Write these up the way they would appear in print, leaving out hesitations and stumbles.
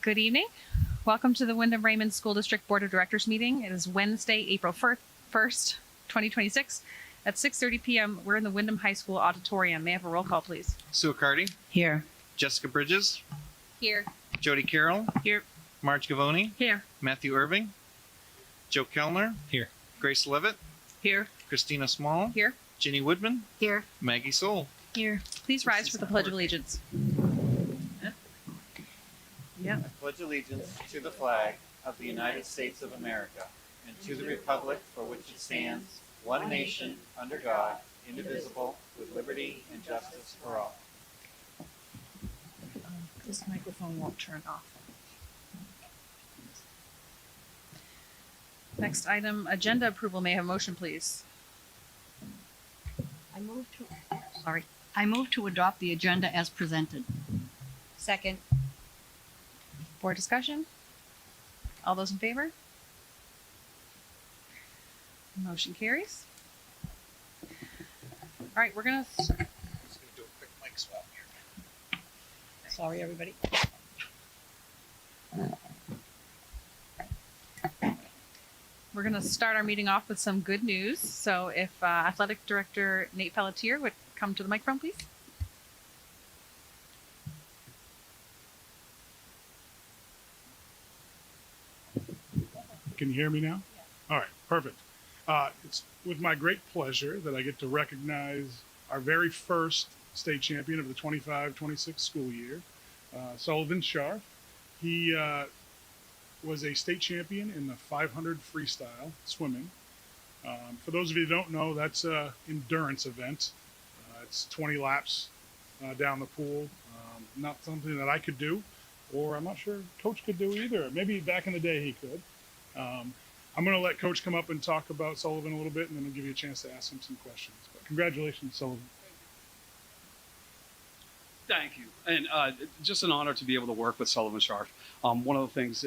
Good evening. Welcome to the Wyndham-Raymond School District Board of Directors meeting. It is Wednesday, April 1st, 2026 at 6:30 p.m. We're in the Wyndham High School auditorium. May I have a roll call, please? Sue Carty. Here. Jessica Bridges. Here. Jody Carroll. Here. Marge Gavoni. Here. Matthew Irving. Joe Kellner. Here. Grace Levitt. Here. Christina Small. Here. Ginny Woodman. Here. Maggie Soul. Here. Please rise for the Pledge of Allegiance. Yeah. I pledge allegiance to the flag of the United States of America and to the republic for which it stands, one nation, under God, indivisible, with liberty and justice for all. This microphone won't turn off. Next item, agenda approval. May I have a motion, please? I move to adopt the agenda as presented. Second. Board discussion? All those in favor? Motion carries. All right, we're going to Just gonna do a quick mic swap here. Sorry, everybody. We're going to start our meeting off with some good news. So if Athletic Director Nate Pelletier would come to the microphone, please. Can you hear me now? Yes. All right, perfect. It's with my great pleasure that I get to recognize our very first state champion of the 25-26 school year, Sullivan Sharf. He was a state champion in the 500 freestyle swimming. For those of you who don't know, that's an endurance event. It's 20 laps down the pool. Not something that I could do, or I'm not sure Coach could do either. Maybe back in the day he could. I'm going to let Coach come up and talk about Sullivan a little bit, and then I'll give you a chance to ask him some questions. But congratulations, Sullivan. Thank you. And just an honor to be able to work with Sullivan Sharf. One of the things,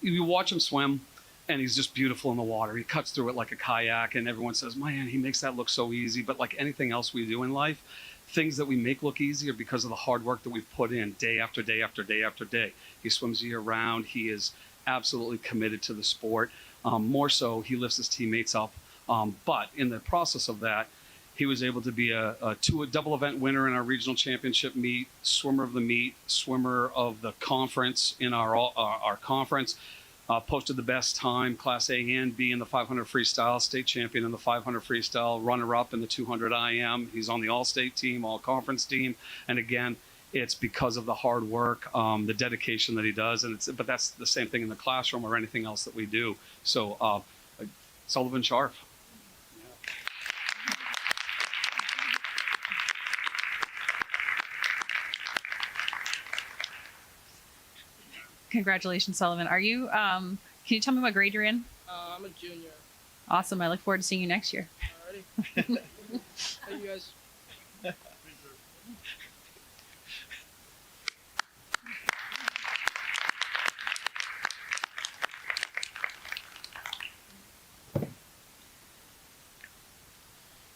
you watch him swim, and he's just beautiful in the water. He cuts through it like a kayak, and everyone says, man, he makes that look so easy. But like anything else we do in life, things that we make look easy are because of the hard work that we've put in day after day after day after day. He swims year round. He is absolutely committed to the sport. More so, he lifts his teammates up. But in the process of that, he was able to be a double event winner in our regional championship meet, swimmer of the meet, swimmer of the conference in our conference. Posted the best time, Class A and B in the 500 freestyle, state champion in the 500 freestyle, runner-up in the 200 IM. He's on the all-state team, all-conference team. And again, it's because of the hard work, the dedication that he does. But that's the same thing in the classroom or anything else that we do. So Sullivan Sharf. Congratulations, Sullivan. Are you, can you tell me what grade you're in? I'm a junior. Awesome. I look forward to seeing you next year. Alrighty. Hey, you guys.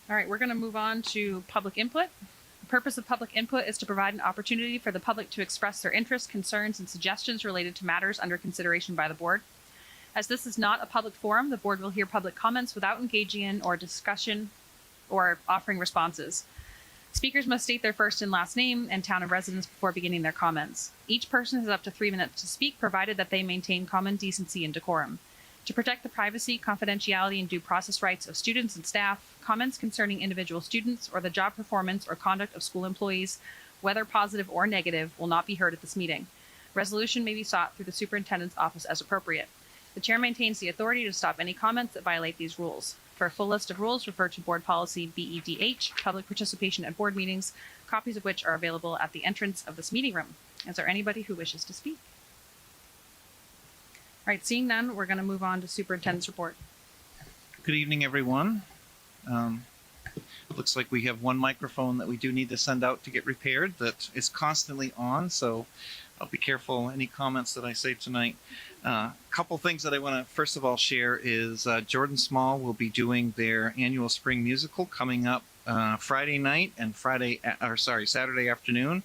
All right, we're going to move on to public input. The purpose of public input is to provide an opportunity for the public to express their interests, concerns, and suggestions related to matters under consideration by the board. As this is not a public forum, the board will hear public comments without engaging in or discussion or offering responses. Speakers must state their first and last name and town of residence before beginning their comments. Each person has up to 3 minutes to speak, provided that they maintain common decency and decorum. To protect the privacy, confidentiality, and due process rights of students and staff, comments concerning individual students or the job performance or conduct of school employees, whether positive or negative, will not be heard at this meeting. Resolution may be sought through the superintendent's office as appropriate. The chair maintains the authority to stop any comments that violate these rules. For a full list of rules, refer to Board Policy BEDH, Public Participation at Board Meetings, copies of which are available at the entrance of this meeting room. Is there anybody who wishes to speak? All right, seeing none, we're going to move on to Superintendent's report. Good evening, everyone. Looks like we have one microphone that we do need to send out to get repaired that is constantly on, so I'll be careful any comments that I say tonight. Couple things that I want to first of all share is Jordan Small will be doing their annual spring musical coming up Friday night and Saturday afternoon.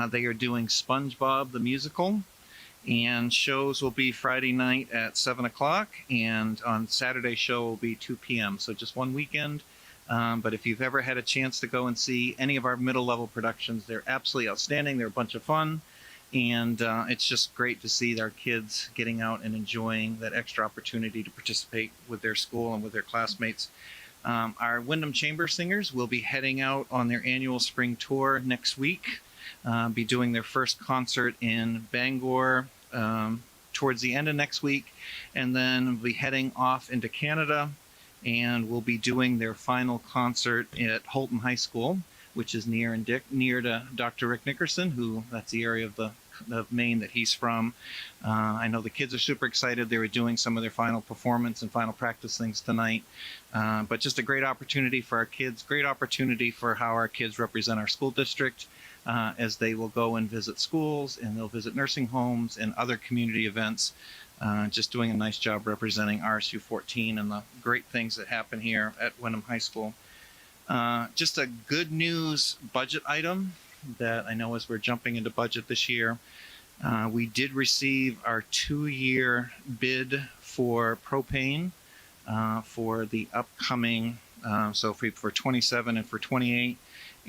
They are doing SpongeBob the musical, and shows will be Friday night at 7 o'clock, and on Saturday show will be 2 p.m. So just one weekend. But if you've ever had a chance to go and see any of our middle level productions, they're absolutely outstanding. They're a bunch of fun, and it's just great to see our kids getting out and enjoying that extra opportunity to participate with their school and with their classmates. Our Wyndham Chamber Singers will be heading out on their annual spring tour next week, be doing their first concert in Bangor towards the end of next week, and then we'll be heading off into Canada, and we'll be doing their final concert at Holton High School, which is near to Dr. Rick Nickerson, who that's the area of Maine that he's from. I know the kids are super excited. They were doing some of their final performance and final practice things tonight. But just a great opportunity for our kids, great opportunity for how our kids represent our school district, as they will go and visit schools, and they'll visit nursing homes and other community events. Just doing a nice job representing RSU 14 and the great things that happen here at Wyndham High School. Just a good news budget item that I know as we're jumping into budget this year. We did receive our 2-year bid for propane for the upcoming, so for 27 and for 28.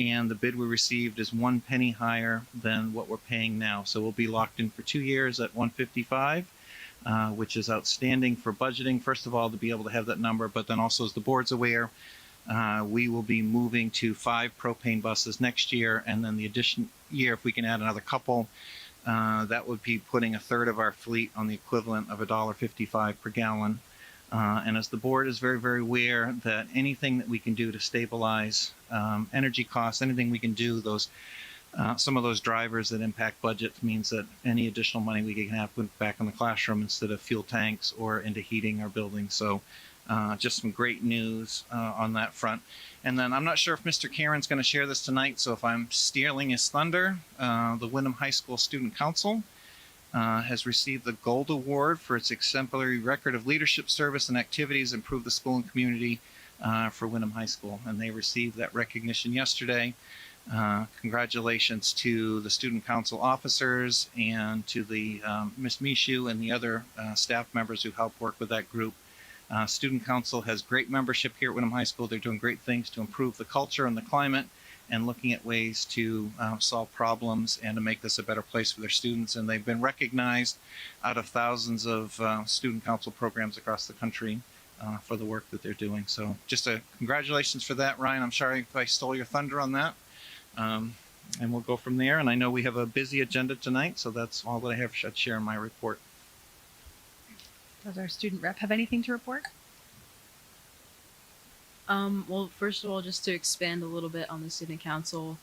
And the bid we received is 1 penny higher than what we're paying now. So we'll be locked in for 2 years at $155. Which is outstanding for budgeting, first of all, to be able to have that number, but then also, as the board's aware, we will be moving to 5 propane buses next year, and then the addition year, if we can add another couple, that would be putting a third of our fleet on the equivalent of $1.55 per gallon. And as the board is very, very aware that anything that we can do to stabilize energy costs, anything we can do, some of those drivers that impact budgets means that any additional money we can have put back in the classroom instead of fuel tanks or into heating our buildings. So just some great news on that front. And then I'm not sure if Mr. Caron's going to share this tonight, so if I'm stealing his thunder, the Wyndham High School Student Council has received the Gold Award for its exemplary record of leadership, service, and activities improve the school and community for Wyndham High School. And they received that recognition yesterday. Congratulations to the student council officers and to the Ms. Mishu and the other staff members who help work with that group. Student council has great membership here at Wyndham High School. They're doing great things to improve the culture and the climate, and looking at ways to solve problems and to make this a better place for their students. And they've been recognized out of thousands of student council programs across the country for the work that they're doing. So just a congratulations for that, Ryan. I'm sorry if I stole your thunder on that. And we'll go from there. And I know we have a busy agenda tonight, so that's all that I have to share in my report. Does our student rep have anything to report? Well, first of all, just to expand a little bit on the student council,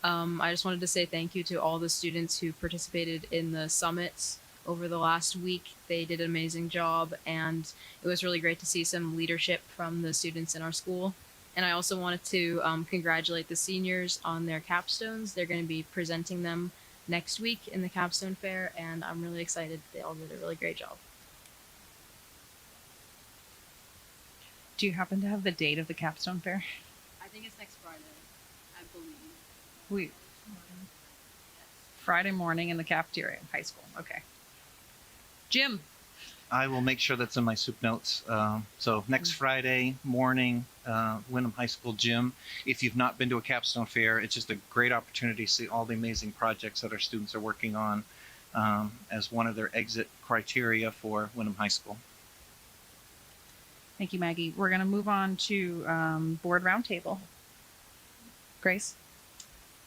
I just wanted to say thank you to all the students who participated in the summits over the last week. They did an amazing job, and it was really great to see some leadership from the students in our school. And I also wanted to congratulate the seniors on their capstones. They're going to be presenting them next week in the capstone fair, and I'm really excited. They all did a really great job. Do you happen to have the date of the capstone fair? I think it's next Friday, I believe. We Friday morning in the cafeteria of high school. Okay. Jim. I will make sure that's in my soup notes. So next Friday morning, Wyndham High School gym. If you've not been to a capstone fair, it's just a great opportunity to see all the amazing projects that our students are working on as one of their exit criteria for Wyndham High School. Thank you, Maggie. We're going to move on to board roundtable. Grace?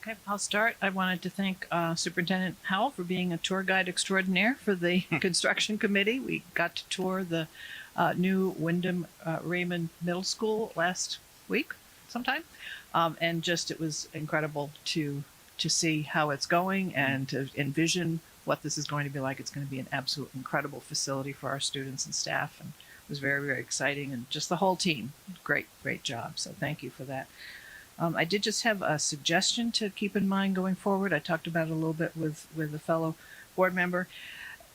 Okay, I'll start. I wanted to thank Superintendent Howell for being a tour guide extraordinaire for the construction committee. We got to tour the new Wyndham Raymond Middle School last week sometime. And just it was incredible to see how it's going and to envision what this is going to be like. It's going to be an absolute incredible facility for our students and staff. And it was very, very exciting. And just the whole team, great job. So thank you for that. I did just have a suggestion to keep in mind going forward. I talked about it a little bit with a fellow board member.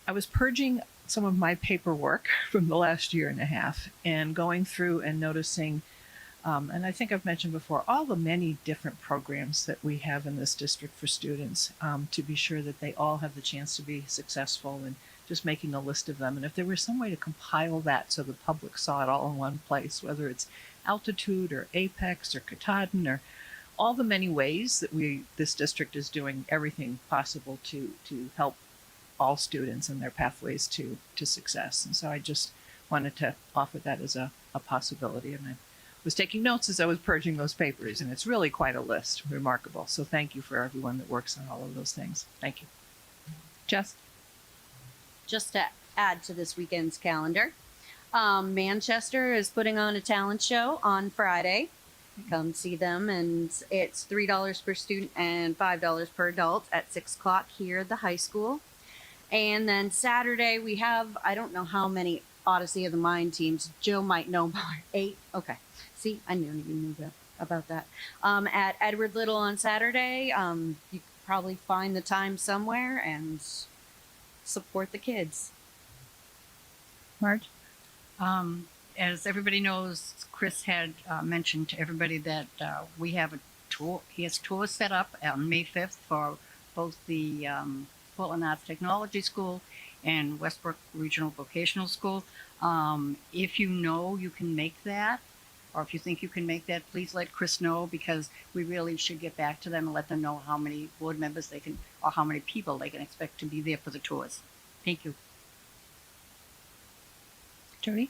I was purging some of my paperwork from the last year and a half and going through and noticing And I think I've mentioned before all the many different programs that we have in this district for students, to be sure that they all have the chance to be successful, and just making a list of them. And if there was some way to compile that so the public saw it all in one place, whether it's Altitude or Apex or Katahdin or all the many ways that this district is doing everything possible to help all students in their pathways to success. And so I just wanted to offer that as a possibility. And I was taking notes as I was purging those papers, and it's really quite a list. Remarkable. So thank you for everyone that works on all of those things. Thank you. Jess? Just to add to this weekend's calendar, Manchester is putting on a talent show on Friday. Come see them, and it's $3 per student and $5 per adult at 6 o'clock here at the high school. And then Saturday we have, I don't know how many Odyssey of the Mind teams. Joe might know more. 8. Okay. See, I never even knew about that. At Edward Little on Saturday, you could probably find the time somewhere and support the kids. Marge? As everybody knows, Chris had mentioned to everybody that we have a tour. He has tours set up on May 5th for both the Portland Arts Technology School and Westbrook Regional Vocational School. If you know you can make that, or if you think you can make that, please let Chris know, because we really should get back to them and let them know how many board members they can, or how many people they can expect to be there for the tours. Thank you. Jody?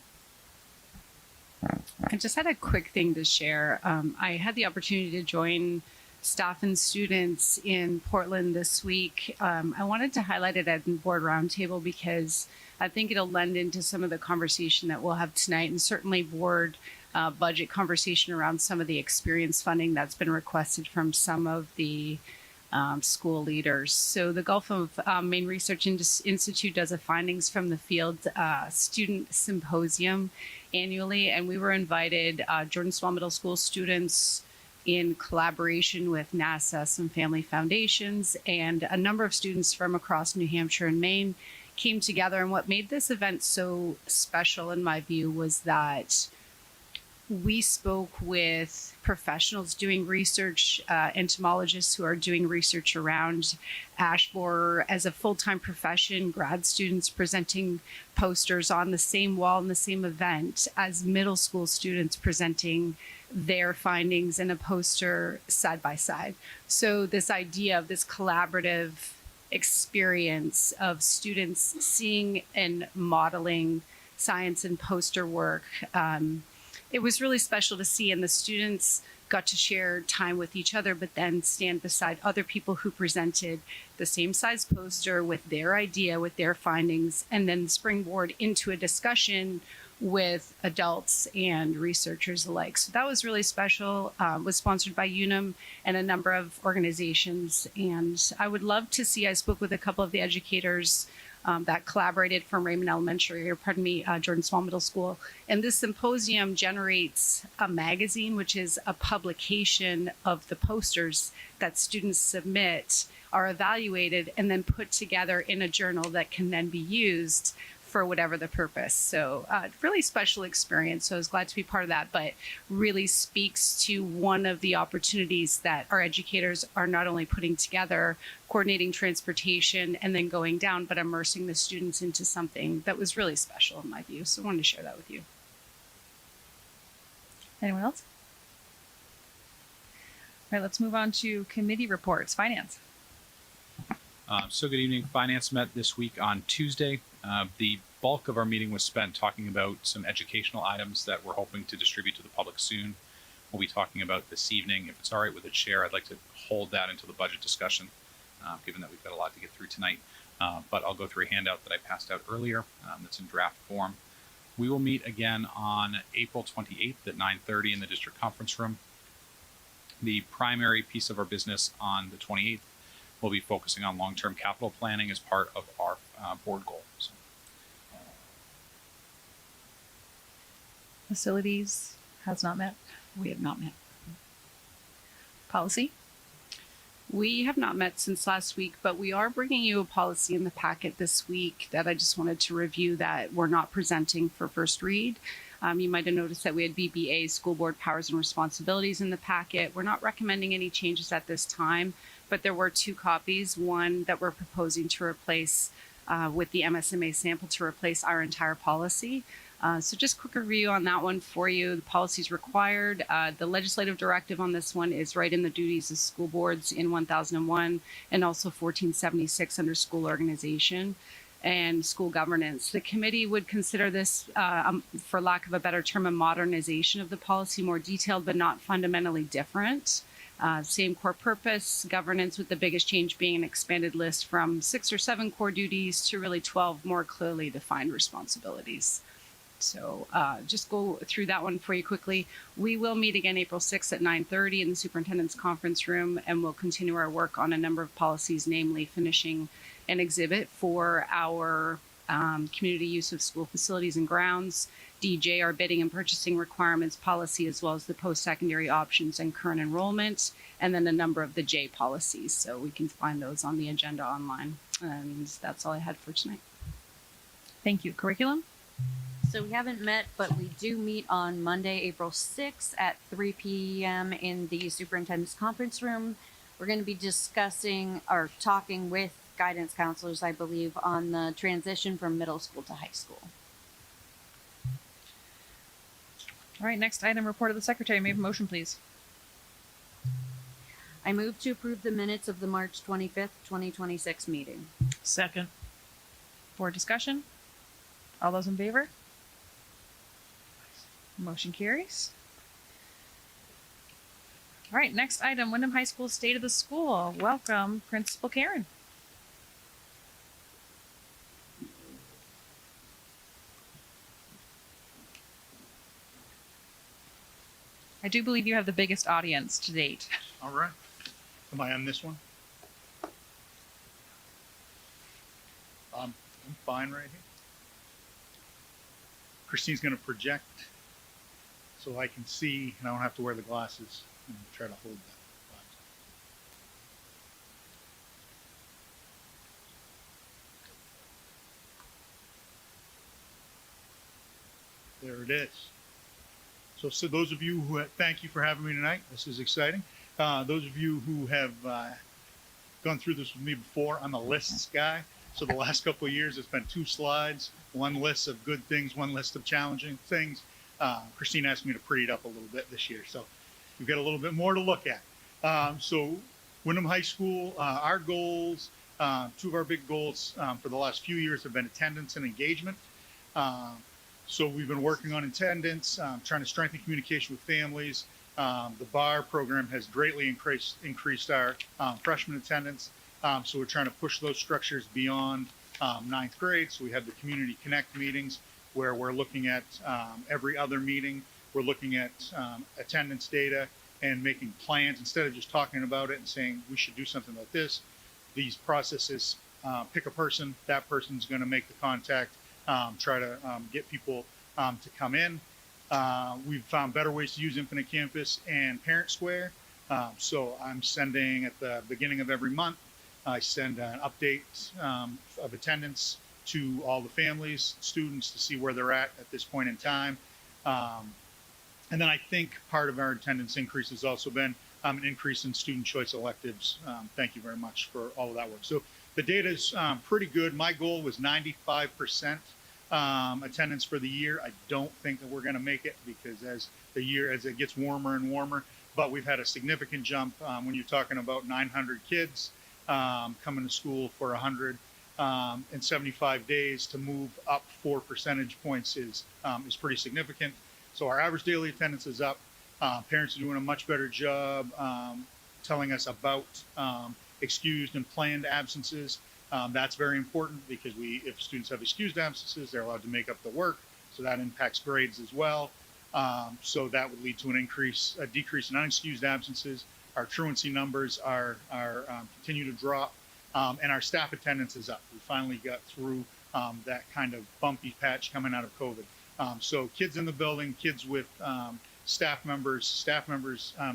I just had a quick thing to share. I had the opportunity to join staff and students in Portland this week. I wanted to highlight it at the board roundtable because I think it'll lend into some of the conversation that we'll have tonight, and certainly board budget conversation around some of the experience funding that's been requested from some of the school leaders. So the Gulf of Maine Research Institute does a findings from the field student symposium annually, and we were invited, Jordan Small Middle School students, in collaboration with NASA, some family foundations, and a number of students from across New Hampshire and Maine came together. And what made this event so special, in my view, was that we spoke with professionals doing research, entomologists who are doing research around ash borer as a full-time profession, grad students presenting posters on the same wall in the same event as middle school students presenting their findings in a poster side by side. So this idea of this collaborative experience of students seeing and modeling science and poster work, it was really special to see, and the students got to share time with each other, but then stand beside other people who presented the same size poster with their idea, with their findings, and then springboard into a discussion with adults and researchers alike. So that was really special. Was sponsored by UNUM and a number of organizations. And I would love to see, I spoke with a couple of the educators that collaborated from Raymond Elementary, or pardon me, Jordan Small Middle School. And this symposium generates a magazine, which is a publication of the posters that students submit, are evaluated, and then put together in a journal that can then be used for whatever the purpose. So really special experience. So I was glad to be part of that, but really speaks to one of the opportunities that our educators are not only putting together, coordinating transportation and then going down, but immersing the students into something that was really special in my view. So I wanted to share that with you. Anyone else? All right, let's move on to committee reports. Finance. So good evening. Finance met this week on Tuesday. The bulk of our meeting was spent talking about some educational items that we're hoping to distribute to the public soon. We'll be talking about this evening. If it's all right with the chair, I'd like to hold that until the budget discussion, given that we've got a lot to get through tonight. But I'll go through a handout that I passed out earlier that's in draft form. We will meet again on April 28th at 9:30 in the district conference room. The primary piece of our business on the 28th will be focusing on long-term capital planning as part of our board goal. So. Facilities has not met. We have not met. Policy. We have not met since last week, but we are bringing you a policy in the packet this week that I just wanted to review that we're not presenting for first read. You might have noticed that we had BBA, School Board Powers and Responsibilities, in the packet. We're not recommending any changes at this time, but there were 2 copies, one that we're proposing to replace with the MSMA sample to replace our entire policy. So just quick review on that one for you. The policy is required. The legislative directive on this one is right in the duties of school boards in 1001 and also 1476 under school organization and school governance. The committee would consider this, for lack of a better term, a modernization of the policy, more detailed but not fundamentally different. Same core purpose, governance, with the biggest change being an expanded list from 6 or 7 core duties to really 12 more clearly defined responsibilities. So just go through that one for you quickly. We will meet again April 6th at 9:30 in the superintendent's conference room, and we'll continue our work on a number of policies, namely finishing an exhibit for our community use of school facilities and grounds, DJ, our bidding and purchasing requirements policy, as well as the post-secondary options and current enrollment, and then a number of the J policies. So we can find those on the agenda online. And that's all I had for tonight. Thank you. Curriculum? So we haven't met, but we do meet on Monday, April 6th at 3 p.m. in the superintendent's conference room. We're going to be discussing or talking with guidance counselors, I believe, on the transition from middle school to high school. All right, next item, report of the secretary. May I have a motion, please? I move to approve the minutes of the March 25th, 2026 meeting. Second. Board discussion? All those in favor? Motion carries. All right, next item, Wyndham High School State of the School. Welcome, Principal Karen. I do believe you have the biggest audience to date. All right. Am I on this one? I'm fine right here. Christine's going to project so I can see and I don't have to wear the glasses and try to hold that. There it is. So those of you who thank you for having me tonight. This is exciting. Those of you who have gone through this with me before, I'm a lists guy. So the last couple of years, it's been 2 slides, 1 list of good things, 1 list of challenging things. Christine asked me to pretty it up a little bit this year, so we've got a little bit more to look at. So Wyndham High School, our goals, 2 of our big goals for the last few years have been attendance and engagement. So we've been working on attendance, trying to strengthen communication with families. The BAR program has greatly increased our freshman attendance. So we're trying to push those structures beyond 9th grade. So we have the Community Connect meetings where we're looking at every other meeting. We're looking at attendance data and making plans instead of just talking about it and saying we should do something about this. These processes, pick a person, that person's going to make the contact, try to get people to come in. We've found better ways to use Infinite Campus and Parent Square. So I'm sending at the beginning of every month, I send an update of attendance to all the families, students, to see where they're at this point in time. And then I think part of our attendance increase has also been an increase in student choice electives. Thank you very much for all of that work. So the data is pretty good. My goal was 95% attendance for the year. I don't think that we're going to make it because as it gets warmer and warmer, but we've had a significant jump when you're talking about 900 kids coming to school for 175 days. To move up 4 percentage points is pretty significant. So our average daily attendance is up. Parents are doing a much better job telling us about excused and planned absences. That's very important because if students have excused absences, they're allowed to make up the work. So that impacts grades as well. So that would lead to a decrease in unexcused absences. Our truancy numbers are continue to drop, and our staff attendance is up. We finally got through that kind of bumpy patch coming out of COVID. So kids in the building, kids with staff members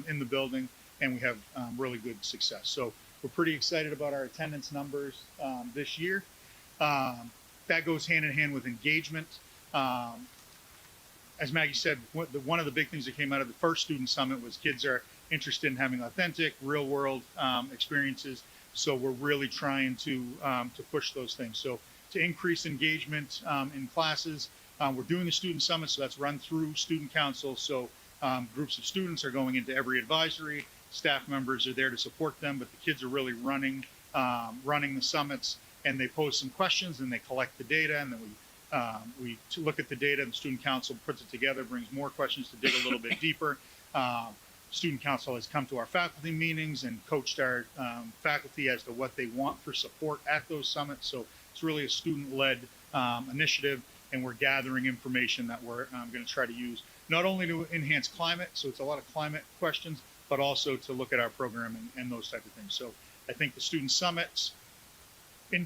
in the building, and we have really good success. So we're pretty excited about our attendance numbers this year. That goes hand in hand with engagement. as Maggie said, one of the big things that came out of the first student summit was kids are interested in having authentic, real world experiences. So we're really trying to push those things. So to increase engagement in classes, we're doing the student summit, so that's run through student council. So groups of students are going into every advisory. Staff members are there to support them, but the kids are really running the summits, and they pose some questions and they collect the data, and then we look at the data, and the student council puts it together, brings more questions to dig a little bit deeper. Student council has come to our faculty meetings and coached our faculty as to what they want for support at those summits. So it's really a student-led initiative, and we're gathering information that we're going to try to use not only to enhance climate, so it's a lot of climate questions, but also to look at our program and those type of things. So I think the student summits,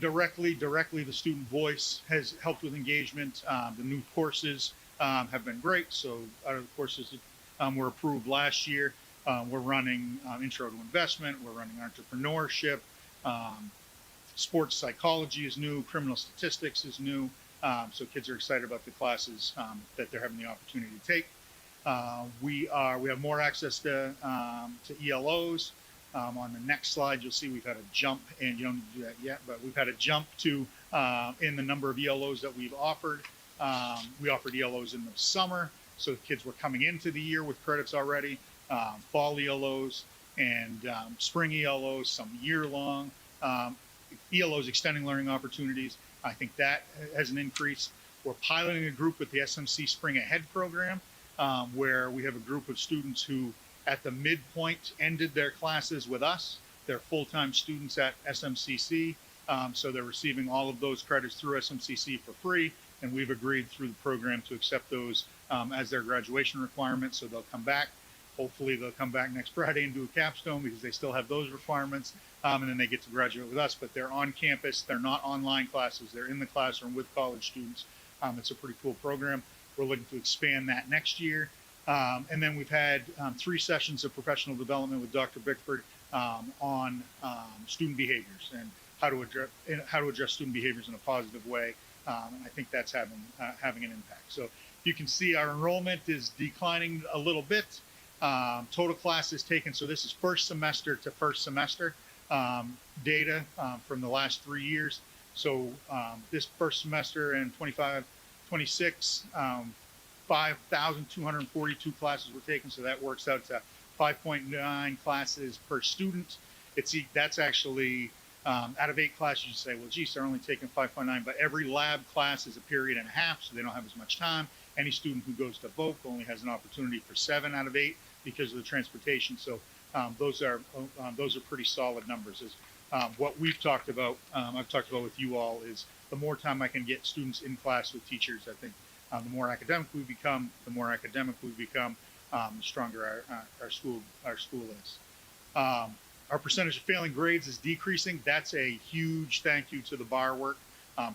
directly, the student voice has helped with engagement. The new courses have been great. So out of the courses that were approved last year, we're running Intro to Investment, we're running Entrepreneurship, Sports Psychology is new, Criminal Statistics is new. So kids are excited about the classes that they're having the opportunity to take. We have more access to ELOs. On the next slide, you'll see we've had a jump, and you don't need to do that yet, but we've had a jump to in the number of ELOs that we've offered. We offered ELOs in the summer, so kids were coming into the year with credits already. Fall ELOs and spring ELOs, some year-long ELOs, extending learning opportunities. I think that has an increase. We're piloting a group with the SMC Spring Ahead program, where we have a group of students who at the midpoint ended their classes with us. They're full-time students at SMCC, so they're receiving all of those credits through SMCC for free, and we've agreed through the program to accept those as their graduation requirements, so they'll come back. Hopefully they'll come back next Friday and do a capstone because they still have those requirements, and then they get to graduate with us, but they're on campus, they're not online classes, they're in the classroom with college students. It's a pretty cool program. We're looking to expand that next year. And then we've had 3 sessions of professional development with Dr. Bickford on student behaviors and how to address student behaviors in a positive way. And I think that's having an impact. So you can see our enrollment is declining a little bit. Total classes taken. So this is first semester to first semester data from the last 3 years. So this first semester in 25-26, 5,242 classes were taken, so that works out to 5.9 classes per student. That's actually out of 8 classes. You say, well, geez, they're only taking 5.9, but every lab class is a period and a half, so they don't have as much time. Any student who goes to VOC only has an opportunity for 7 out of 8 because of the transportation. So those are pretty solid numbers. What we've talked about, I've talked about with you all, is the more time I can get students in class with teachers, I think the more academic we become, the stronger our school is. Our percentage of failing grades is decreasing. That's a huge thank you to the bar work.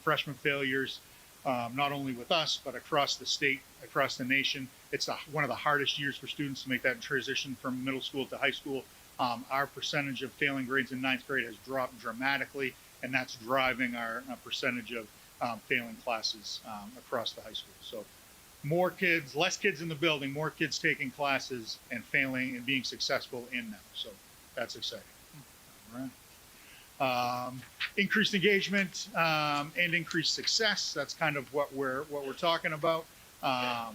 Freshman failures, not only with us, but across the state, across the nation. It's one of the hardest years for students to make that transition from middle school to high school. Our percentage of failing grades in 9th grade has dropped dramatically, and that's driving our percentage of failing classes across the high school. So less kids in the building, more kids taking classes and failing and being successful in them. So that's exciting. All right. Increased engagement and increased success. That's kind of what we're talking about. I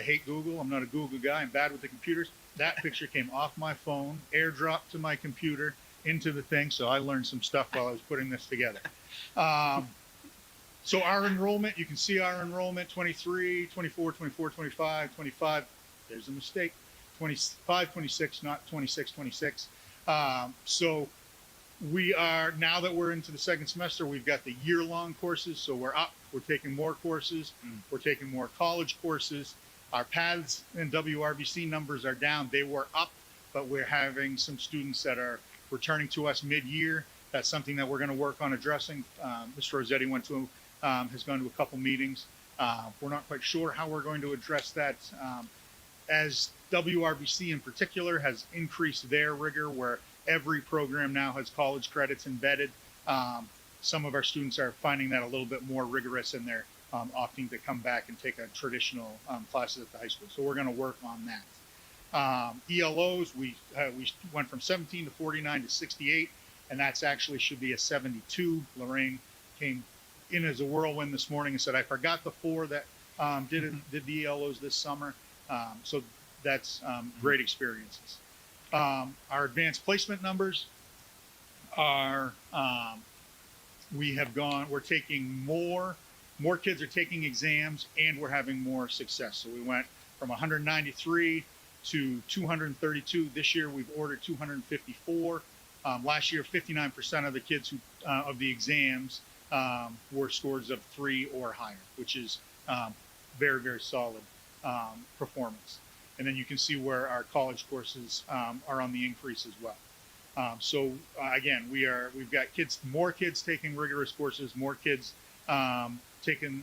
hate Google. I'm not a Google guy. I'm bad with the computers. That picture came off my phone, airdropped to my computer, into the thing, so I learned some stuff while I was putting this together. So our enrollment, you can see our enrollment, 23, 24, 24, 25, 25, there's a mistake, 25, 26, not 26, 26. So we are, now that we're into the second semester, we've got the year-long courses, so we're up, we're taking more courses, we're taking more college courses. Our paths and WRVC numbers are down. They were up, but we're having some students that are returning to us mid-year. That's something that we're going to work on addressing. Mr. Rossetti has gone to a couple meetings. We're not quite sure how we're going to address that. As WRVC in particular has increased their rigor, where every program now has college credits embedded, some of our students are finding that a little bit more rigorous, and they're opting to come back and take a traditional classes at the high school. So we're going to work on that. ELOs, we went from 17 to 49 to 68, and that's actually should be a 72. Lorraine came in as a whirlwind this morning and said, I forgot the 4 that did the ELOs this summer. So that's great experiences. Our advanced placement numbers are, we're taking more kids are taking exams, and we're having more success. So we went from 193 to 232. This year we've ordered 254. Last year, 59% of the kids of the exams were scores of 3 or higher, which is very, very solid performance. And then you can see where our college courses are on the increase as well. So again, we've got more kids taking rigorous courses, more kids taking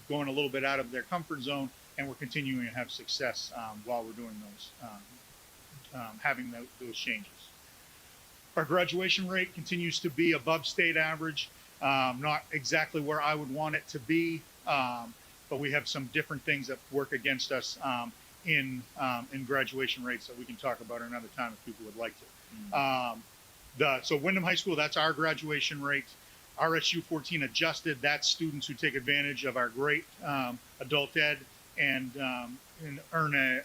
going a little bit out of their comfort zone, and we're continuing to have success while we're doing those, having those changes. Our graduation rate continues to be above state average, not exactly where I would want it to be, but we have some different things that work against us in graduation rates that we can talk about another time if people would like to. So Wyndham High School, that's our graduation rate. RSU 14 adjusted, that's students who take advantage of our great adult ed and earn a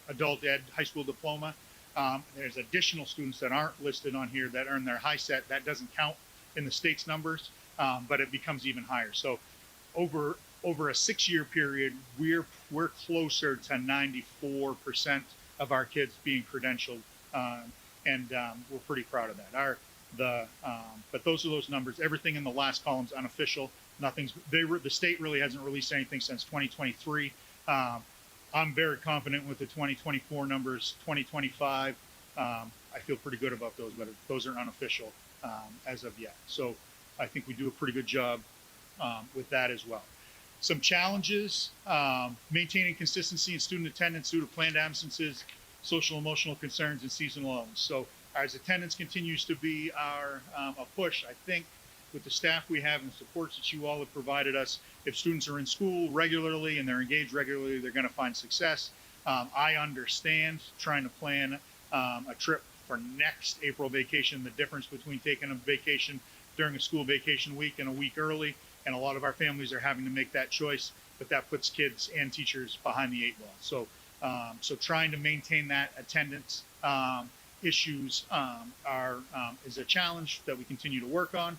adult ed high school diploma. There's additional students that aren't listed on here that earn their high set. That doesn't count in the state's numbers, but it becomes even higher. So over a 6-year period, we're closer to 94% of our kids being credentialed, and we're pretty proud of that. But those are those numbers. Everything in the last column is unofficial. The state really hasn't released anything since 2023. I'm very confident with the 2024 numbers. 2025, I feel pretty good about those, but those are unofficial as of yet. So I think we do a pretty good job with that as well. Some challenges: maintaining consistency in student attendance due to planned absences, social emotional concerns, and seasonal illness. So as attendance continues to be a push, I think with the staff we have and the supports that you all have provided us, if students are in school regularly and they're engaged regularly, they're going to find success. I understand trying to plan a trip for next April vacation, the difference between taking a vacation during a school vacation week and a week early, and a lot of our families are having to make that choice, but that puts kids and teachers behind the 8 ball. So trying to maintain that attendance issues is a challenge that we continue to work on.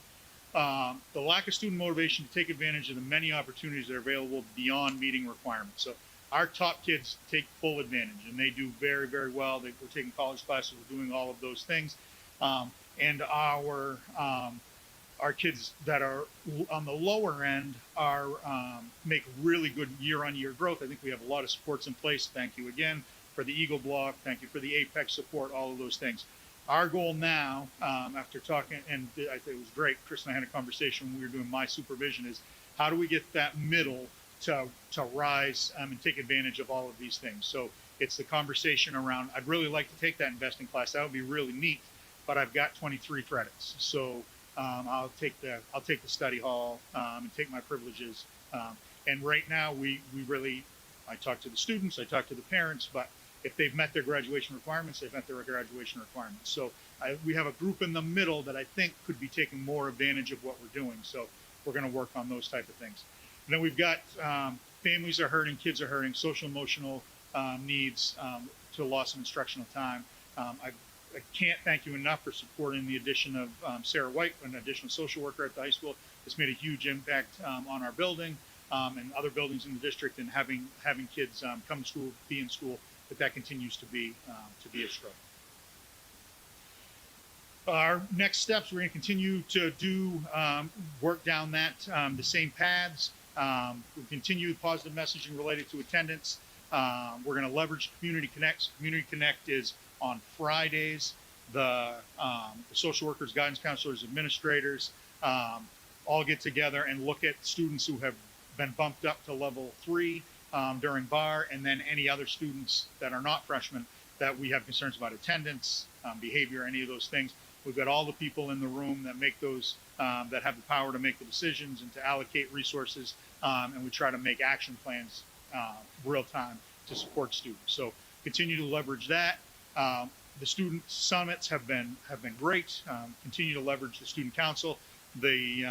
The lack of student motivation to take advantage of the many opportunities that are available beyond meeting requirements. So our top kids take full advantage, and they do very, very well. We're taking college classes, we're doing all of those things. And our kids that are on the lower end make really good year-on-year growth. I think we have a lot of supports in place. Thank you again for the Eagle Block. Thank you for the Apex support, all of those things. Our goal now, after talking, and I think it was great, Chris and I had a conversation when we were doing my supervision, is how do we get that middle to rise and take advantage of all of these things? So it's the conversation around, I'd really like to take that investing class. That would be really neat, but I've got 23 credits. So I'll take the study hall and take my privileges. And right now I talk to the students, I talk to the parents, but if they've met their graduation requirements, they've met their graduation requirements. So we have a group in the middle that I think could be taking more advantage of what we're doing. So we're going to work on those type of things. And then we've got families are hurting, kids are hurting, social emotional needs to loss of instructional time. I can't thank you enough for supporting the addition of Sarah White, an additional social worker at the high school. It's made a huge impact on our building and other buildings in the district, and having kids come to school, be in school. But that continues to be a struggle. Our next steps, we're going to continue to do work down the same paths. We'll continue positive messaging related to attendance. We're going to leverage Community Connect. Community Connect is on Fridays. The social workers, guidance counselors, administrators all get together and look at students who have been bumped up to level 3 during bar, and then any other students that are not freshmen that we have concerns about attendance, behavior, any of those things. We've got all the people in the room that make those, that have the power to make the decisions and to allocate resources, and we try to make action plans real time to support students. So continue to leverage that. The student summits have been great. Continue to leverage the student council. The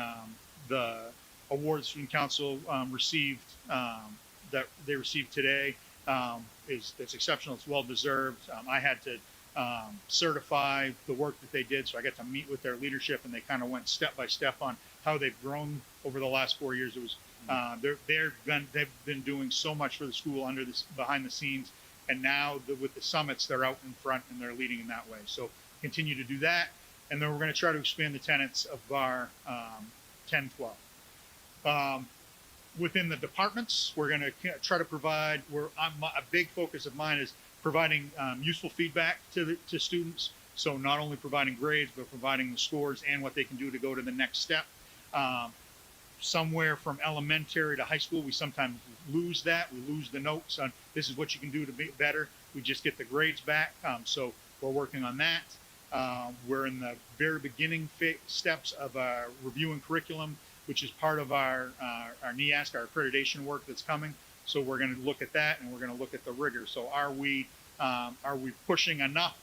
award the student council received, that they received today, that's exceptional. It's well deserved. I had to certify the work that they did, so I got to meet with their leadership, and they kind of went step by step on how they've grown over the last 4 years. It was they've been doing so much for the school behind the scenes, and now with the summits, they're out in front and they're leading in that way. So continue to do that, and then we're going to try to expand the tenets of our 10-12. Within the departments, we're going to try to provide. A big focus of mine is providing useful feedback to students. So not only providing grades, but providing the scores and what they can do to go to the next step. Somewhere from elementary to high school, we sometimes lose that. We lose the notes on this is what you can do to be better. We just get the grades back. So we're working on that. We're in the very beginning steps of reviewing curriculum, which is part of our NEASC, our accreditation work that's coming. So we're going to look at that, and we're going to look at the rigor. So are we pushing enough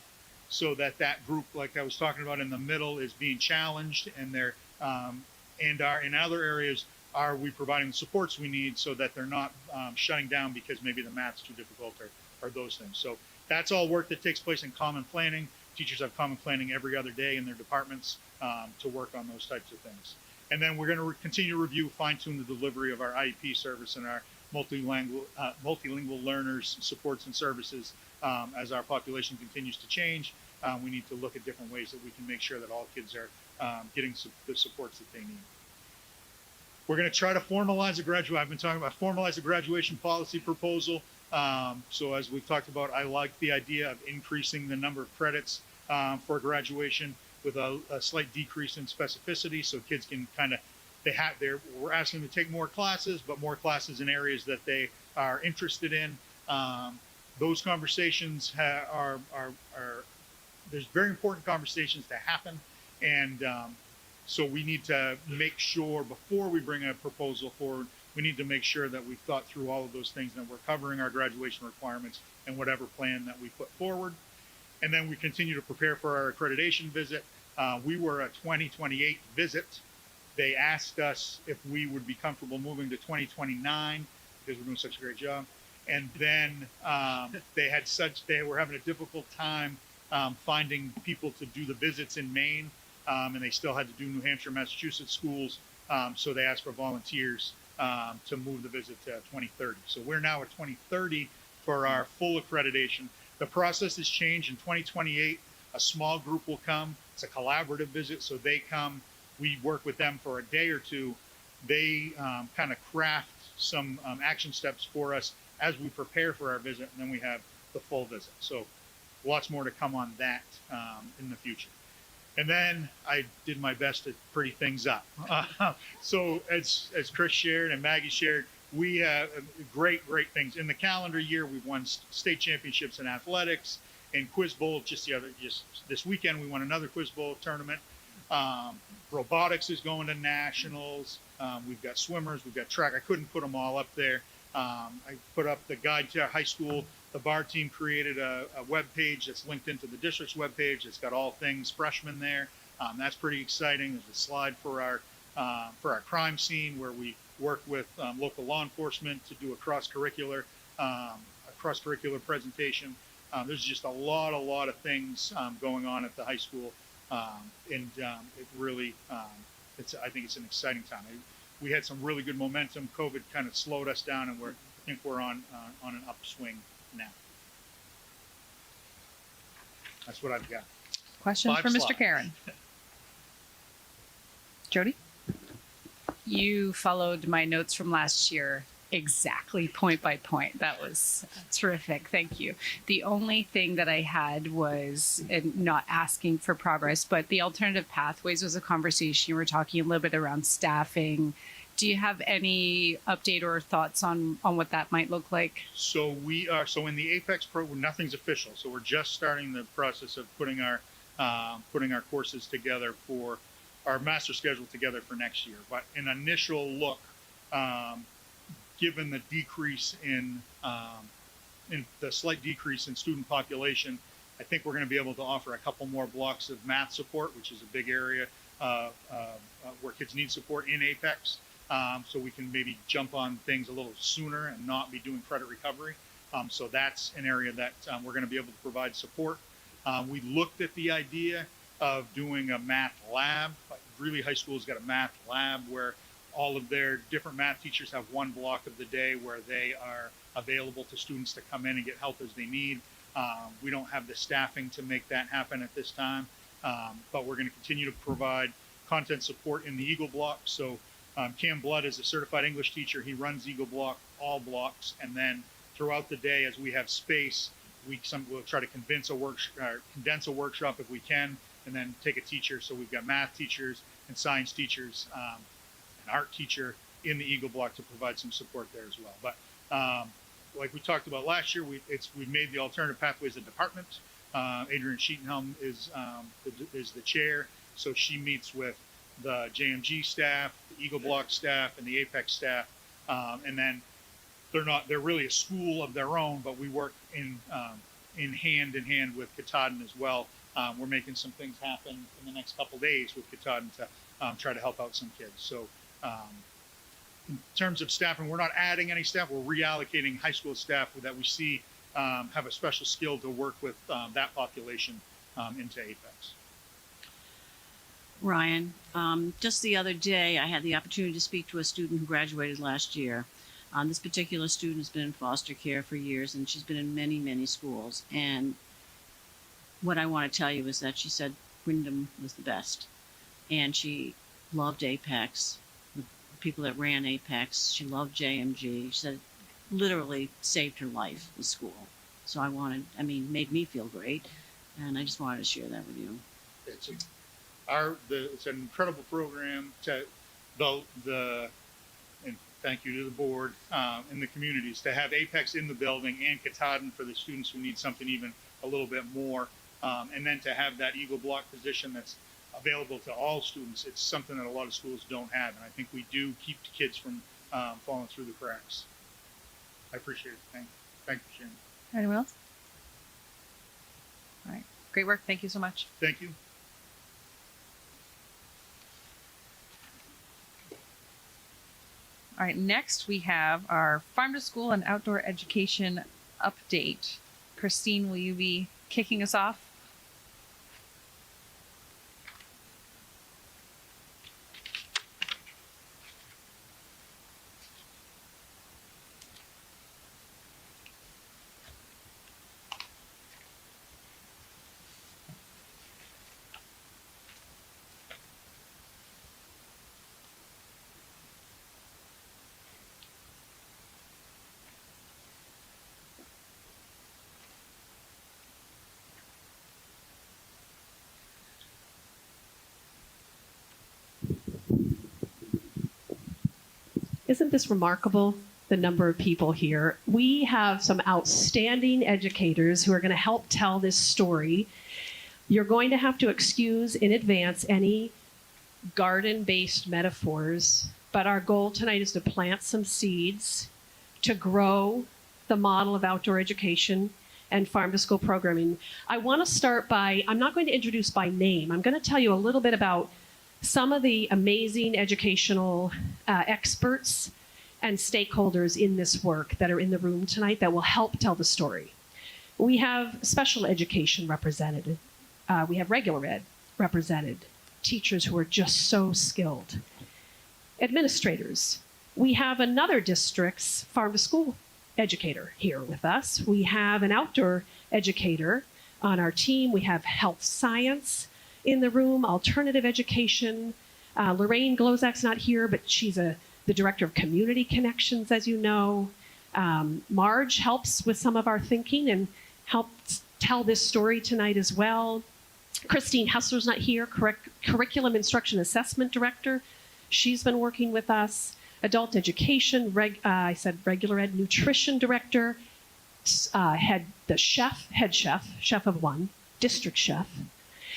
so that group, like I was talking about in the middle, is being challenged, and they're in other areas, are we providing the supports we need so that they're not shutting down because maybe the math's too difficult or those things. So that's all work that takes place in common planning. Teachers have common planning every other day in their departments to work on those types of things. And then we're going to continue to review, fine-tune the delivery of our IEP service and our multilingual learners supports and services. As our population continues to change, we need to look at different ways that we can make sure that all kids are getting the supports that they need. We're going to try to formalize I've been talking about formalize a graduation policy proposal. So as we've talked about, I like the idea of increasing the number of credits for graduation with a slight decrease in specificity, so kids can we're asking them to take more classes, but more classes in areas that they are interested in. Those conversations there's very important conversations to happen, and so we need to make sure before we bring a proposal forward, we need to make sure that we've thought through all of those things and that we're covering our graduation requirements and whatever plan that we put forward. And then we continue to prepare for our accreditation visit. We were a 2028 visit. They asked us if we would be comfortable moving to 2029 because we're doing such a great job. And then they were having a difficult time finding people to do the visits in Maine, and they still had to do New Hampshire, Massachusetts schools. So they asked for volunteers to move the visit to 2030. So we're now at 2030 for our full accreditation. The process has changed. In 2028, a small group will come. It's a collaborative visit, so they come. We work with them for a day or two. They kind of craft some action steps for us as we prepare for our visit, and then we have the full visit. So lots more to come on that in the future. And then I did my best to pretty things up. So as Chris shared and Maggie shared, we have great things. In the calendar year, we've won state championships in athletics and Quiz Bowl. Just this weekend, we won another Quiz Bowl tournament. Robotics is going to nationals. We've got swimmers. We've got track. I couldn't put them all up there. I put up the guide to high school. The bar team created a web page that's linked into the district's web page. It's got all things freshmen there. That's pretty exciting. There's a slide for our crime scene where we work with local law enforcement to do a cross-curricular presentation. There's just a lot of things going on at the high school, and it really, I think it's an exciting time. We had some really good momentum. COVID kind of slowed us down, and I think we're on an upswing now. That's what I've got. Questions 5 for Mr. slides. Karen? Jody? You followed my notes from last year exactly point by point. That was terrific. Thank you. The only thing that I had was not asking for progress, but the alternative pathways was a conversation. You were talking a little bit around staffing. Do you have any update or thoughts on what that might look like? So in the Apex program, nothing's official. So we're just starting the process of putting our putting our courses together for our master schedule together for next year. But an initial look, given the decrease in the slight decrease in student population, I think we're going to be able to offer a couple more blocks of math support, which is a big area where kids need support in Apex. So we can maybe jump on things a little sooner and not be doing credit recovery. So that's an area that we're going to be able to provide support. We looked at the idea of doing a math lab. Greeley High School's got a math lab where all of their different math teachers have one block of the day where they are available to students to come in and get help as they need. We don't have the staffing to make that happen at this time, but we're going to continue to provide content support in the Eagle block. So Cam Blood is a certified English teacher. He runs Eagle block, all blocks, and then throughout the day as we have space, we'll try to condense a workshop if we can, and then take a teacher. So we've got math teachers and science teachers, an art teacher in the Eagle block to provide some support there as well. But like we talked about last year, we've made the alternative pathways a department. Adrian Sheetenhelm is the chair, so she meets with the JMG staff, the Eagle block staff, and the Apex staff, and then they're really a school of their own, but we work in hand in hand with Katahdin as well. We're making some things happen in the next couple days with Katahdin to try to help out some kids. So in terms of staffing, we're not adding any staff. We're reallocating high school staff that we see have a special skill to work with that population into Apex. Ryan, just the other day, I had the opportunity to speak to a student who graduated last year. This particular student has been in foster care for years, and she's been in many, many schools. And what I want to tell you is that she said Wyndham was the best, and she loved Apex. The people that ran Apex, she loved JMG. She said it literally saved her life, the school. So made me feel great, and I just wanted to share that with you. It's an incredible program. And thank you to the board and the communities to have Apex in the building and Katahdin for the students who need something even a little bit more, and then to have that Eagle block position that's available to all students. It's something that a lot of schools don't have, and I think we do keep the kids from falling through the cracks. I appreciate it. Thank you, Sharon. Anyone else? All right. Great work. Thank you so much. Thank you. All right, next we have our farm to school and outdoor education update. Christine, will you be kicking us off? Isn't this remarkable, the number of people here? We have some outstanding educators who are going to help tell this story. You're going to have to excuse in advance any garden-based metaphors, but our goal tonight is to plant some seeds to grow the model of outdoor education and farm to school programming. I want to start by, I'm not going to introduce by name. I'm going to tell you a little bit about some of the amazing educational experts and stakeholders in this work that are in the room tonight that will help tell the story. We have special education represented. We have regular ed represented, teachers who are just so skilled. Administrators. We have another district's farm to school educator here with us. We have an outdoor educator on our team. We have health science in the room, alternative education. Lorraine Glozak's not here, but she's the director of community connections, as you know. Marge helps with some of our thinking and helps tell this story tonight as well. Christine Hessler's not here, curriculum instruction assessment director. She's been working with us. Adult education, I said regular ed, nutrition director, head chef of one, district chef.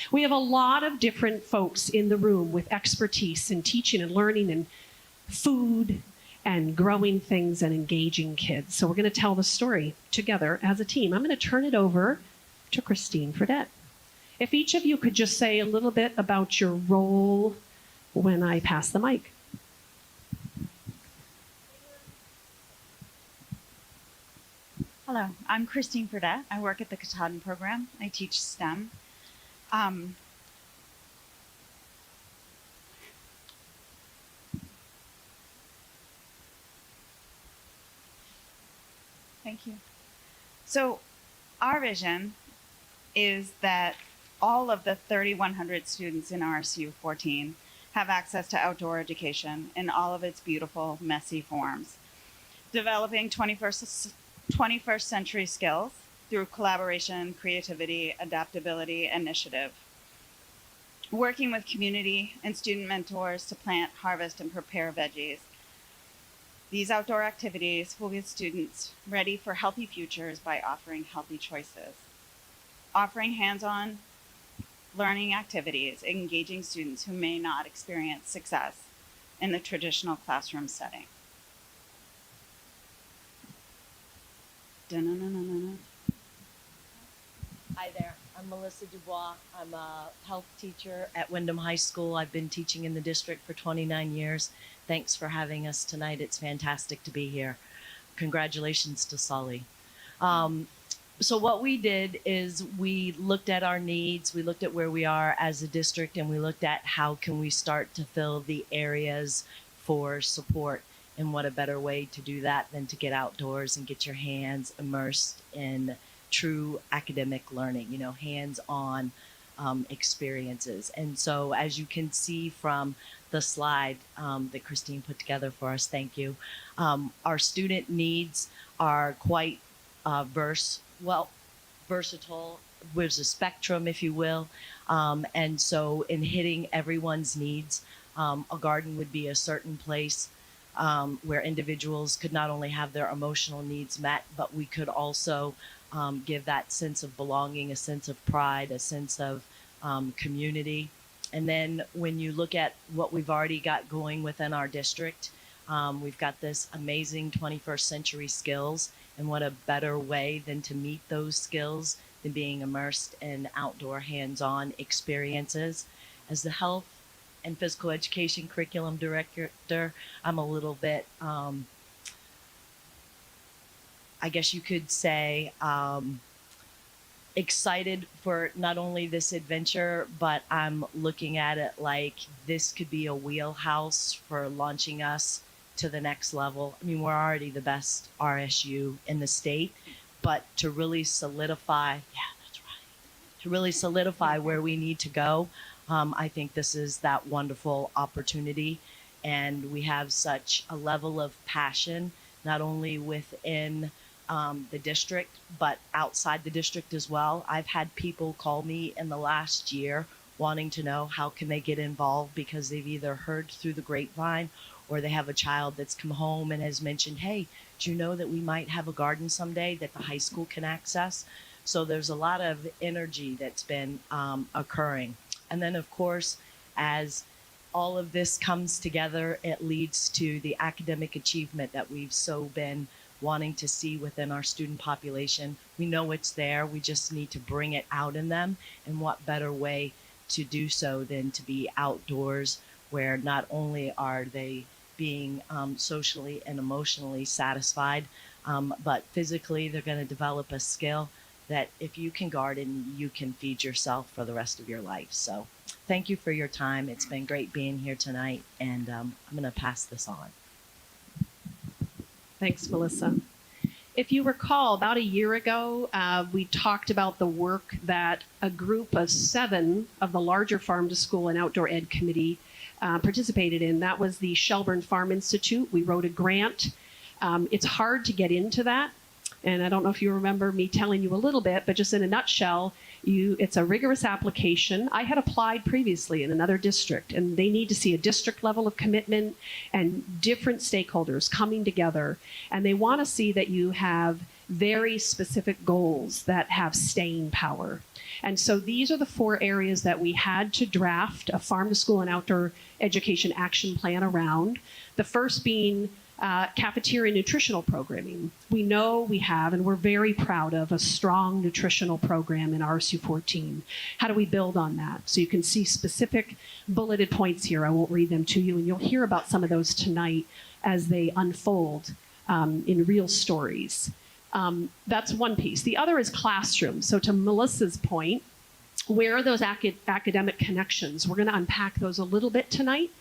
We have a lot of different folks in the room with expertise in teaching and learning and food and growing things and engaging kids. So we're going to tell the story together as a team. I'm going to turn it over to Christine Fredette. If each of you could just say a little bit about your role when I pass the mic. Hello, I'm Christine Fredette. I work at the Katahdin program. I teach STEM. Thank you. So our vision is that all of the 3,100 students in RSU 14 have access to outdoor education in all of its beautiful, messy forms. Developing 21st century skills through collaboration, creativity, adaptability, initiative. Working with community and student mentors to plant, harvest, and prepare veggies. These outdoor activities will get students ready for healthy futures by offering healthy choices. Offering hands-on learning activities, engaging students who may not experience success in the traditional classroom setting. Hi there, I'm Melissa Dubois. I'm a health teacher at Wyndham High School. I've been teaching in the district for 29 years. Thanks for having us tonight. It's fantastic to be here. Congratulations to Sully. So what we did is we looked at our needs, we looked at where we are as a district, and we looked at how can we start to fill the areas for support. And what a better way to do that than to get outdoors and get your hands immersed in true academic learning, you know, hands-on experiences. And so as you can see from the slide that Christine put together for us, thank you, our student needs are quite versatile. There's a spectrum, if you will. And so in hitting everyone's needs, a garden would be a certain place where individuals could not only have their emotional needs met, but we could also give that sense of belonging, a sense of pride, a sense of community. And then when you look at what we've already got going within our district, we've got this amazing 21st century skills. And what a better way than to meet those skills than being immersed in outdoor hands-on experiences. As the health and physical education curriculum director, I'm a little bit, I guess you could say, excited for not only this adventure, but I'm looking at it like this could be a wheelhouse for launching us to the next level. I mean, we're already the best RSU in the state, but to really solidify, to really solidify where we need to go, I think this is that wonderful opportunity. And we have such a level of passion, not only within the district, but outside the district as well. I've had people call me in the last year wanting to know how can they get involved because they've either heard through the grapevine or they have a child that's come home and has mentioned, hey, do you know that we might have a garden someday that the high school can access? So there's a lot of energy that's been occurring. And then, of course, as all of this comes together, it leads to the academic achievement that we've so been wanting to see within our student population. We know it's there. We just need to bring it out in them. And what better way to do so than to be outdoors, where not only are they being socially and emotionally satisfied, but physically they're going to develop a skill that if you can garden, you can feed yourself for the rest of your life. So thank you for your time. It's been great being here tonight, and I'm going to pass this on. Thanks, Melissa. If you recall, about a year ago, we talked about the work that a group of 7 of the larger Farm to School and Outdoor Ed Committee participated in. That was the Shelburne Farm Institute. We wrote a grant. It's hard to get into that. And I don't know if you remember me telling you a little bit, but just in a nutshell, it's a rigorous application. I had applied previously in another district, and they need to see a district level of commitment and different stakeholders coming together. And they want to see that you have very specific goals that have staying power. And so these are the 4 areas that we had to draft a farm to school and outdoor education action plan around. The first being cafeteria nutritional programming. We know we have, and we're very proud of, a strong nutritional program in RSU 14. How do we build on that? So you can see specific bulleted points here. I won't read them to you, and you'll hear about some of those tonight as they unfold in real stories. That's one piece. The other is classroom. So to Melissa's point, where are those academic connections? We're going to unpack those a little bit tonight.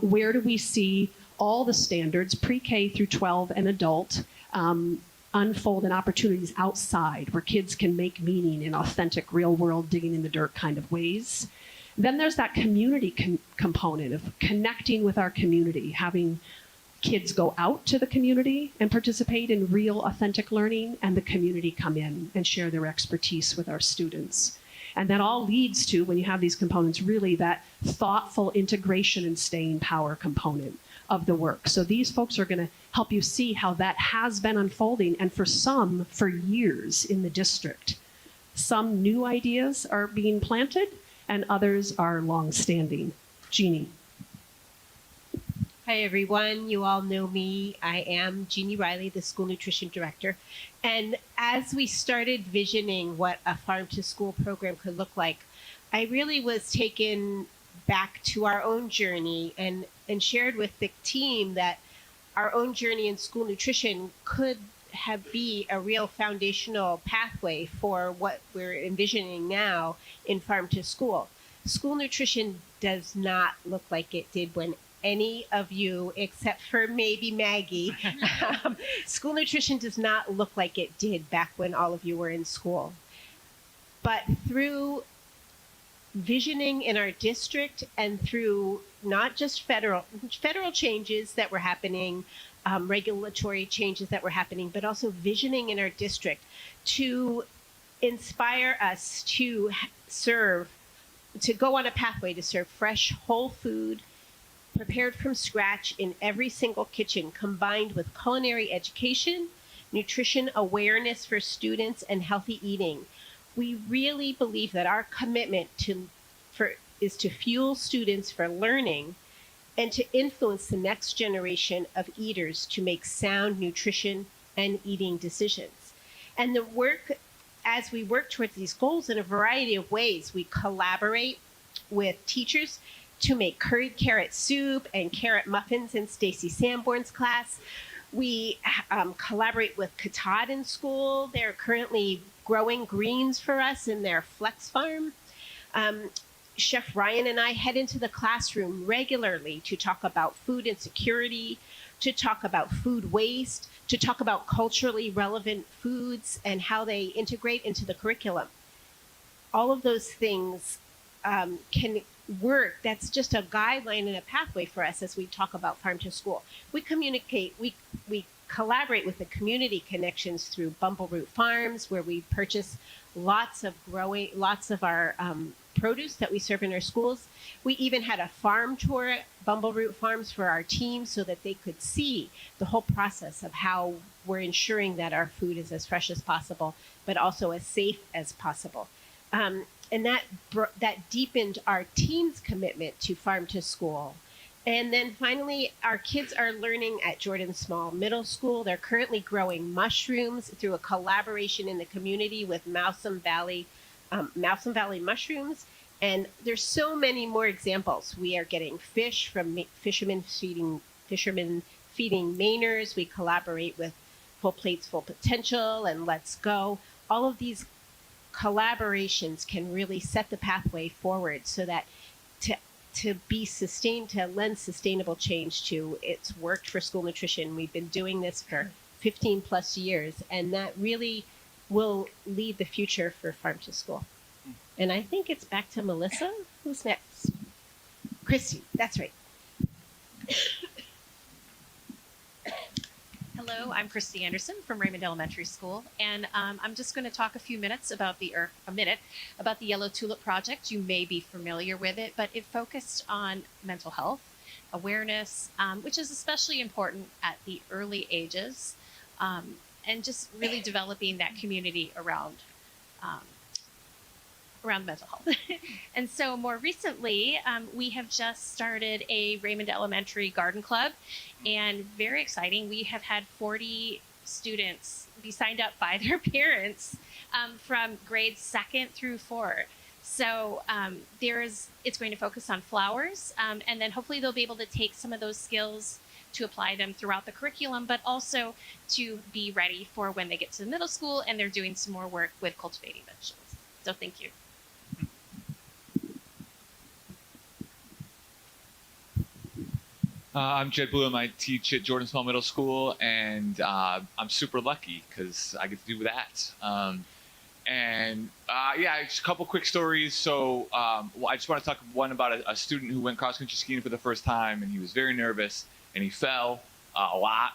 Where do we see all the standards, pre-K through 12 and adult, unfold in opportunities outside where kids can make meaning in authentic, real-world, digging in the dirt kind of ways? Then there's that community component of connecting with our community, having kids go out to the community and participate in real, authentic learning, and the community come in and share their expertise with our students. And that all leads to, when you have these components, really that thoughtful integration and staying power component of the work. So these folks are going to help you see how that has been unfolding, and for some, for years in the district. Some new ideas are being planted, and others are long-standing. Jeannie. Hi, everyone. You all know me. I am Jeannie Riley, the school nutrition director. And as we started visioning what a farm to school program could look like, I really was taken back to our own journey and shared with the team that our own journey in school nutrition could be a real foundational pathway for what we're envisioning now in farm to school. School nutrition does not look like it did when any of you, except for maybe Maggie, school nutrition does not look like it did back when all of you were in school. But through visioning in our district and through not just federal changes that were happening, regulatory changes that were happening, but also visioning in our district to inspire us to go on a pathway to serve fresh, whole food, prepared from scratch in every single kitchen, combined with culinary education, nutrition awareness for students, and healthy eating. We really believe that our commitment is to fuel students for learning and to influence the next generation of eaters to make sound nutrition and eating decisions. And as we work towards these goals in a variety of ways, we collaborate with teachers to make curried carrot soup and carrot muffins in Stacy Sanborn's class. We collaborate with Katad in school. They're currently growing greens for us in their flex farm. Chef Ryan and I head into the classroom regularly to talk about food insecurity, to talk about food waste, to talk about culturally relevant foods and how they integrate into the curriculum. All of those things can work. That's just a guideline and a pathway for us as we talk about farm to school. We communicate, we collaborate with the community connections through Bumbleroot Farms, where we purchase lots of our produce that we serve in our schools. We even had a farm tour at Bumbleroot Farms for our team so that they could see the whole process of how we're ensuring that our food is as fresh as possible, but also as safe as possible. And that deepened our team's commitment to farm to school. And then finally, our kids are learning at Jordan Small Middle School. They're currently growing mushrooms through a collaboration in the community with Mousom Valley Mushrooms. And there's so many more examples. We are getting fish from fishermen feeding Mainers. We collaborate with Full Plates, Full Potential and Let's Go. All of these collaborations can really set the pathway forward so that to be sustained, to lend sustainable change to, it's worked for school nutrition. We've been doing this for 15 plus years, and that really will lead the future for farm to school. And I think it's back to Melissa. Who's next? Christy, that's right. Hello, I'm Christy Anderson from Raymond Elementary School, and I'm just going to talk a minute about the Yellow Tulip Project. You may be familiar with it, but it focused on mental health awareness, which is especially important at the early ages. and just really developing that community around mental health. And so more recently, we have just started a Raymond Elementary Garden Club, and very exciting. We have had 40 students be signed up by their parents from grades 2nd through 4. So it's going to focus on flowers, and then hopefully they'll be able to take some of those skills to apply them throughout the curriculum, but also to be ready for when they get to middle school and they're doing some more work with cultivating vegetables. So thank you. I'm Jed Bloom. I teach at Jordan Small Middle School, and I'm super lucky because I get to do that. Yeah, just a couple quick stories. So I just want to talk one about a student who went cross-country skiing for the first time, and he was very nervous, and he fell a lot,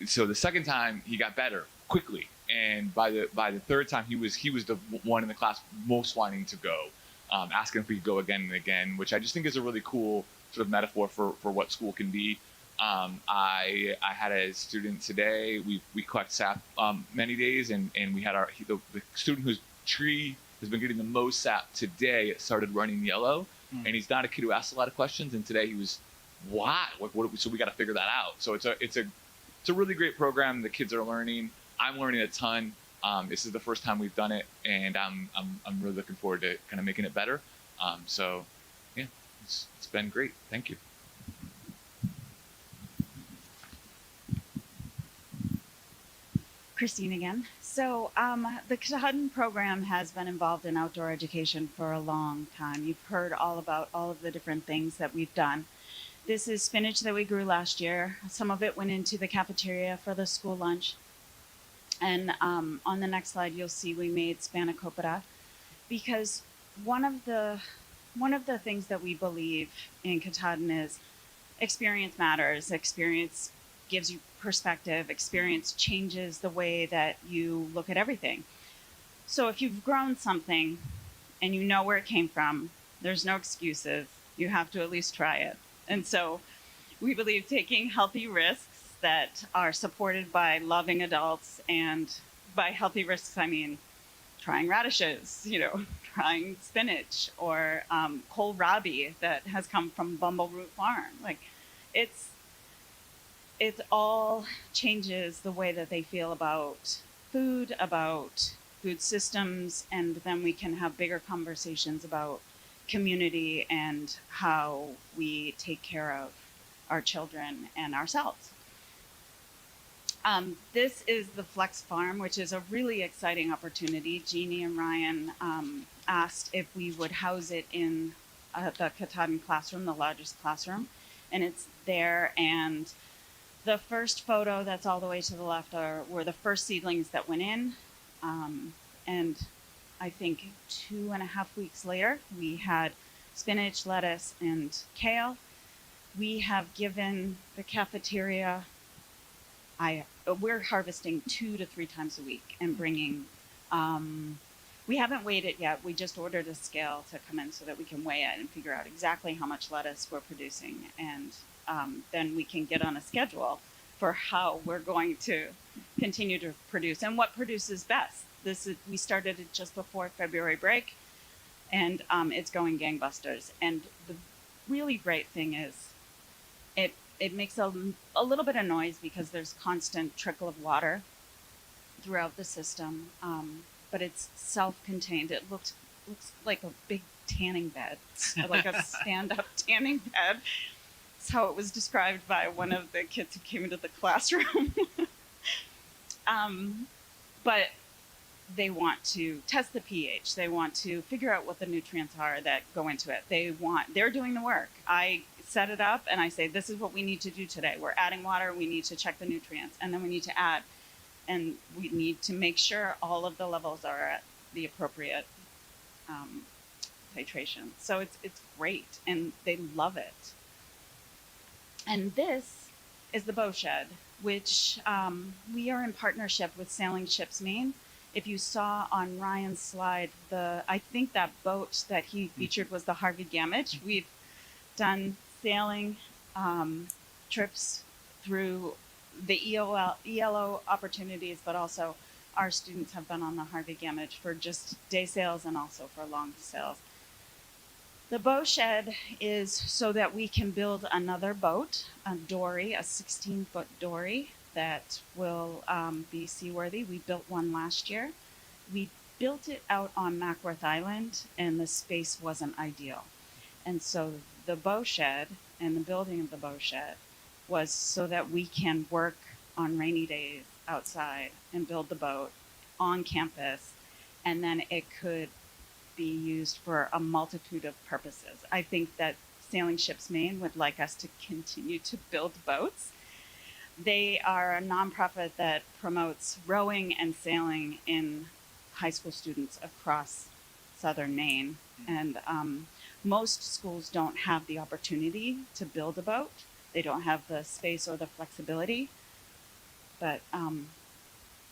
so the second time he got better quickly, and by the third time he was the one in the class most wanting to go, asking if we could go again and again, which I just think is a really cool sort of metaphor for what school can be. I had a student today. We collect sap many days, and we had the student whose tree has been getting the most sap today started running yellow, and he's not a kid who asks a lot of questions. And today he was, why? So we got to figure that out. So it's a really great program. The kids are learning. I'm learning a ton. This is the first time we've done it, and I'm really looking forward to kind of making it better. So yeah, it's been great. Thank you. Christine again. So the Katahdin program has been involved in outdoor education for a long time. You've heard all about all of the different things that we've done. This is spinach that we grew last year. Some of it went into the cafeteria for the school lunch. And on the next slide, you'll see we made spanakopita, because one of the things that we believe in Katahdin is experience matters. Experience gives you perspective. Experience changes the way that you look at everything. So if you've grown something and you know where it came from, there's no excuses. You have to at least try it. And so we believe taking healthy risks that are supported by loving adults, and by healthy risks, I mean trying radishes, trying spinach, or kohlrabi that has come from Bumbleroot Farm. Like, it all changes the way that they feel about food systems, and then we can have bigger conversations about community and how we take care of our children and ourselves. This is the Flex Farm, which is a really exciting opportunity. Jeannie and Ryan asked if we would house it in the Katahdin classroom, the largest classroom, and it's there. And the first photo that's all the way to the left were the first seedlings that went in. And I think 2.5 weeks later, we had spinach, lettuce, and kale. We have given the cafeteria, we're harvesting 2 to 3 times a week and bringing, we haven't weighed it yet. We just ordered a scale to come in so that we can weigh it and figure out exactly how much lettuce we're producing. And then we can get on a schedule for how we're going to continue to produce and what produces best. We started it just before February break, and it's going gangbusters. And the really great thing is it makes a little bit of noise because there's constant trickle of water throughout the system, but it's self-contained. It looks like a big tanning bed, like a stand-up tanning bed. That's how it was described by one of the kids who came into the classroom. But they want to test the pH. They want to figure out what the nutrients are that go into it. They're doing the work. I set it up and I say, this is what we need to do today. We're adding water. We need to check the nutrients, and then we need to add, and we need to make sure all of the levels are at the appropriate titration. So it's great, and they love it. And this is the Bow Shed, which we are in partnership with Sailing Ships Maine. If you saw on Ryan's slide, I think that boat that he featured was the Harvey Gamage. We've done sailing trips through the ELO opportunities, but also our students have been on the Harvey gamut for just day sales and also for long sales. The bow shed is so that we can build another boat, a dory, a 16-foot dory that will be seaworthy. We built one last year. We built it out on Mackworth Island, and the space wasn't ideal. And so the bow shed and the building of the bow shed was so that we can work on rainy days outside and build the boat on campus, and then it could be used for a multitude of purposes. I think that Sailing Ships Maine would like us to continue to build boats. They are a nonprofit that promotes rowing and sailing in high school students across southern Maine. And most schools don't have the opportunity to build a boat. They don't have the space or the flexibility. But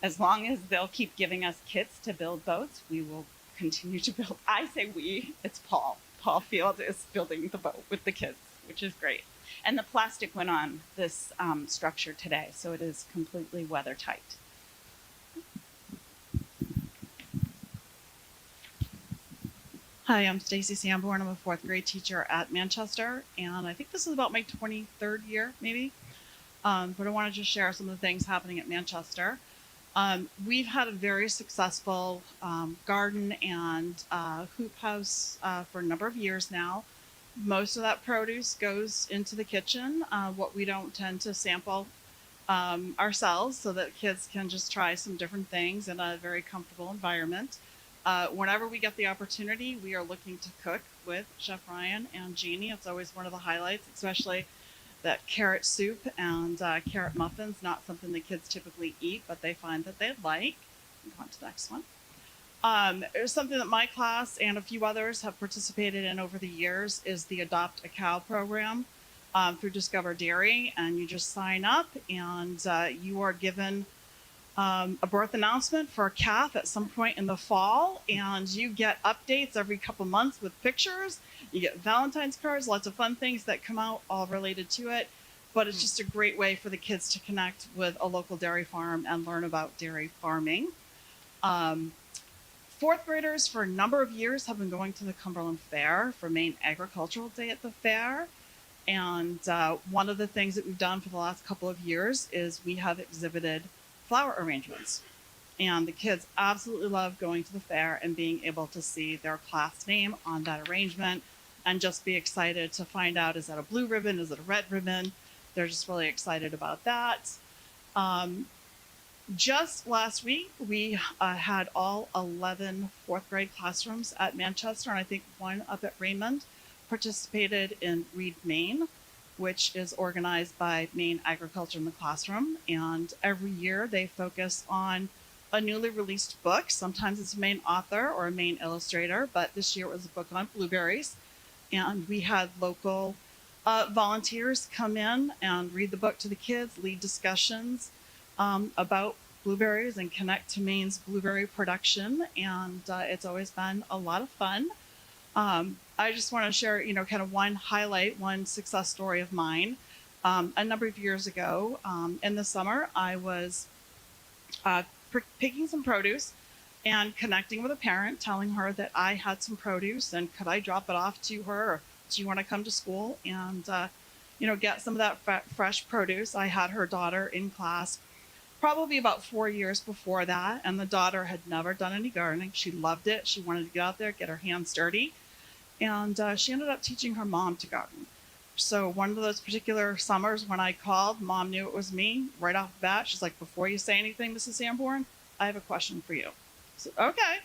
as long as they'll keep giving us kits to build boats, we will continue to build. I say we, it's Paul. Paul Field is building the boat with the kids, which is great. And the plastic went on this structure today, so it is completely weather tight. Hi, I'm Stacy Sanborn. I'm a fourth grade teacher at Manchester, and I think this is about my 23rd year, maybe. But I want to just share some of the things happening at Manchester. We've had a very successful garden and hoop house for a number of years now. Most of that produce goes into the kitchen. What we don't tend to sample ourselves, so that kids can just try some different things in a very comfortable environment. Whenever we get the opportunity, we are looking to cook with Chef Ryan and Jeannie. It's always one of the highlights, especially that carrot soup and carrot muffins. Not something the kids typically eat, but they find that they like. Go on to the next one. It's something that my class and a few others have participated in over the years is the Adopt a Cow program through Discover Dairy. And you just sign up and you are given a birth announcement for a calf at some point in the fall, and you get updates every couple months with pictures. You get Valentine's cards, lots of fun things that come out all related to it. But it's just a great way for the kids to connect with a local dairy farm and learn about dairy farming. Fourth graders for a number of years have been going to the Cumberland Fair for Maine Agricultural Day at the fair. And one of the things that we've done for the last couple of years is we have exhibited flower arrangements. And the kids absolutely love going to the fair and being able to see their class name on that arrangement and just be excited to find out, is that a blue ribbon? Is it a red ribbon? They're just really excited about that. Just last week, we had all 11 fourth grade classrooms at Manchester, and I think one up at Raymond participated in Read Maine, which is organized by Maine Agriculture in the Classroom. And every year they focus on a newly released book. Sometimes it's a Maine author or a Maine illustrator, but this year it was a book on blueberries. And we had local volunteers come in and read the book to the kids, lead discussions about blueberries and connect to Maine's blueberry production. And it's always been a lot of fun. I just want to share, kind of one highlight, one success story of mine. A number of years ago, in the summer, I was picking some produce and connecting with a parent, telling her that I had some produce and could I drop it off to her, or do you want to come to school and, get some of that fresh produce. I had her daughter in class probably about 4 years before that, and the daughter had never done any gardening. She loved it. She wanted to get out there, get her hands dirty. And she ended up teaching her mom to garden. So one of those particular summers when I called, Mom knew it was me right off the bat. She's like, before you say anything, Mrs. Sanborn, I have a question for you. So, okay.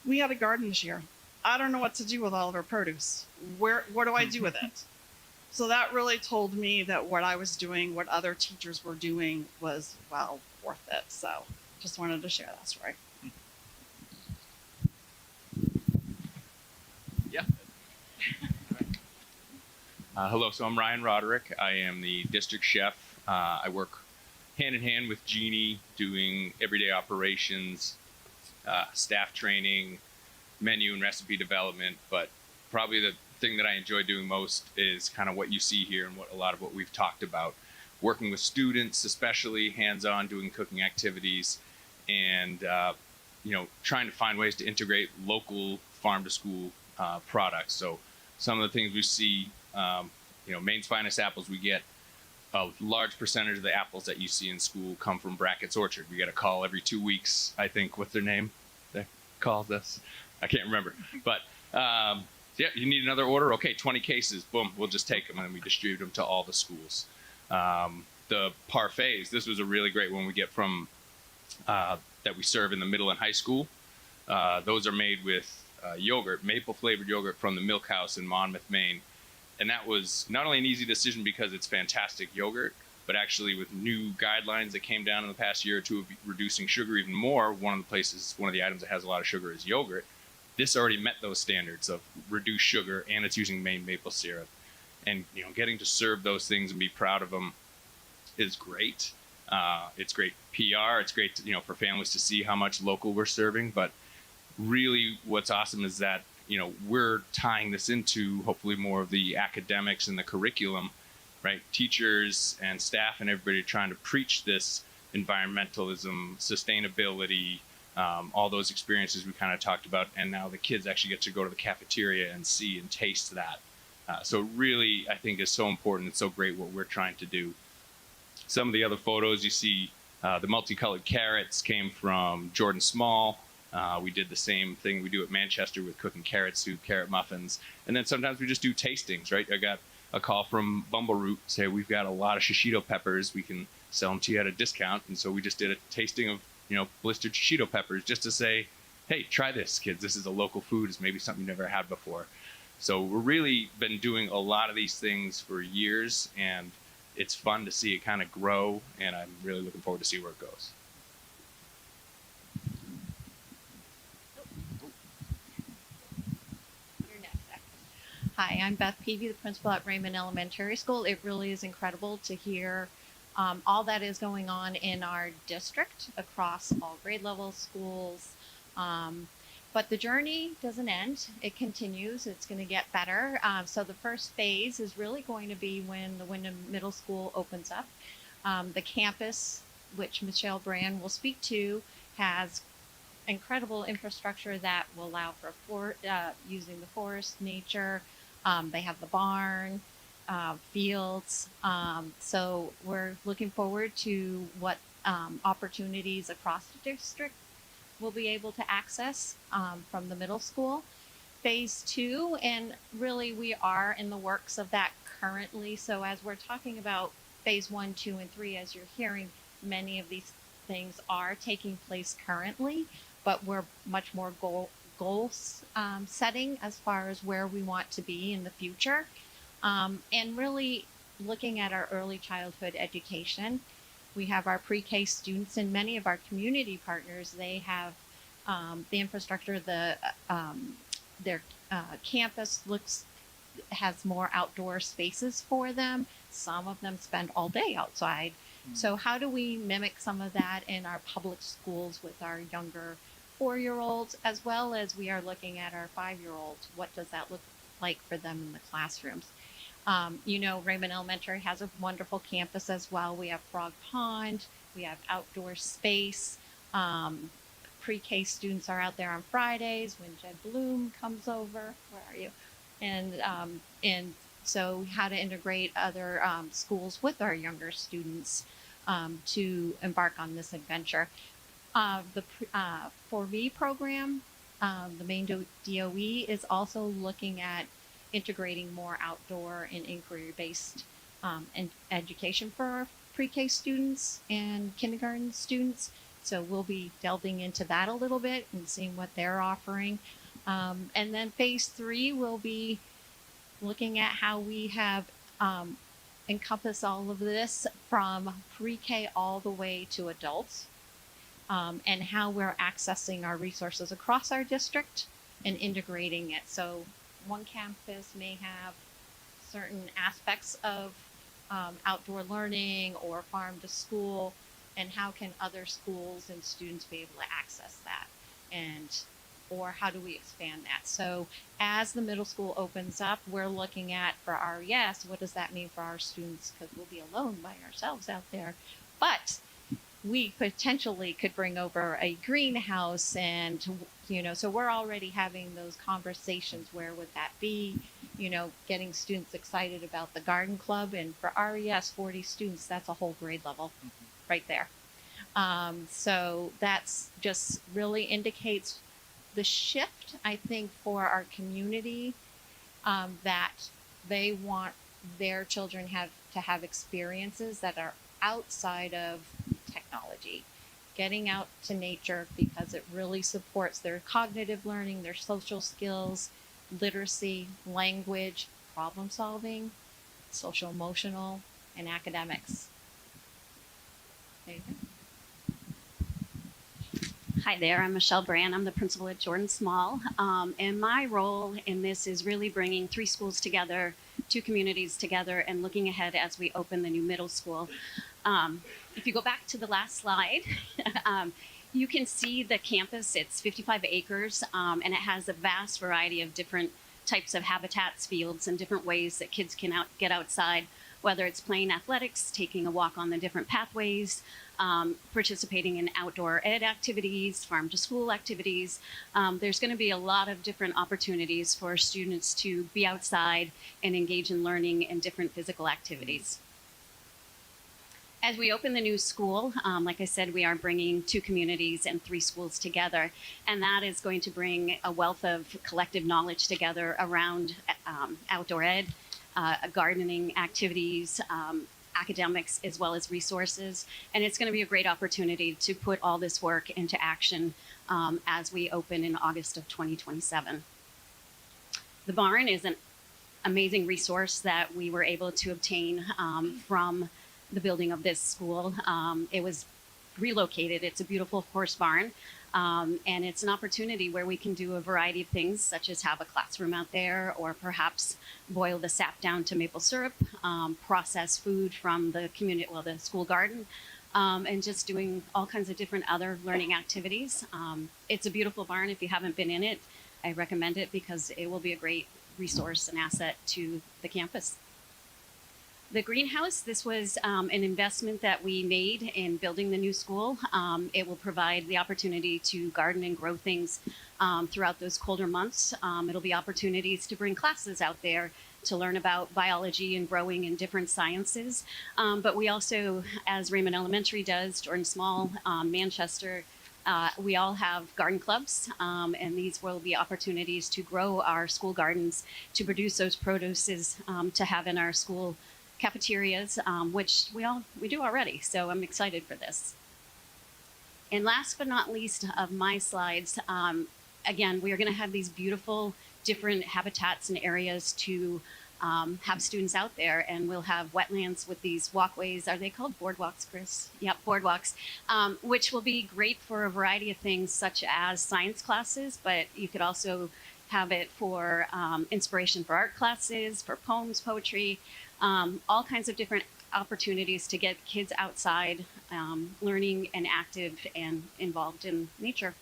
We had a garden this year. I don't know what to do with all of our produce. What do I do with it? So that really told me that what I was doing, what other teachers were doing was, well, worth it. So just wanted to share that story. Yeah. Hello, so I'm Ryan Roderick. I am the district chef. I work hand in hand with Jeannie doing everyday operations, staff training, menu and recipe development, but probably the thing that I enjoy doing most is kind of what you see here and what a lot of what we've talked about, working with students, especially hands-on, doing cooking activities, and trying to find ways to integrate local farm-to-school products. So some of the things we see, Maine's finest apples, we get a large percentage of the apples that you see in school come from Brackett's Orchard. We get a call every 2 weeks, I think. What's their name that calls us? I can't remember. But yeah, you need another order? Okay, 20 cases. Boom, we'll just take them and then we distribute them to all the schools. The parfaits, this was a really great one we get from that we serve in the middle and high school. Those are made with yogurt, maple flavored yogurt from the Milk House in Monmouth, Maine. And that was not only an easy decision because it's fantastic yogurt, but actually with new guidelines that came down in the past year or two of reducing sugar even more, one of the items that has a lot of sugar is yogurt. This already met those standards of reduced sugar, and it's using Maine maple syrup. And getting to serve those things and be proud of them is great. It's great PR. It's great for families to see how much local we're serving. But really, what's awesome is that we're tying this into hopefully more of the academics and the curriculum, right? Teachers and staff and everybody trying to preach this environmentalism, sustainability, all those experiences we kind of talked about, and now the kids actually get to go to the cafeteria and see and taste that. So really, I think is so important. It's so great what we're trying to do. Some of the other photos you see, the multicolored carrots came from Jordan Small. We did the same thing we do at Manchester with cooking carrot soup, carrot muffins, and then sometimes we just do tastings, right? I got a call from Bumbleroot, say we've got a lot of shishito peppers, we can sell them to you at a discount, and so we just did a tasting of blistered shishito peppers just to say, hey, try this, kids. This is a local food. It's maybe something you've never had before. So we're really been doing a lot of these things for years, and it's fun to see it kind of grow, and I'm really looking forward to see where it goes. Hi, I'm Beth Peavy, the principal at Raymond Elementary School. It really is incredible to hear all that is going on in our district across all grade level schools. But the journey doesn't end. It continues. It's going to get better. So the first phase is really going to be when the Wyndham Middle School opens up. The campus, which Michelle Brand will speak to, has incredible infrastructure that will allow for using the forest, nature. They have the barn, fields. So we're looking forward to what opportunities across the district we'll be able to access from the middle school. Phase 2, and really we are in the works of that currently. So as we're talking about phase 1, 2, and 3, as you're hearing, many of these things are taking place currently, but we're much more goal setting as far as where we want to be in the future, and really looking at our early childhood education. We have our pre-K students and many of our community partners. They have the infrastructure. Their campus has more outdoor spaces for them. Some of them spend all day outside. So how do we mimic some of that in our public schools with our younger 4-year-olds, as well as we are looking at our 5-year-olds? What does that look like for them in the classrooms? Raymond Elementary has a wonderful campus as well. We have Frog Pond, we have outdoor space. Pre-K students are out there on Fridays when Jed Bloom comes over. Where are you? And so how to integrate other schools with our younger students to embark on this adventure. The For Me program, the Maine DOE is also looking at integrating more outdoor and inquiry-based education for our pre-K students and kindergarten students. So we'll be delving into that a little bit and seeing what they're offering. And then phase 3 will be looking at how we have encompassed all of this from pre-K all the way to adults, and how we're accessing our resources across our district and integrating it. So one campus may have certain aspects of outdoor learning or farm to school, and how can other schools and students be able to access that? And or how do we expand that? So as the middle school opens up, we're looking at for RES, what does that mean for our students? Because we'll be alone by ourselves out there. But we potentially could bring over a greenhouse and, you know, so we're already having those conversations. Where would that be? You know, getting students excited about the garden club. And for RES, 40 students, that's a whole grade level right there. So that's just really indicates the shift, I think, for our community, that they want their children to have experiences that are outside of technology, getting out to nature, because it really supports their cognitive learning, their social skills, literacy, language, problem solving, social emotional, and academics. There you go. Hi there, I'm Michelle Brand. I'm the principal at Jordan Small. And my role in this is really bringing 3 schools together, 2 communities together, and looking ahead as we open the new middle school. If you go back to the last slide, you can see the campus. It's 55 acres, and it has a vast variety of different types of habitats, fields, and different ways that kids can get outside, whether it's playing athletics, taking a walk on the different pathways, participating in outdoor ed activities, farm to school activities. There's going to be a lot of different opportunities for students to be outside and engage in learning and different physical activities. As we open the new school, like I said, we are bringing 2 communities and 3 schools together, and that is going to bring a wealth of collective knowledge together around outdoor ed, gardening activities, academics, as well as resources. And it's going to be a great opportunity to put all this work into action as we open in August of 2027. The barn is an amazing resource that we were able to obtain from the building of this school. It was relocated. It's a beautiful horse barn. And it's an opportunity where we can do a variety of things, such as have a classroom out there, or perhaps boil the sap down to maple syrup, process food from the community, well, the school garden, and just doing all kinds of different other learning activities. It's a beautiful barn. If you haven't been in it, I recommend it because it will be a great resource and asset to the campus. The greenhouse, this was an investment that we made in building the new school. It will provide the opportunity to garden and grow things throughout those colder months. It'll be opportunities to bring classes out there to learn about biology and growing and different sciences. But we also, as Raymond Elementary does, Jordan Small, Manchester, we all have garden clubs, and these will be opportunities to grow our school gardens, to produce those produces to have in our school cafeterias, which we do already. So I'm excited for this. And last but not least of my slides, again, we are going to have these beautiful different habitats and areas to have students out there, and we'll have wetlands with these walkways. Are they called boardwalks, Chris? Yep, boardwalks, which will be great for a variety of things such as science classes, but you could also have it for inspiration for art classes, for poems, poetry, all kinds of different opportunities to get kids outside, learning and active and involved in nature.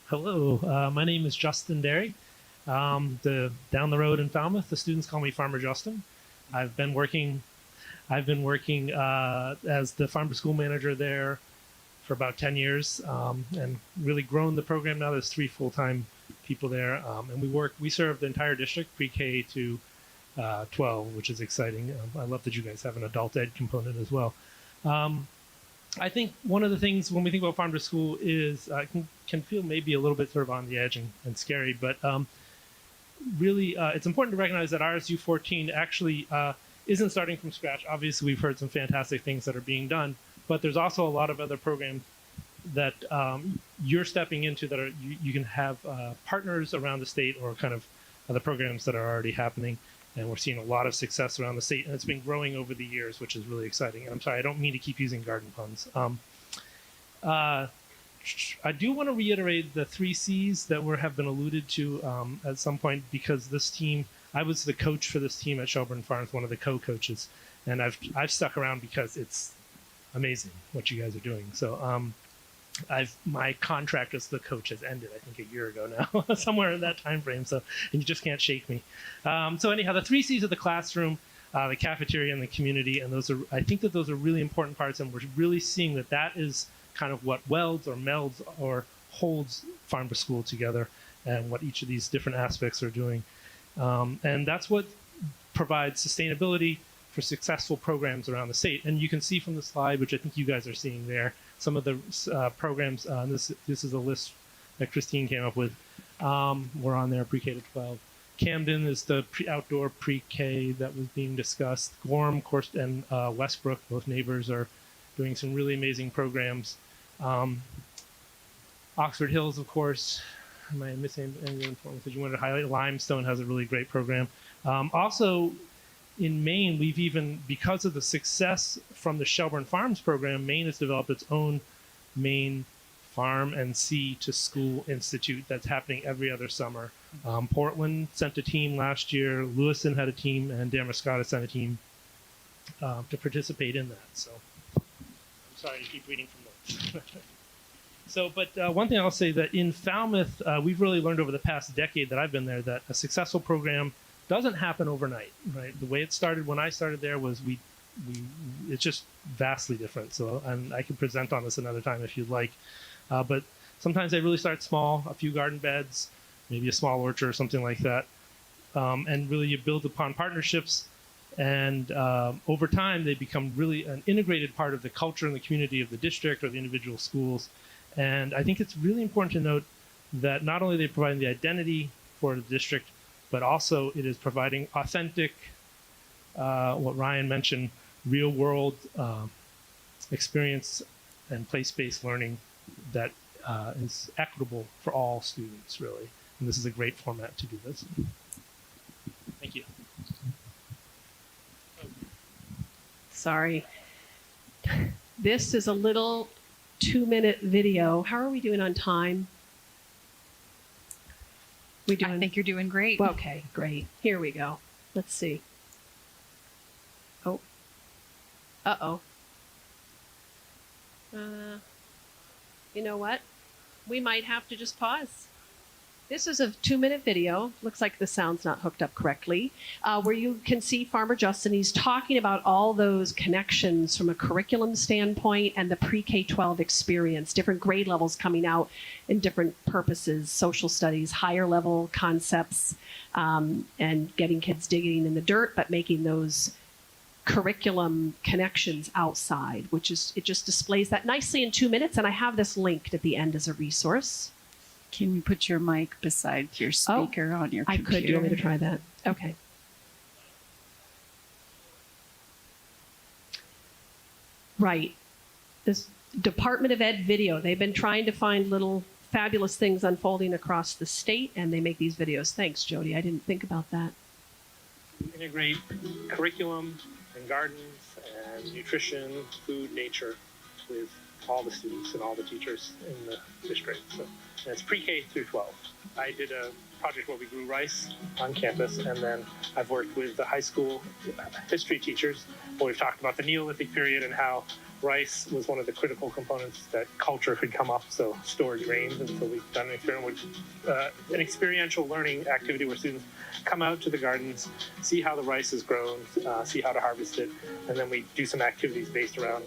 Hello, my name is Justin Derry. Down the road in Falmouth, the students call me Farmer Justin. I've been working as the farm to school manager there for about 10 years, and really grown the program. Now there's 3 full-time people there, and we serve the entire district, pre-K to 12, which is exciting. I love that you guys have an adult ed component as well. I think one of the things when we think about farm to school is can feel maybe a little bit sort of on the edge and scary, but really it's important to recognize that RSU 14 actually isn't starting from scratch. Obviously, we've heard some fantastic things that are being done, but there's also a lot of other programs that you're stepping into that are you can have partners around the state or kind of other programs that are already happening. And we're seeing a lot of success around the state, and it's been growing over the years, which is really exciting. And I'm sorry, I don't mean to keep using garden puns. I do want to reiterate the 3 C's that have been alluded to at some point, because this team, I was the coach for this team at Shelburne Farms, one of the co-coaches, and I've stuck around because amazing what you guys are doing. So my contract as the coach has ended, I think, a year ago now, somewhere in that time frame. So, and you just can't shake me. So anyhow, the 3 C's of the classroom, the cafeteria, and the community, and I think that those are really important parts, and we're really seeing that is kind of what welds or melds or holds farm to school together, and what each of these different aspects are doing. And that's what provides sustainability for successful programs around the state. And you can see from the slide, which I think you guys are seeing there, some of the programs. This is a list that Christine came up with. We're on there, pre-K to 12. Camden is the outdoor pre-K that was being discussed. Gorham, of course, and Westbrook, both neighbors, are doing some really amazing programs. Oxford Hills, of course. Am I missing anything important that you wanted to highlight? Limestone has a really great program. Also, in Maine, we've even, because of the success from the Shelburne Farms program, Maine has developed its own Maine Farm and Sea to School Institute that's happening every other summer. Portland sent a team last year, Lewiston had a team, and Damascotta sent a team to participate in that. So, I'm sorry to keep reading from notes. So, but one thing I'll say that in Falmouth, we've really learned over the past decade that I've been there that a successful program doesn't happen overnight, right? The way it started when I started there was it's just vastly different. So, and I can present on this another time if you'd like. But sometimes they really start small, a few garden beds, maybe a small orchard or something like that. And really you build upon partnerships, and over time they become really an integrated part of the culture and the community of the district or the individual schools. And I think it's really important to note that not only are they providing the identity for the district, but also it is providing authentic, what Ryan mentioned, real world experience and place-based learning that is equitable for all students, really. And this is a great format to do this. Thank you. Sorry. This is a little 2-minute video. How are we doing on time? I think you're doing great. Okay, great. Here we go. Let's see. Oh. Uh-oh. You know what? We might have to just pause. This is a 2-minute video. Looks like the sound's not hooked up correctly, where you can see Farmer Justin. He's talking about all those connections from a curriculum standpoint and the pre-K-12 experience, different grade levels coming out in different purposes, social studies, higher level concepts, and getting kids digging in the dirt, but making those curriculum connections outside, it just displays that nicely in 2 minutes. And I have this linked at the end as a resource. Can you put your mic beside your speaker on your computer? I could. Do you want me to try that? Okay. Right. This Department of Ed video, they've been trying to find little fabulous things unfolding across the state, and they make these videos. Thanks, Jody. I didn't think about that. Integrate curriculum and gardens and nutrition, food, nature with all the students and all the teachers in the district. So, and it's pre-K through 12. I did a project where we grew rice on campus, and then I've worked with the high school history teachers where we've talked about the Neolithic period and how rice was one of the critical components that culture could come up, so stored grains. And so we've done an experiment with an experiential learning activity where students come out to the gardens, see how the rice is grown, see how to harvest it, and then we do some activities based around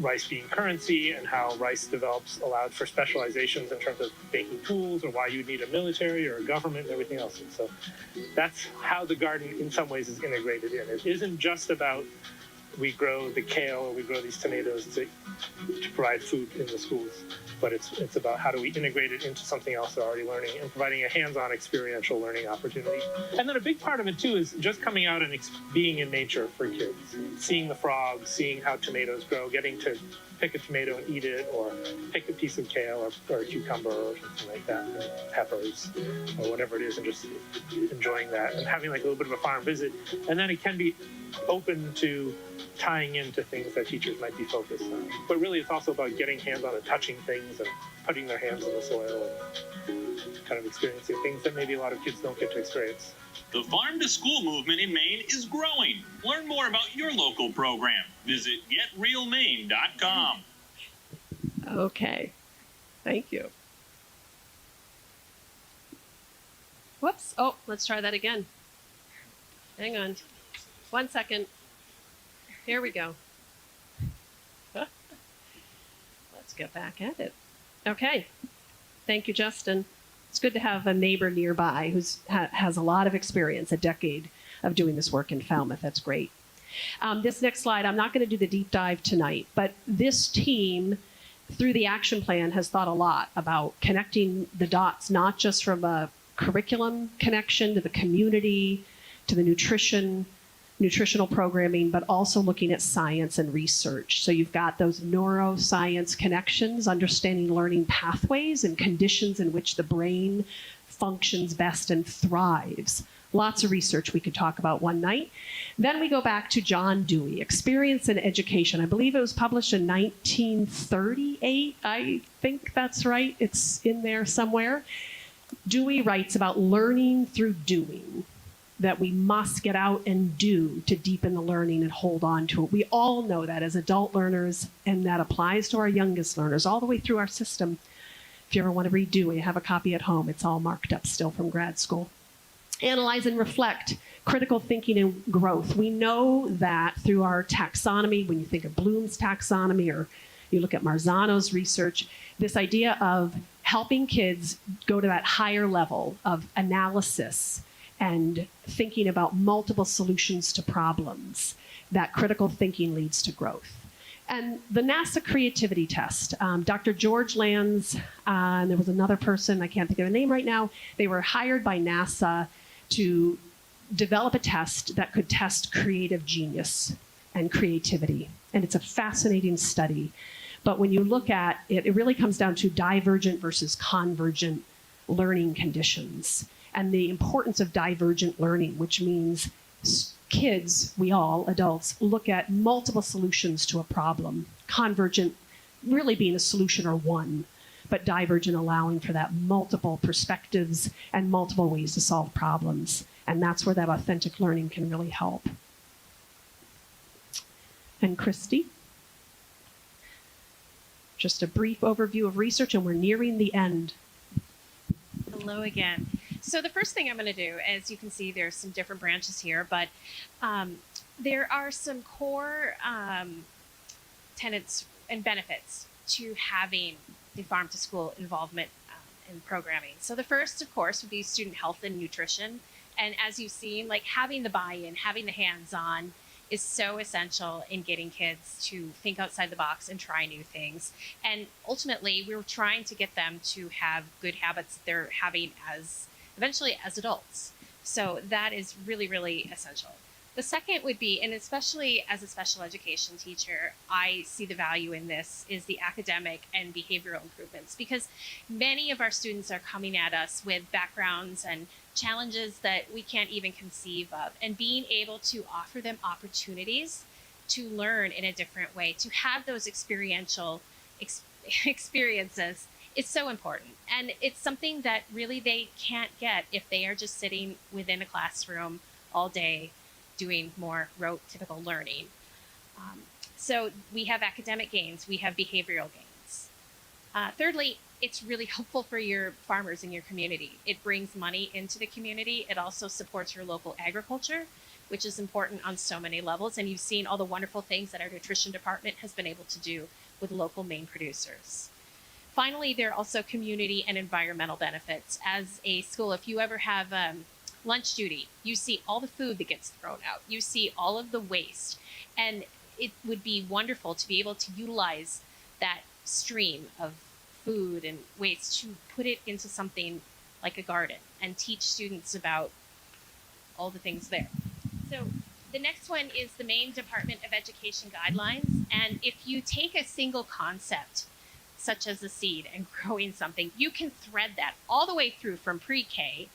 rice being currency and how rice develops allowed for specializations in terms of making tools or why you need a military or a government and everything else. And so that's how the garden in some ways is integrated in. It isn't just about we grow the kale or we grow these tomatoes to provide food in the schools, but it's about how do we integrate it into something else they're already learning and providing a hands-on experiential learning opportunity. And then a big part of it too is just coming out and being in nature for kids, seeing the frogs, seeing how tomatoes grow, getting to pick a tomato and eat it, or pick a piece of kale or a cucumber or something like that, or peppers or whatever it is, and just enjoying that and having like a little bit of a farm visit. And then it can be open to tying into things that teachers might be focused on. But really, it's also about getting hands-on and touching things and putting their hands in the soil and kind of experiencing things that maybe a lot of kids don't get to experience. The Farm to School movement in Maine is growing. Learn more about your local program. Visit getrealmaine.com. Okay. Thank you. Whoops. Oh, let's try that again. Hang on. 1 second. Here we go. Let's get back at it. Okay. Thank you, Justin. It's good to have a neighbor nearby who has a lot of experience, a decade of doing this work in Falmouth. That's great. This next slide, I'm not going to do the deep dive tonight, but this team, through the action plan, has thought a lot about connecting the dots, not just from a curriculum connection to the community, to the nutritional programming, but also looking at science and research. So you've got those neuroscience connections, understanding learning pathways and conditions in which the brain functions best and thrives. Lots of research we could talk about one night. Then we go back to John Dewey, Experience in Education. I believe it was published in 1938. I think that's right. It's in there somewhere. Dewey writes about learning through doing, that we must get out and do to deepen the learning and hold on to it. We all know that as adult learners, and that applies to our youngest learners all the way through our system. If you ever want to read Dewey, I have a copy at home. It's all marked up still from grad school. Analyze and reflect, critical thinking and growth. We know that through our taxonomy, when you think of Bloom's taxonomy or you look at Marzano's research, this idea of helping kids go to that higher level of analysis and thinking about multiple solutions to problems, that critical thinking leads to growth. And the NASA creativity test, Dr. George Lands, and there was another person, I can't think of the name right now, they were hired by NASA to develop a test that could test creative genius and creativity. And it's a fascinating study. But when you look at it, it really comes down to divergent versus convergent learning conditions and the importance of divergent learning, which means kids, we all, adults, look at multiple solutions to a problem. Convergent really being a solution or one, but divergent allowing for that multiple perspectives and multiple ways to solve problems. And that's where that authentic learning can really help. And Christy? Just a brief overview of research, and we're nearing the end. Hello again. So the first thing I'm going to do, as you can see, there's some different branches here, but there are some core tenets and benefits to having the farm to school involvement in programming. So the first, of course, would be student health and nutrition. And as you've seen, like having the buy-in, having the hands-on is so essential in getting kids to think outside the box and try new things. And ultimately, we're trying to get them to have good habits that they're having eventually as adults. So that is really, really essential. The second would be, and especially as a special education teacher, I see the value in this, is the academic and behavioral improvements, because many of our students are coming at us with backgrounds and challenges that we can't even conceive of, and being able to offer them opportunities to learn in a different way, to have those experiential experiences is so important. And it's something that really they can't get if they are just sitting within a classroom all day doing more rote typical learning. So we have academic gains, we have behavioral gains. Thirdly, it's really helpful for your farmers in your community. It brings money into the community. It also supports your local agriculture, which is important on so many levels. And you've seen all the wonderful things that our nutrition department has been able to do with local Maine producers. Finally, there are also community and environmental benefits. As a school, if you ever have lunch duty, you see all the food that gets thrown out. You see all of the waste. And it would be wonderful to be able to utilize that stream of food and waste to put it into something like a garden and teach students about all the things there. So the next one is the Maine Department of Education guidelines. And if you take a single concept, such as a seed, and growing something, you can thread that all the way through from pre-K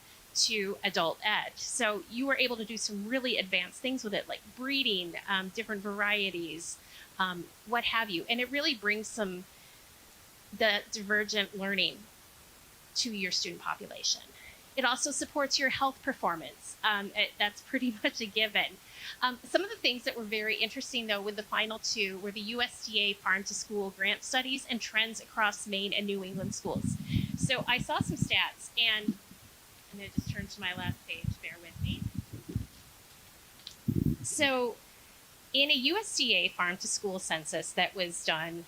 to adult ed. So you were able to do some really advanced things with it, like breeding, different varieties, what have you. And it really brings the divergent learning to your student population. It also supports your health performance. That's pretty much a given. Some of the things that were very interesting, though, with the final two were the USDA Farm to School grant studies and trends across Maine and New England schools. So I saw some stats, and I'm going to just turn to my last page. Bear with me. So in a USDA Farm to School census that was done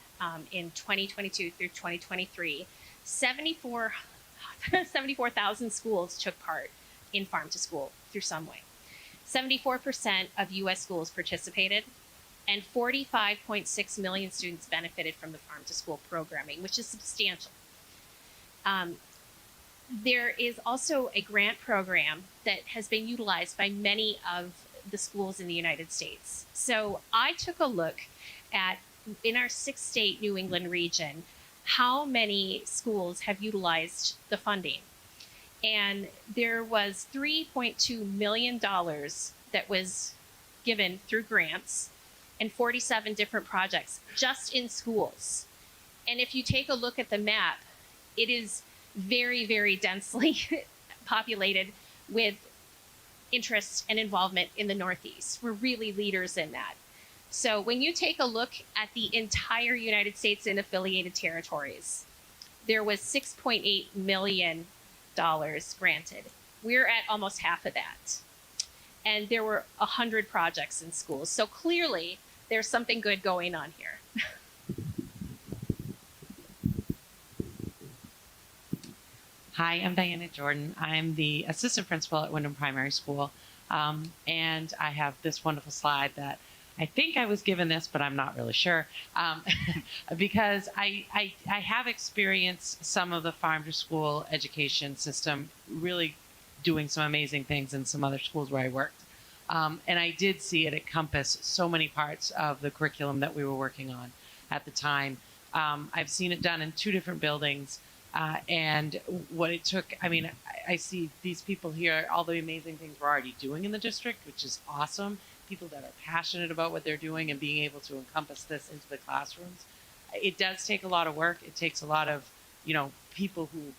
in 2022 through 2023, 74,000 schools took part in Farm to School through some way. 74% of U.S. schools participated, and 45.6 million students benefited from the Farm to School programming, which is substantial. There is also a grant program that has been utilized by many of the schools in the United States. So I took a look at, in our 6-state New England region, how many schools have utilized the funding. And there was $3.2 million that was given through grants and 47 different projects just in schools. And if you take a look at the map, it is very, very densely populated with interest and involvement in the Northeast. We're really leaders in that. So when you take a look at the entire United States and affiliated territories, there was $6.8 million granted. We're at almost half of that. And there were 100 projects in schools. So clearly there's something good going on here. Hi, I'm Diana Jordan. I'm the assistant principal at Wyndham Primary School. And I have this wonderful slide that I think I was given this, but I'm not really sure. Because I have experienced some of the farm to school education system really doing some amazing things in some other schools where I worked. And I did see it encompass so many parts of the curriculum that we were working on at the time. I've seen it done in 2 different buildings. And what it took, I mean, I see these people here, all the amazing things we're already doing in the district, which is awesome. People that are passionate about what they're doing and being able to encompass this into the classrooms. It does take a lot of work. It takes a lot of, people who,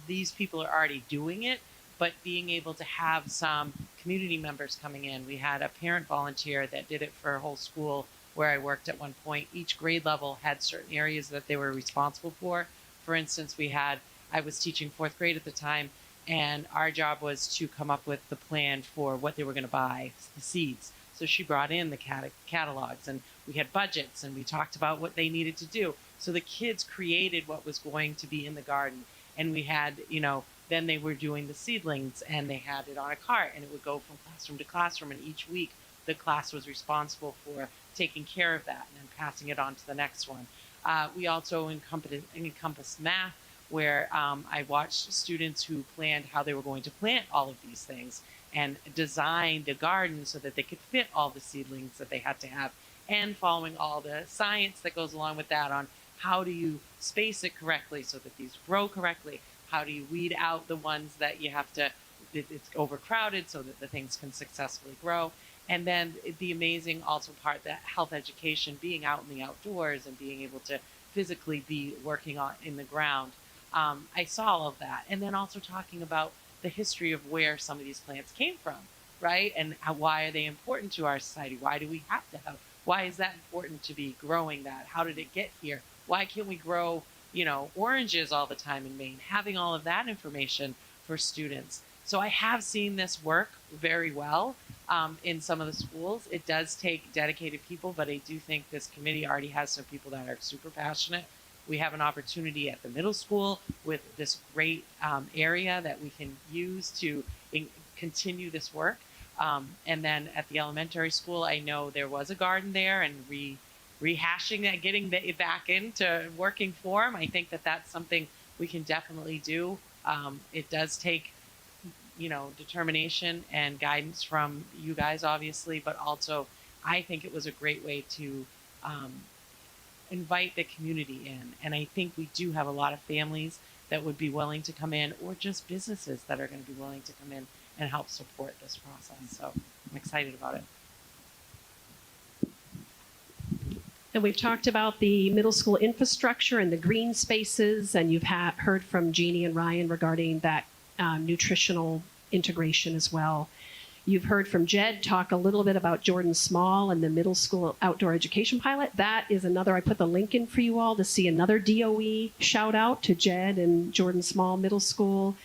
these people are already doing it, but being able to have some community members coming in. We had a parent volunteer that did it for a whole school where I worked at one point. Each grade level had certain areas that they were responsible for. For instance, I was teaching 4th grade at the time, and our job was to come up with the plan for what they were going to buy, the seeds. So she brought in the catalogs, and we had budgets, and we talked about what they needed to do. So the kids created what was going to be in the garden. And we had, then they were doing the seedlings, and they had it on a cart, and it would go from classroom to classroom. And each week, the class was responsible for taking care of that and then passing it on to the next one. We also encompassed math, where I watched students who planned how they were going to plant all of these things and design the garden so that they could fit all the seedlings that they had to have, and following all the science that goes along with that on how do you space it correctly so that these grow correctly, how do you weed out the ones that you have to, it's overcrowded so that the things can successfully grow. And then the amazing also part that health education, being out in the outdoors and being able to physically be working on in the ground. I saw all of that. And then also talking about the history of where some of these plants came from, right? And why are they important to our society? Why do we have to have, why is that important to be growing that? How did it get here? Why can't we grow, oranges all the time in Maine? Having all of that information for students. So I have seen this work very well in some of the schools. It does take dedicated people, but I do think this committee already has some people that are super passionate. We have an opportunity at the middle school with this great area that we can use to continue this work. And then at the elementary school, I know there was a garden there, and rehashing that, getting it back into working form. I think that that's something we can definitely do. It does take determination and guidance from you guys, obviously, but also I think it was a great way to invite the community in. And I think we do have a lot of families that would be willing to come in, or just businesses that are going to be willing to come in and help support this process. So I'm excited about it. And we've talked about the middle school infrastructure and the green spaces, and you've heard from Jeannie and Ryan regarding that nutritional integration as well. You've heard from Jed talk a little bit about Jordan Small and the middle school outdoor education pilot. That is another, I put the link in for you all to see another DOE shout out to Jed and Jordan Small Middle School.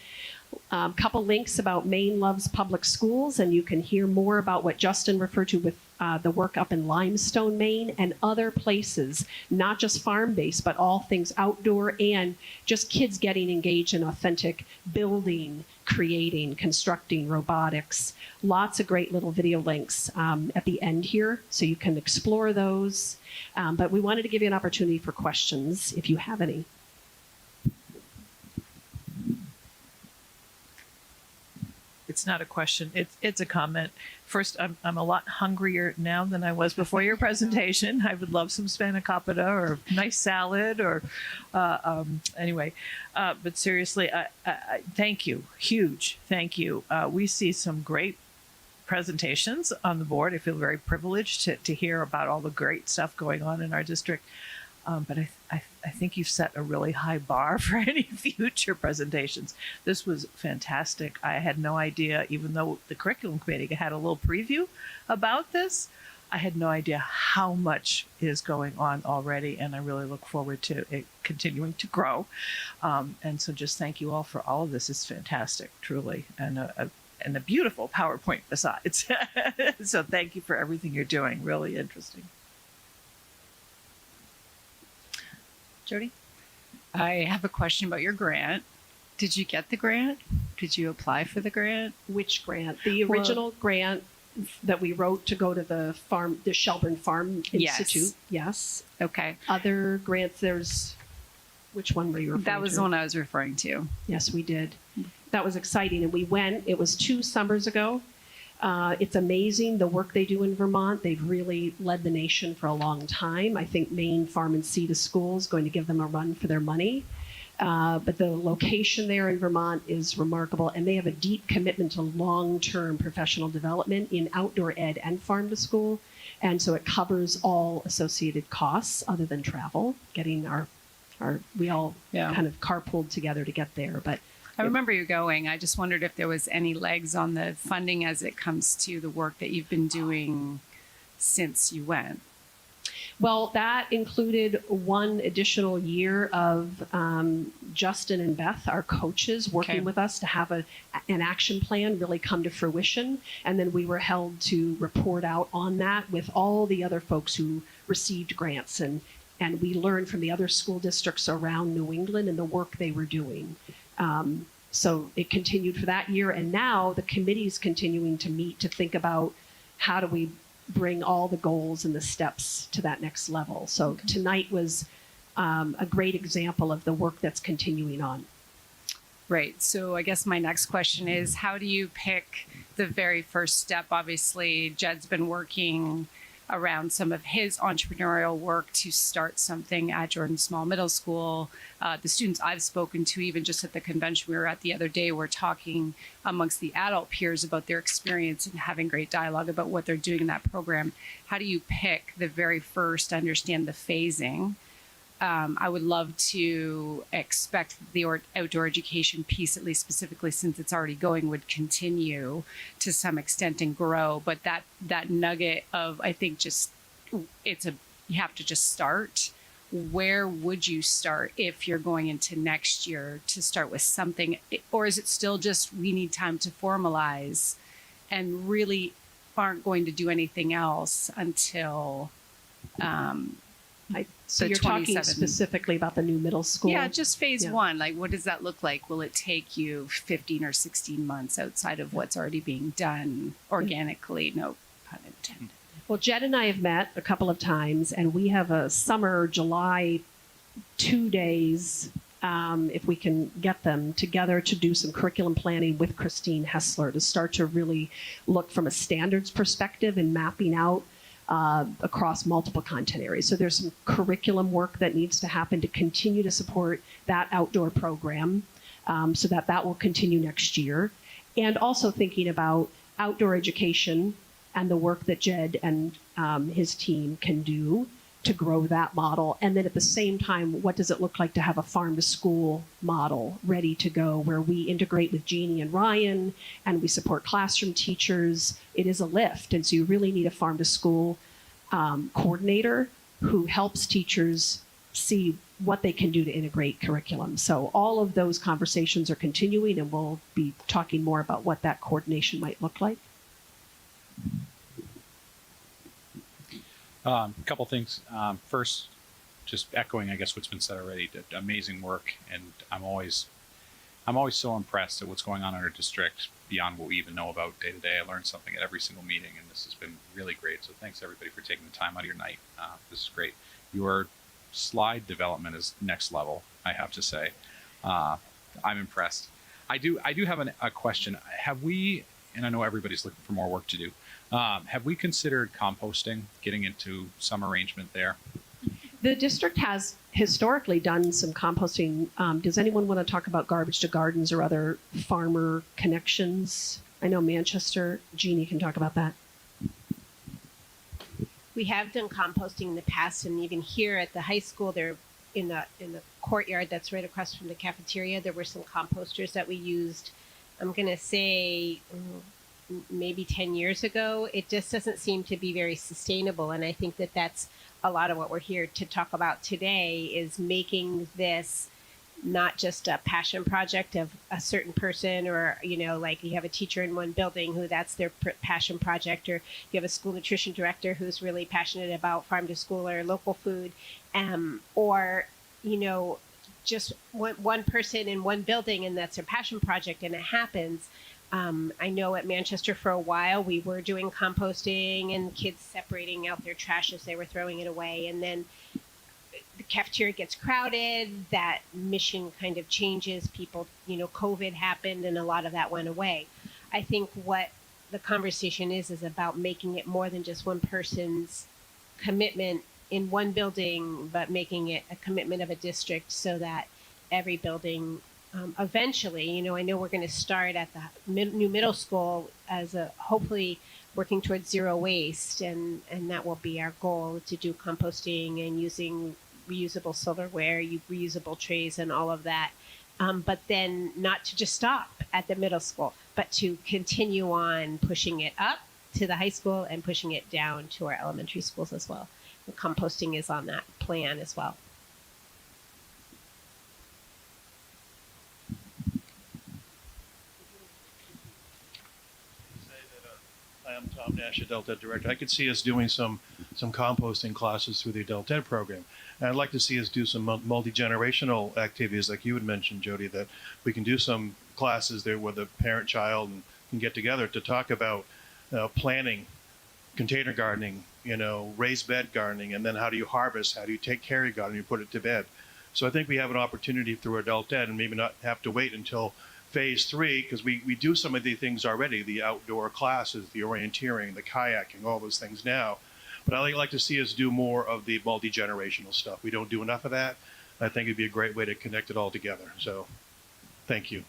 Couple links about Maine Loves Public Schools, and you can hear more about what Justin referred to with the work up in Limestone, Maine, and other places, not just farm-based, but all things outdoor and just kids getting engaged in authentic building, creating, constructing, robotics. Lots of great little video links at the end here, so you can explore those. But we wanted to give you an opportunity for questions if you have any. It's not a question. It's a comment. First, I'm a lot hungrier now than I was before your presentation. I would love some spanakopita or nice salad or anyway. But seriously, I thank you. Huge thank you. We see some great presentations on the board. I feel very privileged to hear about all the great stuff going on in our district. But I think you've set a really high bar for any future presentations. This was fantastic. I had no idea, even though the curriculum committee had a little preview about this, I had no idea how much is going on already, and I really look forward to it continuing to grow. And so just thank you all for all of this. It's fantastic, truly, and a beautiful PowerPoint besides. So thank you for everything you're doing. Really interesting. Jody? I have a question about your grant. Did you get the grant? Did you apply for the grant? Which grant? The original grant that we wrote to go to the Shelburne Farm Institute. Yes. Okay. Other grants, which one were you referring to? That was the one I was referring to. Yes, we did. That was exciting. And we went, it was 2 summers ago. It's amazing the work they do in Vermont. They've really led the nation for a long time. I think Maine Farm and Sea to School is going to give them a run for their money. But the location there in Vermont is remarkable, and they have a deep commitment to long-term professional development in outdoor ed and farm to school. And so it covers all associated costs other than travel, getting we all kind of carpooled together to get there. But I remember you going. I just wondered if there was any legs on the funding as it comes to the work that you've been doing since you went. Well, that included 1 additional year of Justin and Beth, our coaches, working with us to have an action plan really come to fruition. And then we were held to report out on that with all the other folks who received grants. And we learned from the other school districts around New England and the work they were doing. So it continued for that year. And now the committee is continuing to meet to think about how do we bring all the goals and the steps to that next level. So tonight was a great example of the work that's continuing on. Right. So I guess my next question is, how do you pick the very first step? Obviously, Jed's been working around some of his entrepreneurial work to start something at Jordan Small Middle School. The students I've spoken to, even just at the convention we were at the other day, were talking amongst the adult peers about their experience and having great dialogue about what they're doing in that program. How do you pick the very first, understand the phasing? I would love to expect the outdoor education piece, at least specifically since it's already going, would continue to some extent and grow. But that nugget of, I think, just you have to just start. Where would you start if you're going into next year to start with something? Or is it still just we need time to formalize and really aren't going to do anything else until So you're talking specifically about the new middle school? Yeah, just phase 1. Like, what does that look like? Will it take you 15 or 16 months outside of what's already being done organically? No pun intended. Well, Jed and I have met a couple of times, and we have a summer July 2 days, if we can get them together, to do some curriculum planning with Christine Hessler to start to really look from a standards perspective and mapping out across multiple content areas. So there's some curriculum work that needs to happen to continue to support that outdoor program, so that that will continue next year. And also thinking about outdoor education and the work that Jed and his team can do to grow that model. And then at the same time, what does it look like to have a farm to school model ready to go where we integrate with Jeannie and Ryan and we support classroom teachers? It is a lift. And so you really need a farm to school coordinator who helps teachers see what they can do to integrate curriculum. So all of those conversations are continuing, and we'll be talking more about what that coordination might look like. A couple things. First, just echoing, I guess, what's been said already. Amazing work, and I'm always so impressed at what's going on in our district beyond what we even know about day to day. I learned something at every single meeting, and this has been really great. So thanks everybody for taking the time out of your night. This is great. Your slide development is next level, I have to say. I'm impressed. I do have a question. Have we, and I know everybody's looking for more work to do, have we considered composting, getting into some arrangement there? The district has historically done some composting. Does anyone want to talk about garbage to gardens or other farmer connections? I know Manchester, Jeannie can talk about that. We have done composting in the past, and even here at the high school, there in the courtyard that's right across from the cafeteria, there were some composters that we used. I'm going to say maybe 10 years ago. It just doesn't seem to be very sustainable, and I think that that's a lot of what we're here to talk about today, is making this not just a passion project of a certain person, or, you know, like you have a teacher in one building who that's their passion project, or you have a school nutrition director who's really passionate about farm to school or local food, or, you know, just one person in one building and that's their passion project and it happens. I know at Manchester for a while we were doing composting and kids separating out their trash as they were throwing it away, and then the cafeteria gets crowded, that mission kind of changes. People, you know, COVID happened and a lot of that went away. I think what the conversation is about making it more than just one person's commitment in one building, but making it a commitment of a district so that every building eventually, you know, I know we're going to start at the new middle school as a hopefully working towards zero waste, and that will be our goal, to do composting and using reusable silverware, reusable trays and all of that. But then not to just stop at the middle school, but to continue on pushing it up to the high school and pushing it down to our elementary schools as well. The composting is on that plan as well. I'm Tom Nash, Adult Ed Director. I could see us doing some composting classes through the Adult Ed program. And I'd like to see us do some multi-generational activities like you had mentioned, Jody, that we can do some classes there where the parent-child can get together to talk about planning, container gardening, you know, raised bed gardening, and then how do you harvest, how do you take care of your garden, you put it to bed. So I think we have an opportunity through Adult Ed, and maybe not have to wait until phase 3, because we do some of the things already, the outdoor classes, the orienteering, the kayaking, all those things now. But I'd like to see us do more of the multi-generational stuff. We don't do enough of that. I think it'd be a great way to connect it all together. So thank you.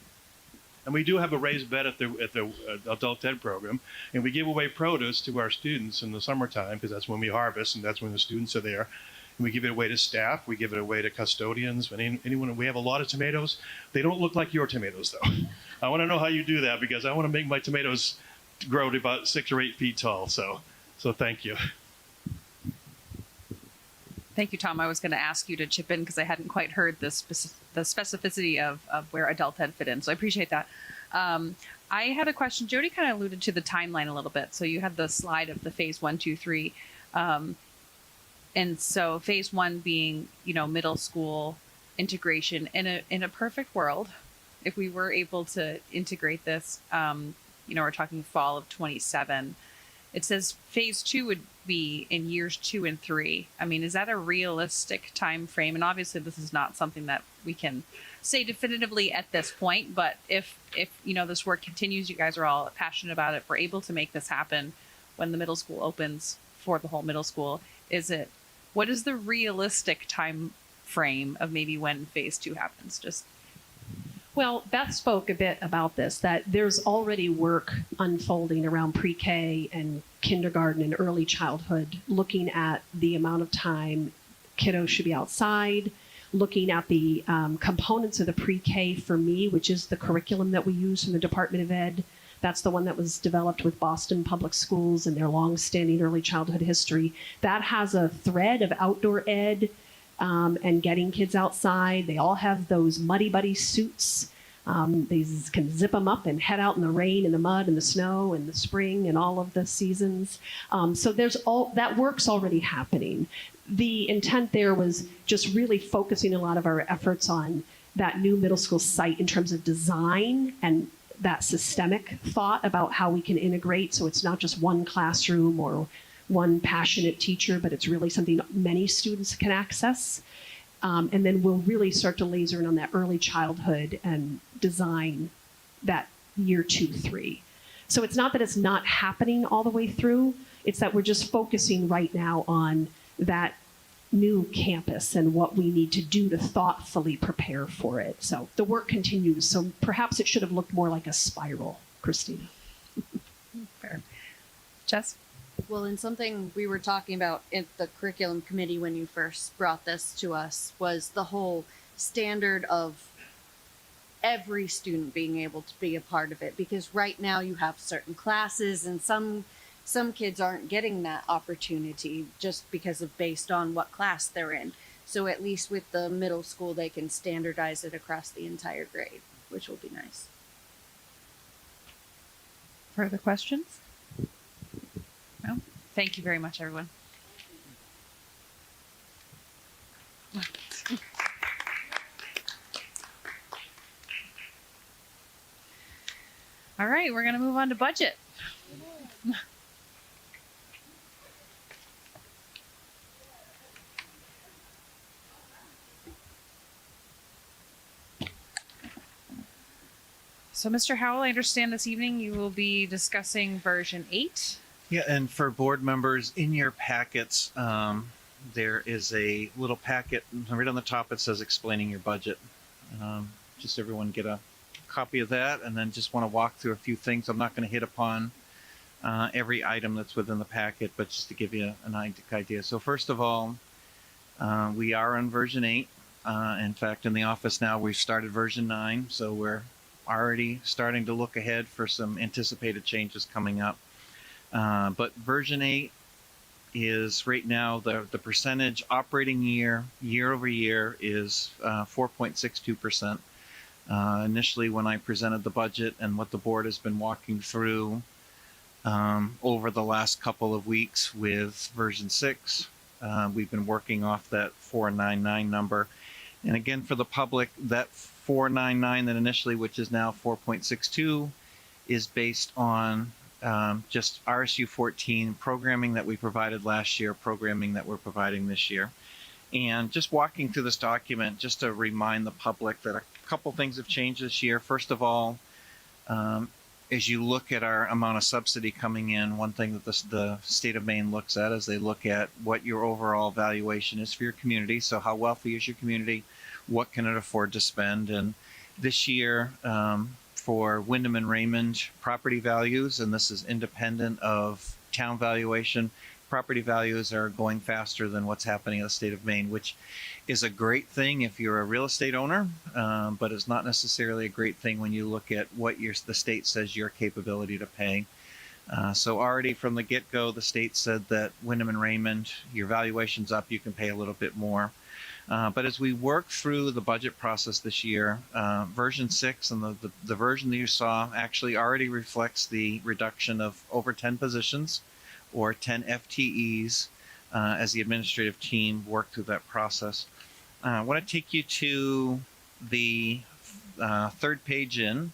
And we do have a raised bed at the Adult Ed program, and we give away produce to our students in the summertime, because that's when we harvest and that's when the students are there. And we give it away to staff. We give it away to custodians. Anyone. We have a lot of tomatoes. They don't look like your tomatoes, though. I want to know how you do that, because I want to make my tomatoes grow to about 6 or 8 feet tall. So thank you. Thank you, Tom. I was going to ask you to chip in because I hadn't quite heard the specificity of where Adult Ed fit in. So I appreciate that. I had a question. Jody kind of alluded to the timeline a little bit. So you had the slide of the phase 1, 2, 3. And so phase 1 being, you know, middle school integration. In a perfect world, if we were able to integrate this, you know, we're talking fall of 27. It says phase 2 would be in years 2 and 3. I mean, is that a realistic time frame? And obviously, this is not something that we can say definitively at this point. But if you know, this work continues, you guys are all passionate about it, if we're able to make this happen when the middle school opens for the whole middle school. What is the realistic time frame of maybe when phase 2 happens? Well, Beth spoke a bit about this, that there's already work unfolding around pre-K and kindergarten and early childhood, looking at the amount of time kiddos should be outside, looking at the components of the pre-K for me, which is the curriculum that we use from the Department of Ed. That's the one that was developed with Boston Public Schools and their long-standing early childhood history. That has a thread of outdoor ed, and getting kids outside. They all have those Muddy Buddy suits. They can zip them up and head out in the rain and the mud and the snow and the spring and all of the seasons. So there's all that work's already happening. The intent there was just really focusing a lot of our efforts on that new middle school site in terms of design and that systemic thought about how we can integrate. So it's not just one classroom or one passionate teacher, but it's really something many students can access. And then we'll really start to laser in on that early childhood and design that year 2, 3. So it's not that it's not happening all the way through, it's that we're just focusing right now on that new campus and what we need to do to thoughtfully prepare for it. So the work continues. So perhaps it should have looked more like a spiral, Christina. Fair. Jess? Well, and something we were talking about in the curriculum committee when you first brought this to us was the whole standard of every student being able to be a part of it. Because right now you have certain classes and some kids aren't getting that opportunity just because of based on what class they're in. So at least with the middle school, they can standardize it across the entire grade, which will be nice. Further questions? No? Thank you very much, everyone. All right, we're going to move on to budget. So, Mr. Howell, I understand this evening you will be discussing version 8. Yeah, and for board members, in your packets, there is a little packet. Right on the top, it says explaining your budget. Just everyone get a copy of that, and then just want to walk through a few things. I'm not going to hit upon every item that's within the packet, but just to give you an idea. So first of all, we are on version 8. In fact, in the office now, we've started version 9, so we're already starting to look ahead for some anticipated changes coming up. But version 8 is right now the percentage operating year over year is 4.62%. Initially, when I presented the budget and what the board has been walking through over the last couple of weeks with version 6, we've been working off that 499 number. And again, for the public, that 499 that initially, which is now 4.62, is based on just RSU 14 programming that we provided last year, programming that we're providing this year. And just walking through this document, just to remind the public that a couple things have changed this year. First of all, as you look at our amount of subsidy coming in, one thing that the state of Maine looks at is they look at what your overall valuation is for your community. So how wealthy is your community? What can it afford to spend? And this year, for Wyndham and Raymond property values, and this is independent of town valuation, property values are going faster than what's happening in the state of Maine, which is a great thing if you're a real estate owner, but it's not necessarily a great thing when you look at what the state says your capability to pay. So already from the get-go, the state said that Wyndham and Raymond, your valuation's up, you can pay a little bit more. But as we work through the budget process this year, version 6 and the version that you saw actually already reflects the reduction of over 10 positions or 10 FTEs as the administrative team worked through that process. I want to take you to the third page in,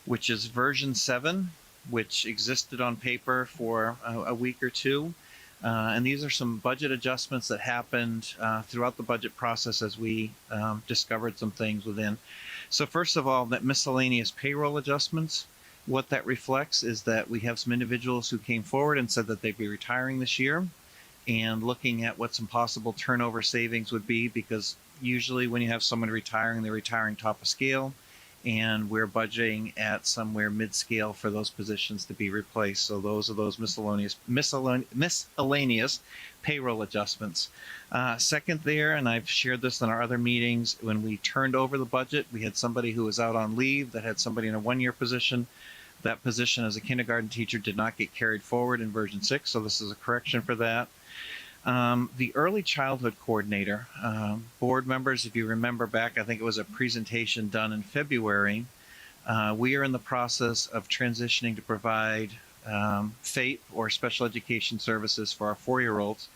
which is version 7, which existed on paper for a week or two. And these are some budget adjustments that happened throughout the budget process as we discovered some things within. So first of all, that miscellaneous payroll adjustments, What that reflects is that we have some individuals who came forward and said that they'd be retiring this year, and looking at what some possible turnover savings would be, because usually when you have someone retiring, they're retiring top of scale, and we're budgeting at somewhere mid-scale for those positions to be replaced. So those are those miscellaneous payroll adjustments. Second there, and I've shared this in our other meetings, when we turned over the budget, we had somebody who was out on leave that had somebody in a one-year position. That position as a kindergarten teacher did not get carried forward in version 6, so this is a correction for that. The early childhood coordinator, board members, if you remember back, I think it was a presentation done in February. We are in the process of transitioning to provide FAPE or special education services for our 4-year-olds.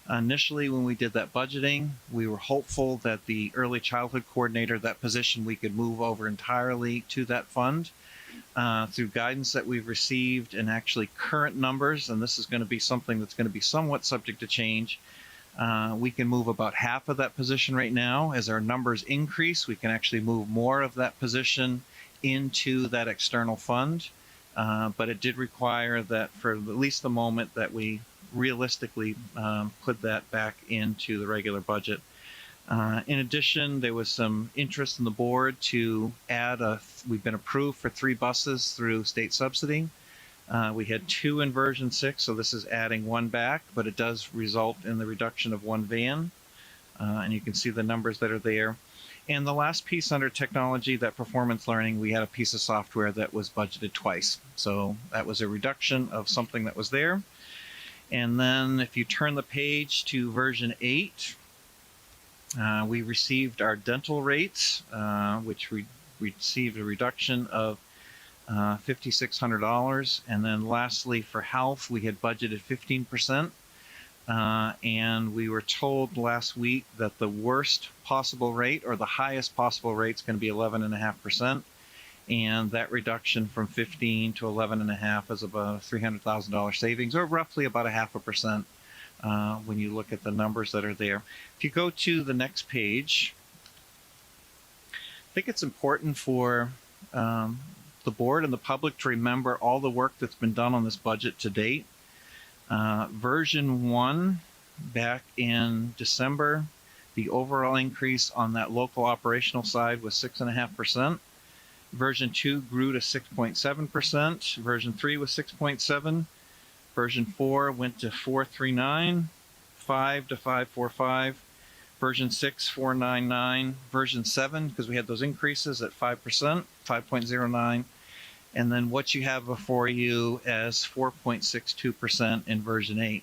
Initially, when we did that budgeting, we were hopeful that the early childhood coordinator, that position, we could move over entirely to that fund. Through guidance that we've received and actually current numbers, and this is going to be something that's going to be somewhat subject to change, we can move about half of that position right now. As our numbers increase, we can actually move more of that position into that external fund, but it did require that for at least the moment that we realistically put that back into the regular budget. In addition, there was some interest in the board to add we've been approved for 3 buses through state subsidy. We had 2 in version 6, so this is adding 1 back, but it does result in the reduction of 1 van. And you can see the numbers that are there. And the last piece under technology, that performance learning, we had a piece of software that was budgeted twice. So that was a reduction of something that was there. And then if you turn the page to version 8, we received our dental rates, which we received a reduction of $5,600. And then lastly, for health, we had budgeted 15%. And we were told last week that the worst possible rate or the highest possible rate is going to be 11.5%. And that reduction from 15 to 11.5 is about a $300,000 savings, or roughly about 0.5%. When you look at the numbers that are there. If you go to the next page, I think it's important for the board and the public to remember all the work that's been done on this budget to date. Version 1, back in December, the overall increase on that local operational side was 6.5%. Version 2 grew to 6.7%. Version 3 was 6.7%. Version 4 went to 439, 5 to 545, version 6, 499, version 7, because we had those increases at 5%, 5.09, and then what you have before you as 4.62% in version 8.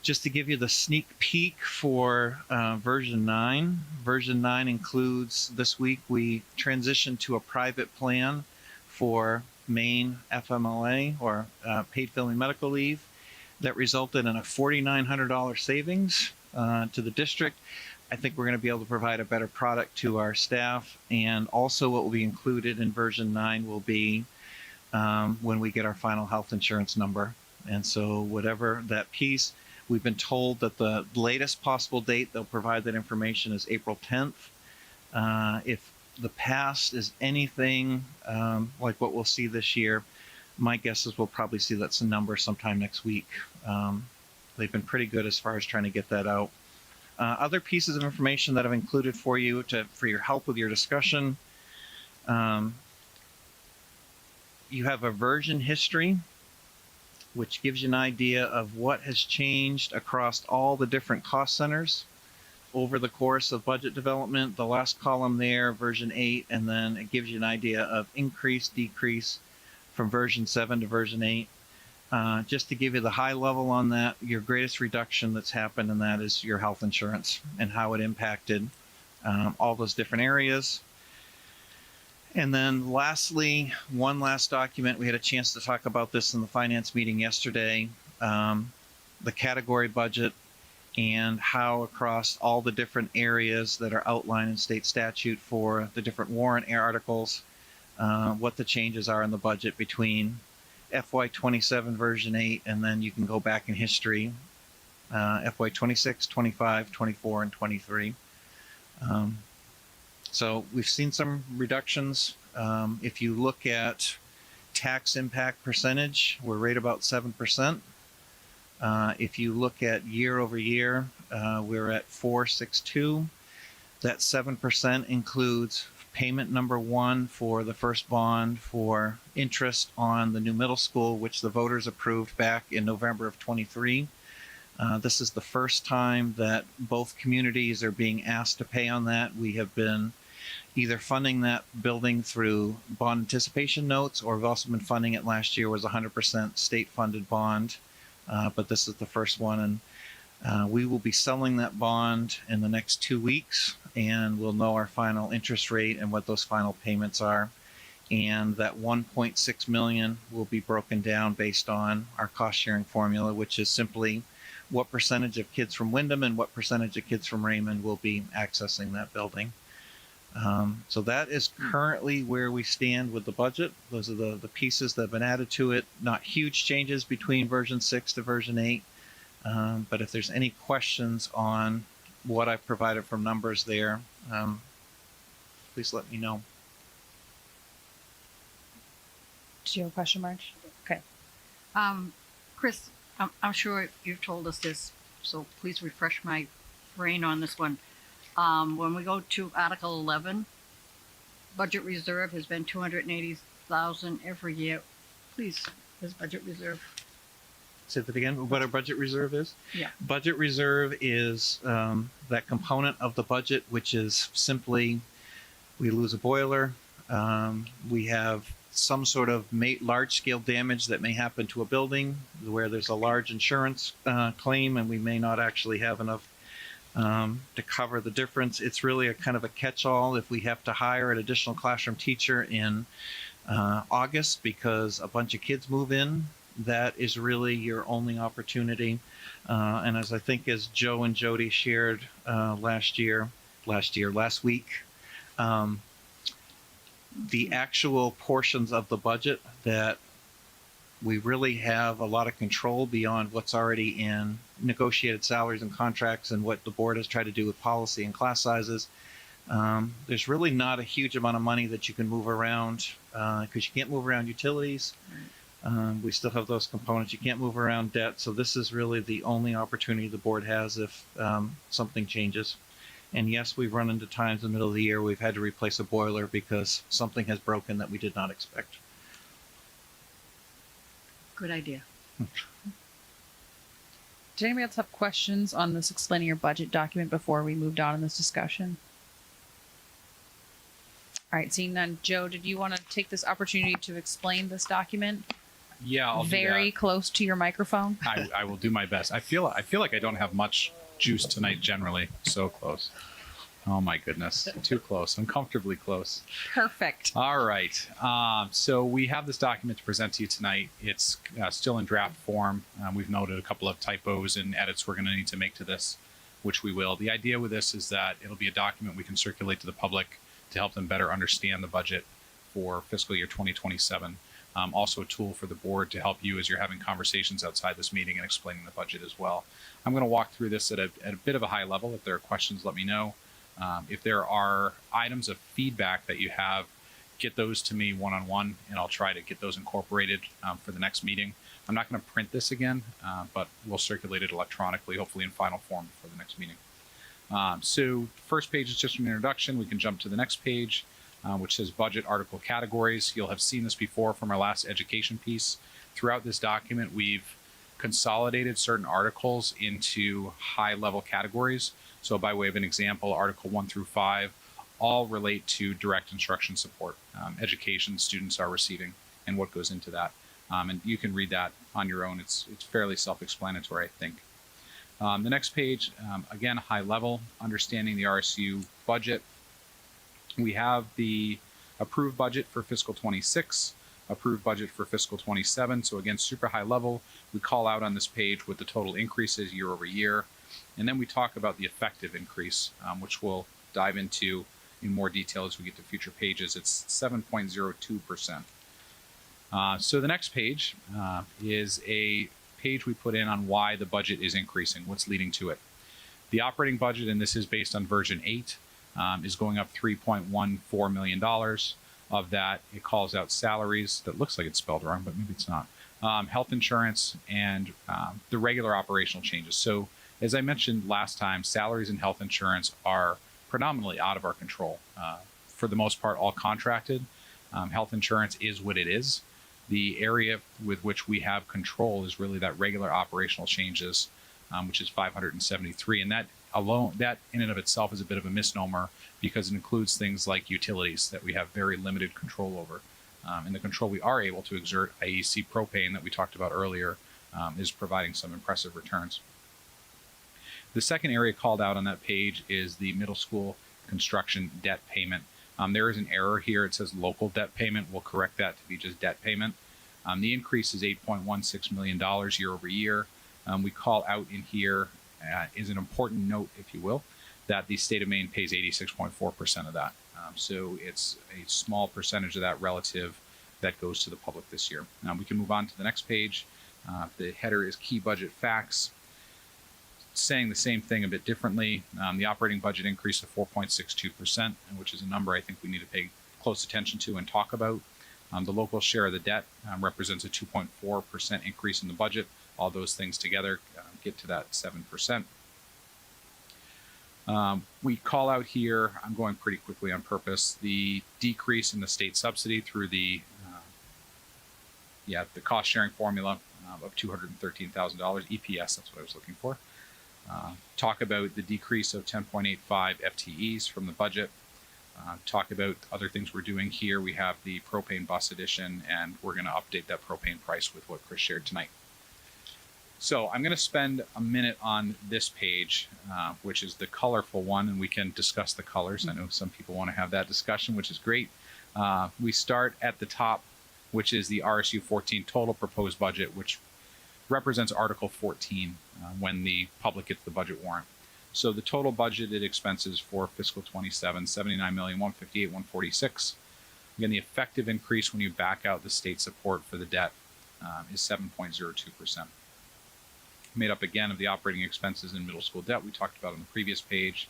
Just to give you the sneak peek for version 9, version 9 includes, this week we transitioned to a private plan for Maine FMLA, or paid family medical leave, that resulted in a $4,900 savings to the district. I think we're going to be able to provide a better product to our staff, and also what will be included in version 9 will be when we get our final health insurance number. And so whatever that piece, we've been told that the latest possible date they'll provide that information is April 10th. If the past is anything like what we'll see this year, my guess is we'll probably see that's a number sometime next week. They've been pretty good as far as trying to get that out. Other pieces of information that I've included for you for your help with your discussion. You have a version history, which gives you an idea of what has changed across all the different cost centers over the course of budget development. The last column there, version 8, and then it gives you an idea of increase, decrease from version 7 to version 8. Just to give you the high level on that, your greatest reduction that's happened in that is your health insurance and how it impacted all those different areas. And then lastly, one last document, we had a chance to talk about this in the finance meeting yesterday, the category budget and how across all the different areas that are outlined in state statute for the different warrant articles, what the changes are in the budget between FY27 version 8, and then you can go back in history, FY26, 25, 24, and 23. So we've seen some reductions. If you look at tax impact percentage, we're right about 7%. If you look at year over year, we're at 462. That 7% includes payment number one for the first bond for interest on the new middle school, which the voters approved back in November of 23. This is the first time that both communities are being asked to pay on that. We have been either funding that building through bond anticipation notes, or we've also been funding it. Last year was 100% state funded bond, but this is the first one. And we will be selling that bond in the next 2 weeks, and we'll know our final interest rate and what those final payments are. And that 1.6 million will be broken down based on our cost sharing formula, which is simply what percentage of kids from Wyndham and what percentage of kids from Raymond will be accessing that building. So that is currently where we stand with the budget. Those are the pieces that have been added to it. Not huge changes between version 6 to version 8. But if there's any questions on what I've provided from numbers there, please let me know. Do you have a question, Marge? Okay. Chris, I'm sure you've told us this, so please refresh my brain on this one. When we go to Article 11, budget reserve has been $280,000 every year. Please, this budget reserve. Say that again. What our budget reserve is? Yeah. Budget reserve is that component of the budget, which is simply we lose a boiler, we have some sort of large-scale damage that may happen to a building where there's a large insurance claim, and we may not actually have enough to cover the difference. It's really a kind of a catch-all if we have to hire an additional classroom teacher in August because a bunch of kids move in. That is really your only opportunity. And as I think as Joe and Jody shared last week, the actual portions of the budget that we really have a lot of control beyond what's already in negotiated salaries and contracts and what the board has tried to do with policy and class sizes. There's really not a huge amount of money that you can move around because you can't move around utilities. We still have those components. You can't move around debt. So this is really the only opportunity the board has if something changes. And yes, we've run into times in the middle of the year we've had to replace a boiler because something has broken that we did not expect. Good idea. Did anybody else have questions on this explaining your budget document before we moved on in this discussion? All right, seeing none. Joe, did you want to take this opportunity to explain this document? Yeah, I'll Very do close to your microphone. that. I will do my best. I feel like I don't have much juice tonight generally. So close. Oh my goodness. Too close. Uncomfortably close. Perfect. All right. So we have this document to present to you tonight. It's still in draft form. We've noted a couple of typos and edits we're going to need to make to this, which we will. The idea with this is that it'll be a document we can circulate to the public to help them better understand the budget for fiscal year 2027. Also a tool for the board to help you as you're having conversations outside this meeting and explaining the budget as well. I'm going to walk through this at a bit of a high level. If there are questions, let me know. If there are items of feedback that you have, get those to me one-on-one, and I'll try to get those incorporated for the next meeting. I'm not going to print this again, but we'll circulate it electronically, hopefully in final form for the next meeting. So first page is just an introduction. We can jump to the next page, which says budget article categories. You'll have seen this before from our last education piece. Throughout this document, we've consolidated certain articles into high-level categories. So by way of an example, Article 1 through 5 all relate to direct instruction support, education students are receiving, and what goes into that. And you can read that on your own. It's fairly self-explanatory, I think. The next page, again, high level, understanding the RSU budget. We have the approved budget for fiscal 26, approved budget for fiscal 27. So again, super high level. We call out on this page what the total increase is year over year. And then we talk about the effective increase, which we'll dive into in more detail as we get to future pages. It's 7.02%. So the next page is a page we put in on why the budget is increasing, what's leading to it. The operating budget, and this is based on version 8, is going up $3.14 million. of that, it calls out salaries. That looks like it's spelled wrong, but maybe it's not. Health insurance and the regular operational changes. So as I mentioned last time, salaries and health insurance are predominantly out of our control. For the most part, all contracted. Health insurance is what it is. The area with which we have control is really that regular operational changes, which is 573. And that alone, that in and of itself is a bit of a misnomer because it includes things like utilities that we have very limited control over. And the control we are able to exert, IEC propane that we talked about earlier, is providing some impressive returns. The second area called out on that page is the middle school construction debt payment. There is an error here. It says local debt payment. We'll correct that to be just debt payment. The increase is $8.16 million year over year. We call out in here is an important note, if you will, that the state of Maine pays 86.4% of that. So it's a small percentage of that relative that goes to the public this year. We can move on to the next page. The header is key budget facts, saying the same thing a bit differently. The operating budget increase of 4.62%, which is a number I think we need to pay close attention to and talk about. The local share of the debt represents a 2.4% increase in the budget. All those things together get to that 7%. We call out here, I'm going pretty quickly on purpose, the decrease in the state subsidy through the cost sharing formula of $213,000, EPS, that's what I was looking for. Talk about the decrease of 10.85 FTEs from the budget. Talk about other things we're doing here. We have the propane bus edition, and we're going to update that propane price with what Chris shared tonight. So I'm going to spend a minute on this page, which is the colorful one, and we can discuss the colors. I know some people want to have that discussion, which is great. We start at the top, which is the RSU 14 total proposed budget, which represents Article 14 when the public gets the budget warrant. So the total budgeted expenses for fiscal 27, $79,158,146. Again, the effective increase when you back out the state support for the debt is 7.02%. Made up again of the operating expenses in middle school debt we talked about on the previous page.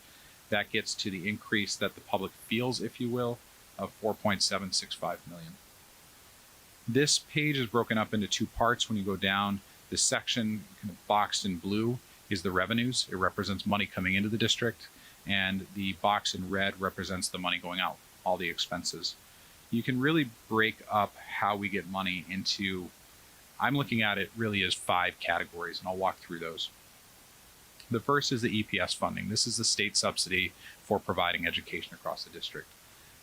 That gets to the increase that the public feels, if you will, of $4.765 million. This page is broken up into two parts. When you go down, the section kind of boxed in blue is the revenues. It represents money coming into the district, and the box in red represents the money going out, all the expenses. You can really break up how we get money into, I'm looking at it really as 5 categories, and I'll walk through those. The first is the EPS funding. This is the state subsidy for providing education across the district.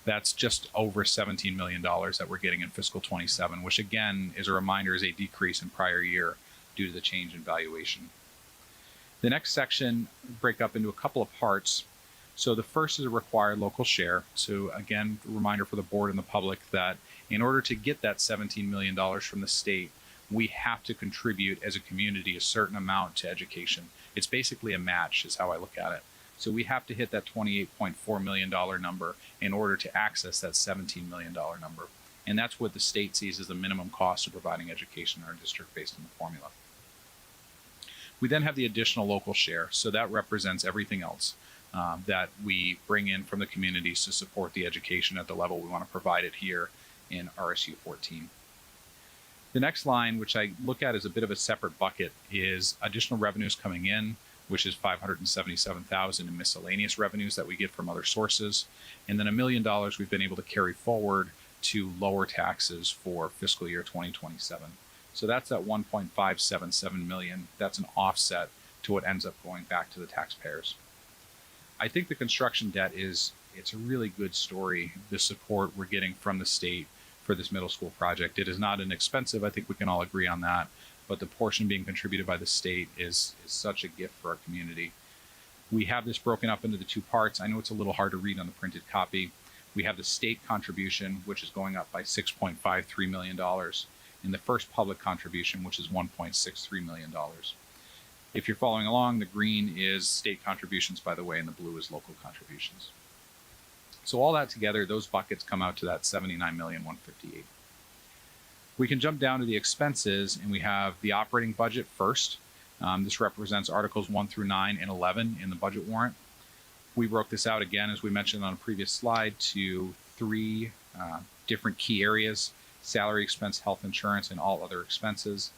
That's just over $17 million that we're getting in fiscal 27, which again, is a reminder, is a decrease in prior year due to the change in valuation. The next section break up into a couple of parts. So the first is a required local share. So again, a reminder for the board and the public that in order to get that $17 million from the state, we have to contribute as a community a certain amount to education. It's basically a match is how I look at it. So we have to hit that $28.4 million number in order to access that $17 million number. And that's what the state sees as the minimum cost of providing education in our district based on the formula. We then have the additional local share. So that represents everything else that we bring in from the communities to support the education at the level we want to provide it here in RSU 14. The next line, which I look at as a bit of a separate bucket, is additional revenues coming in, which is $577,000 in miscellaneous revenues that we get from other sources. And then $1 million we've been able to carry forward to lower taxes for fiscal year 2027. So that's at $1.577 million. That's an offset to what ends up going back to the taxpayers. I think the construction debt it's a really good story, the support we're getting from the state for this middle school project. It is not inexpensive. I think we can all agree on that. But the portion being contributed by the state is such a gift for our community. We have this broken up into the 2 parts. I know it's a little hard to read on the printed copy. We have the state contribution, which is going up by $6.53 million. And the first public contribution, which is $1.63 million. If you're following along, the green is state contributions, by the way, and the blue is local contributions. So all that together, those buckets come out to that $79,158,000. We can jump down to the expenses, and we have the operating budget first. This represents Articles 1 through 9 and 11 in the budget warrant. We broke this out again, as we mentioned on a previous slide, to 3 different key areas: salary expense, health insurance, and all other expenses.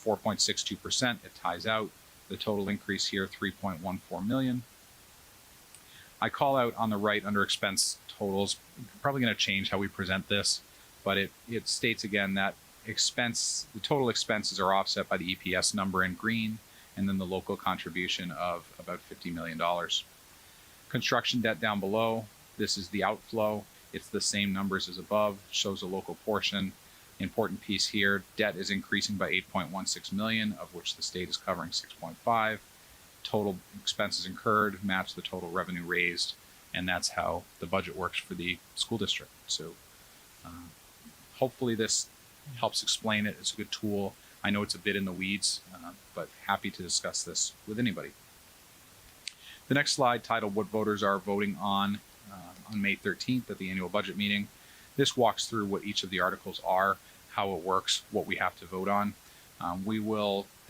4.62%, it ties out. The total increase here, 3.14 million. I call out on the right under expense totals, probably going to change how we present this, but it states again that the total expenses are offset by the EPS number in green, and then the local contribution of about $50 million. Construction debt down below, this is the outflow. It's the same numbers as above, shows a local portion. Important piece here, debt is increasing by 8.16 million, of which the state is covering 6.5. Total expenses incurred match the total revenue raised, and that's how the budget works for the school district. So hopefully this helps explain it. It's a good tool. I know it's a bit in the weeds, but happy to discuss this with anybody. The next slide, titled What Voters Are Voting on May 13th at the annual budget meeting. This walks through what each of the articles are, how it works, what we have to vote on.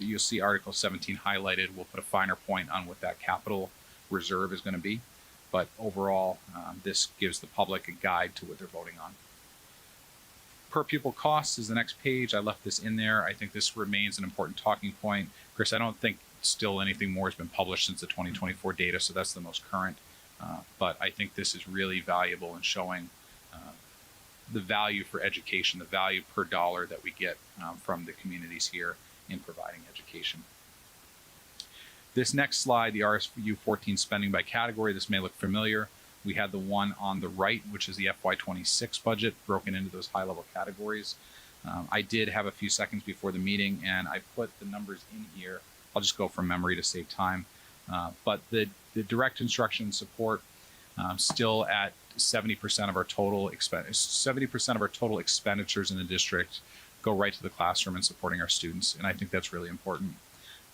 You'll see Article 17 highlighted. We'll put a finer point on what that capital reserve is going to be. But overall, this gives the public a guide to what they're voting on. Per pupil costs is the next page. I left this in there. I think this remains an important talking point. Chris, I don't think still anything more has been published since the 2024 data, so that's the most current. But I think this is really valuable in showing the value for education, the value per dollar that we get from the communities here in providing education. This next slide, the RSU 14 spending by category, this may look familiar. We had the one on the right, which is the FY26 budget, broken into those high-level categories. I did have a few seconds before the meeting, and I put the numbers in here. I'll just go from memory to save time. But the direct instruction and support still at 70% of our total 70% of our total expenditures in the district go right to the classroom and supporting our students, and I think that's really important.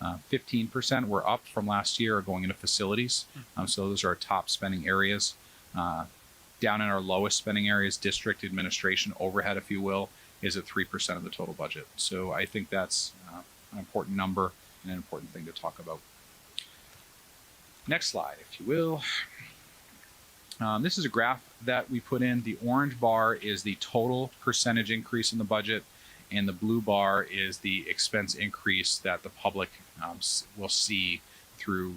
15% were up from last year, are going into facilities. So those are our top spending areas. Down in our lowest spending areas, district administration overhead, if you will, is at 3% of the total budget. So I think that's an important number and an important thing to talk about. Next slide, if you will. This is a graph that we put in. The orange bar is the total percentage increase in the budget, and the blue bar is the expense increase that the public will see through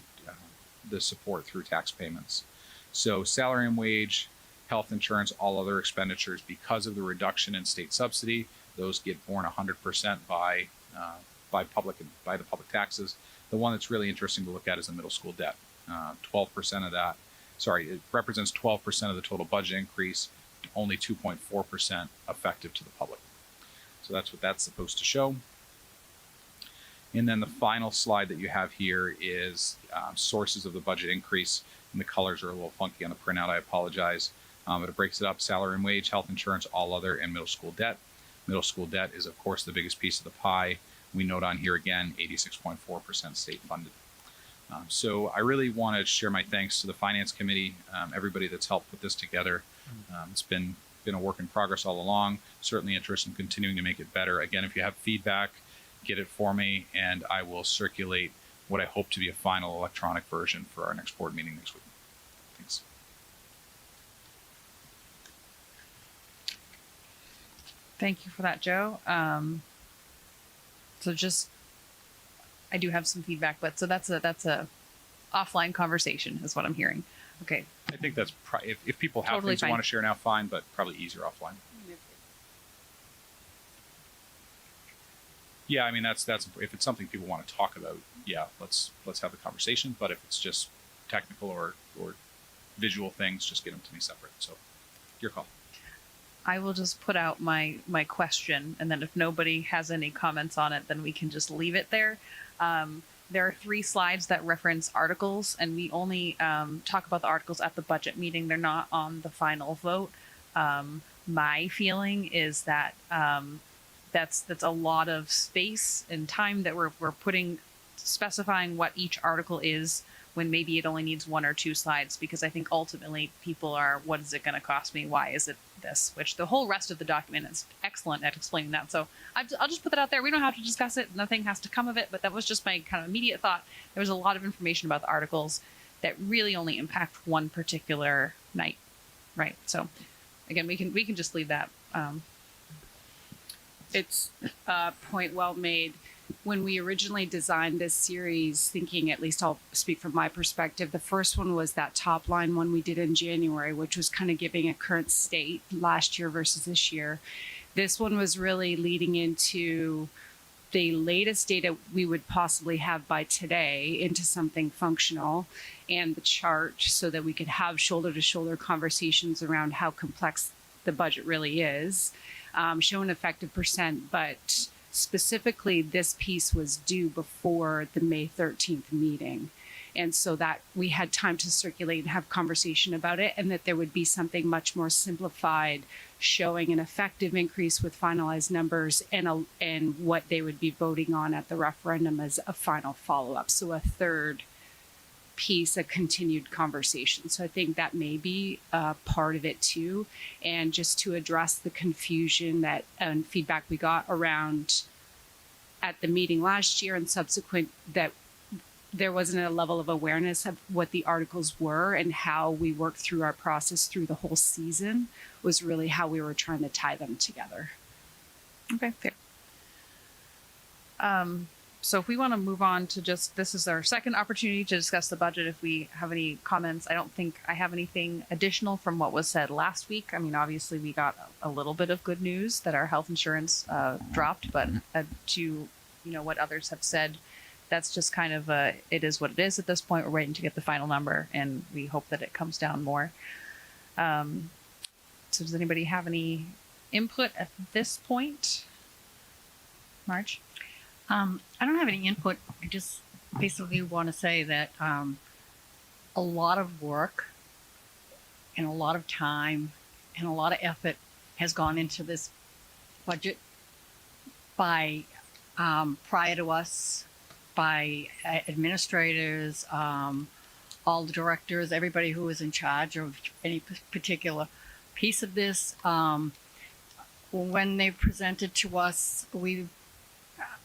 the support through tax payments. So salary and wage, health insurance, all other expenditures, because of the reduction in state subsidy, those get borne 100% by the public taxes. The one that's really interesting to look at is the middle school debt. 12% of that, it represents 12% of the total budget increase, only 2.4% effective to the public. So that's what that's supposed to show. And then the final slide that you have here is sources of the budget increase, and the colors are a little funky on the printout, I apologize. But it breaks it up: salary and wage, health insurance, all other, and middle school debt. Middle school debt is, of course, the biggest piece of the pie. We note on here again, 86.4% state funded. So I really want to share my thanks to the Finance Committee, everybody that's helped put this together. It's been a work in progress all along. Certainly interested in continuing to make it better. Again, if you have feedback, get it for me, and I will circulate what I hope to be a final electronic version for our next board meeting next week. Thanks. Thank you for that, Joe. I do have some feedback, but so that's a offline conversation is what I'm hearing. Okay. I think that's if people have Totally things fine. they want to share now, fine, but probably easier offline. Yeah, I mean that's if it's something people want to talk about, yeah, let's have the conversation. But if it's just technical or visual things, just get them to me separate. So, your call. I will just put out my question, and then if nobody has any comments on it, then we can just leave it there. There are 3 slides that reference articles, and we only talk about the articles at the budget meeting. They're not on the final vote. My feeling is that that's a lot of space and time that we're putting, specifying what each article is, when maybe it only needs 1 or 2 slides, because I think ultimately people are, what is it going to cost me? Why is it this? Which the whole rest of the document is excellent at explaining that. So I'll just put that out there. We don't have to discuss it. Nothing has to come of it, but that was just my kind of immediate thought. There was a lot of information about the articles that really only impact one particular night, right? So again, we can just leave that. It's a point well made. When we originally designed this series, thinking, at least I'll speak from my perspective, the first one was that top line one we did in January, which was kind of giving a current state last year versus this year. This one was really leading into the latest data we would possibly have by today into something functional, and the chart so that we could have shoulder to shoulder conversations around how complex the budget really is, show an effective percent, but specifically this piece was due before the May 13th meeting. And so that we had time to circulate and have conversation about it, and that there would be something much more simplified showing an effective increase with finalized numbers and what they would be voting on at the referendum as a final follow-up. So a third piece, a continued conversation. So I think that may be part of it too. And just to address the confusion that and feedback we got around at the meeting last year and subsequent, that there wasn't a level of awareness of what the articles were and how we worked through our process through the whole season, was really how we were trying to tie them together. Okay, fair. So if we want to move on to just, this is our second opportunity to discuss the budget. If we have any comments, I don't think I have anything additional from what was said last week. I mean, obviously we got a little bit of good news that our health insurance dropped, but to what others have said, that's just kind of it is what it is at this point. We're waiting to get the final number, and we hope that it comes down more. So does anybody have any input at this point? Marge? I don't have any input. I just basically want to say that a lot of work and a lot of time and a lot of effort has gone into this budget by prior to us, by administrators, all the directors, everybody who was in charge of any particular piece of this. When they presented to us,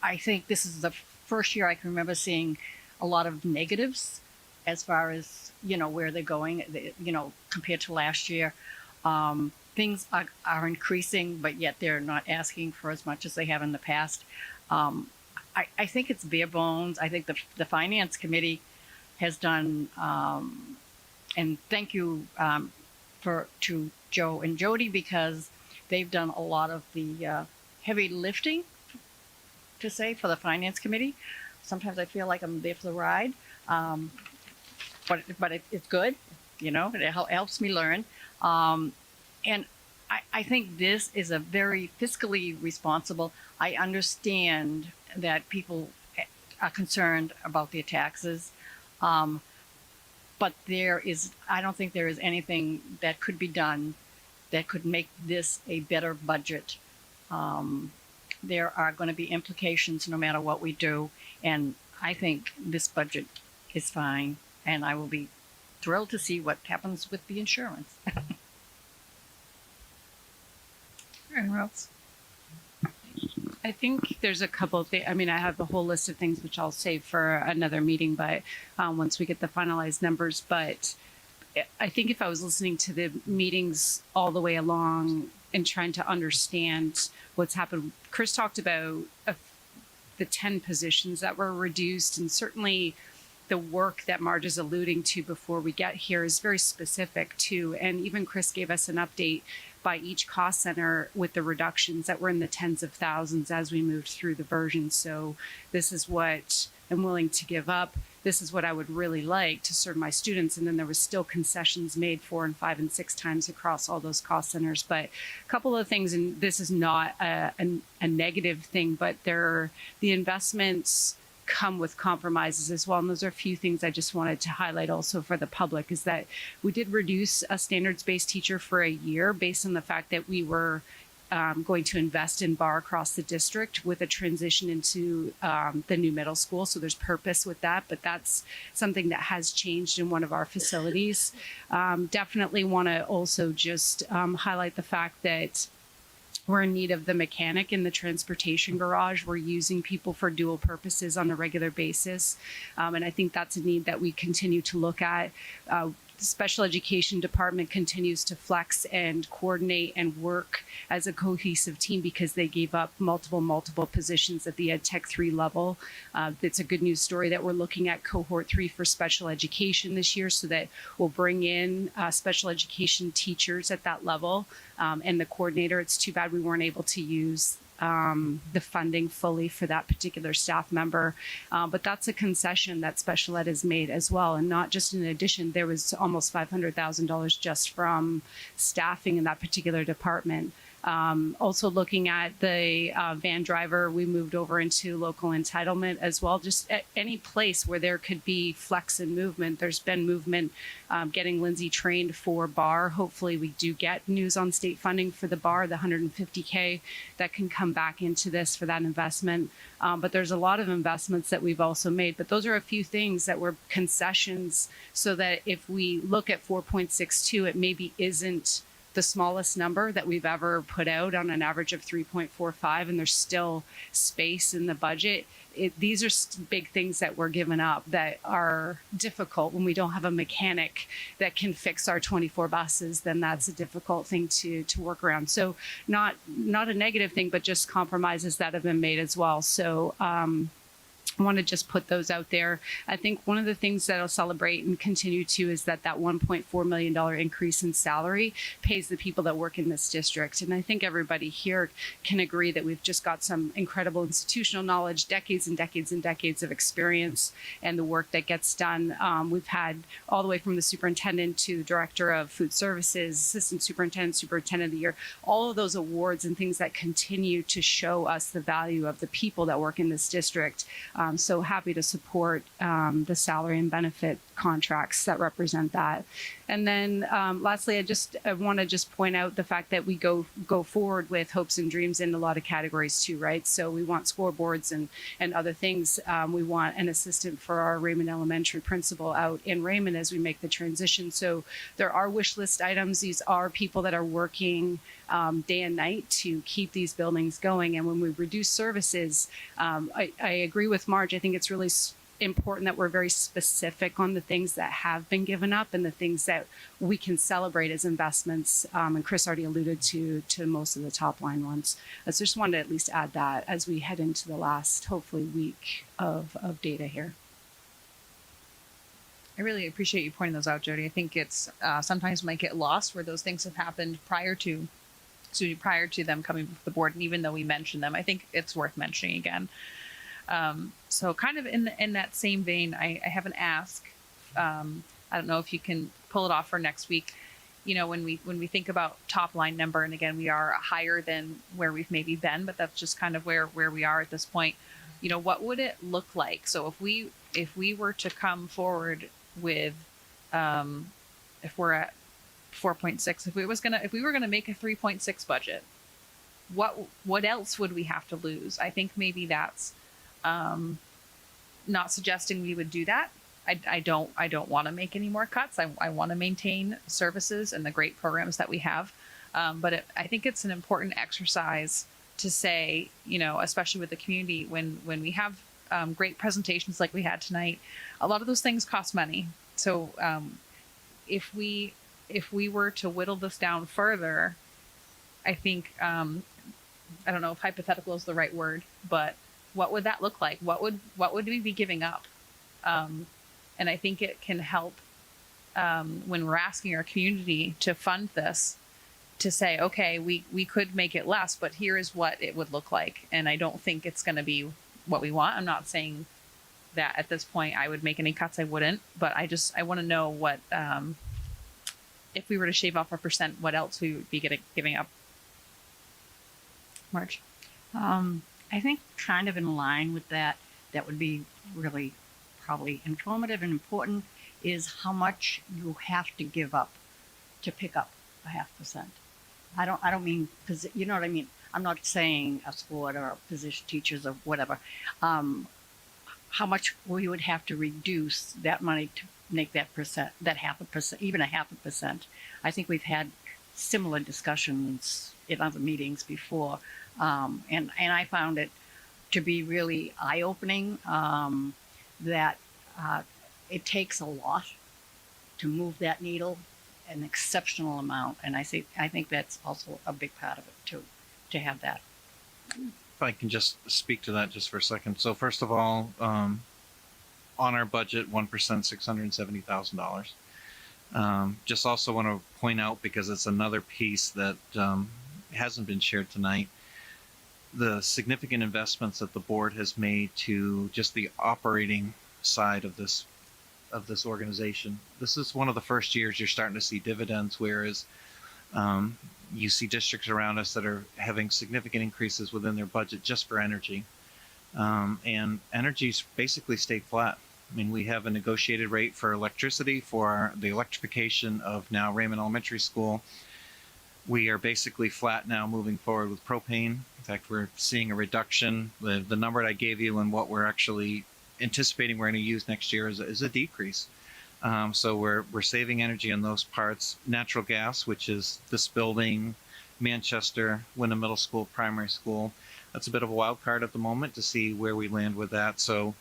I think this is the first year I can remember seeing a lot of negatives as far as, where they're going, compared to last year. Things are increasing, but yet they're not asking for as much as they have in the past. I think it's bare bones. I think the Finance Committee has done, and thank you to Joe and Jody, because they've done a lot of the heavy lifting, to say, for the Finance Committee. Sometimes I feel like I'm there for the ride, but it's good. It helps me learn, and I think this is a very fiscally responsible. I understand that people are concerned about their taxes, but I don't think there is anything that could be done that could make this a better budget. There are going to be implications no matter what we do, and I think this budget is fine, and I will be thrilled to see what happens with the insurance. Anyone else? I think there's a couple of things. I mean, I have the whole list of things which I'll save for another meeting, but once we get the finalized numbers. But I think if I was listening to the meetings all the way along and trying to understand what's happened, Chris talked about the 10 positions that were reduced, and certainly the work that Marge is alluding to before we get here is very specific too. And even Chris gave us an update by each cost center with the reductions that were in the tens of thousands as we moved through the version. So this is what I'm willing to give up. This is what I would really like to serve my students. And then there was still concessions made 4 and 5 and 6 times across all those cost centers. But a couple of things, and this is not a negative thing, but the investments come with compromises as well. And those are a few things I just wanted to highlight also for the public, is that we did reduce a standards-based teacher for a year based on the fact that we were going to invest in bar across the district with a transition into the new middle school. So there's purpose with that, but that's something that has changed in one of our facilities. Definitely want to also just highlight the fact that we're in need of the mechanic in the transportation garage. We're using people for dual purposes on a regular basis. And I think that's a need that we continue to look at. the special education department continues to flex and coordinate and work as a cohesive team because they gave up multiple positions at the Ed Tech 3 level. It's a good news story that we're looking at cohort 3 for special education this year, so that we'll bring in special education teachers at that level and the coordinator. It's too bad we weren't able to use the funding fully for that particular staff member. But that's a concession that special ed has made as well. And not just in addition, there was almost $500,000 just from staffing in that particular department. Also looking at the van driver, we moved over into local entitlement as well. Just at any place where there could be flex and movement. There's been movement getting Lindsay trained for bar. Hopefully we do get news on state funding for the bar, the $150K that can come back into this for that investment. But there's a lot of investments that we've also made. But those are a few things that were concessions, so that if we look at 4.62, it maybe isn't the smallest number that we've ever put out on an average of 3.45, and there's still space in the budget. These are big things that we're giving up that are difficult. When we don't have a mechanic that can fix our 24 buses, then that's a difficult thing to work around. So not a negative thing, but just compromises that have been made as well. So I want to just put those out there. I think one of the things that I'll celebrate and continue to is that $1.4 million increase in salary pays the people that work in this district. And I think everybody here can agree that we've just got some incredible institutional knowledge, decades and decades and decades of experience, and the work that gets done. We've had all the way from the superintendent to the director of food services, assistant superintendent, superintendent of the year, all of those awards and things that continue to show us the value of the people that work in this district. So happy to support the salary and benefit contracts that represent that. And then lastly, I want to just point out the fact that we go forward with hopes and dreams in a lot of categories too, right? So we want scoreboards and other things. We want an assistant for our Raymond Elementary principal out in Raymond as we make the transition. So there are wish list items. These are people that are working day and night to keep these buildings going. And when we reduce services, I agree with Marge. I think it's really important that we're very specific on the things that have been given up and the things that we can celebrate as investments. And Chris already alluded to most of the top line ones. So just wanted to at least add that as we head into the last, hopefully, week of data here. I really appreciate you pointing those out, Jody. I think it's sometimes might get lost where those things have happened prior to them coming before the board. And even though we mentioned them, I think it's worth mentioning again. So kind of in that same vein, I have an ask. I don't know if you can pull it off for next week. You know, when we think about top line number, and again, we are higher than where we've maybe been, but that's just kind of where we are at this point. You know, what would it look like? So if we were to come forward with, if we're at 4.6, if we were gonna make a 3.6 budget, what else would we have to lose? I think maybe that's not suggesting we would do that. I don't want to make any more cuts. I want to maintain services and the great programs that we have. But I think it's an important exercise to say, you know, especially with the community, when we have great presentations like we had tonight, a lot of those things cost money. So if we were to whittle this down further, I think, I don't know if hypothetical is the right word, but what would that look like? What would we be giving up? And I think it can help when we're asking our community to fund this, to say, okay, we could make it less, but here is what it would look like. And I don't think it's going to be what we want. I'm not saying that at this point I would make any cuts. I wouldn't, but I want to know what, if we were to shave off 1%, what else we would be giving up. Marge? I think kind of in line with that would be really probably informative and important, is how much you have to give up to pick up a 0.5%. I don't mean, you know what I mean? I'm not saying a sport or position teachers or whatever. How much we would have to reduce that money to make that 0.5%, even a 0.5%. I think we've had similar discussions in other meetings before. And I found it to be really eye-opening, that it takes a lot to move that needle an exceptional amount. And I think that's also a big part of it too, to have that. If I can just speak to that just for a second. So first of all, on our budget, 1%, $670,000. Just also want to point out, because it's another piece that hasn't been shared tonight, the significant investments that the board has made to just the operating side of this organization. This is one of the first years you're starting to see dividends, whereas you see districts around us that are having significant increases within their budget just for energy. And energy's basically stayed flat. I mean, we have a negotiated rate for electricity for the electrification of now Raymond Elementary School. We are basically flat now moving forward with propane. In fact, we're seeing a reduction. The number I gave you and what we're actually anticipating we're going to use next year is a decrease. So we're saving energy on those parts. Natural gas, which is this building, Manchester, Wyndham Middle School, primary school. That's a bit of a wild card at the moment to see where we land with that. So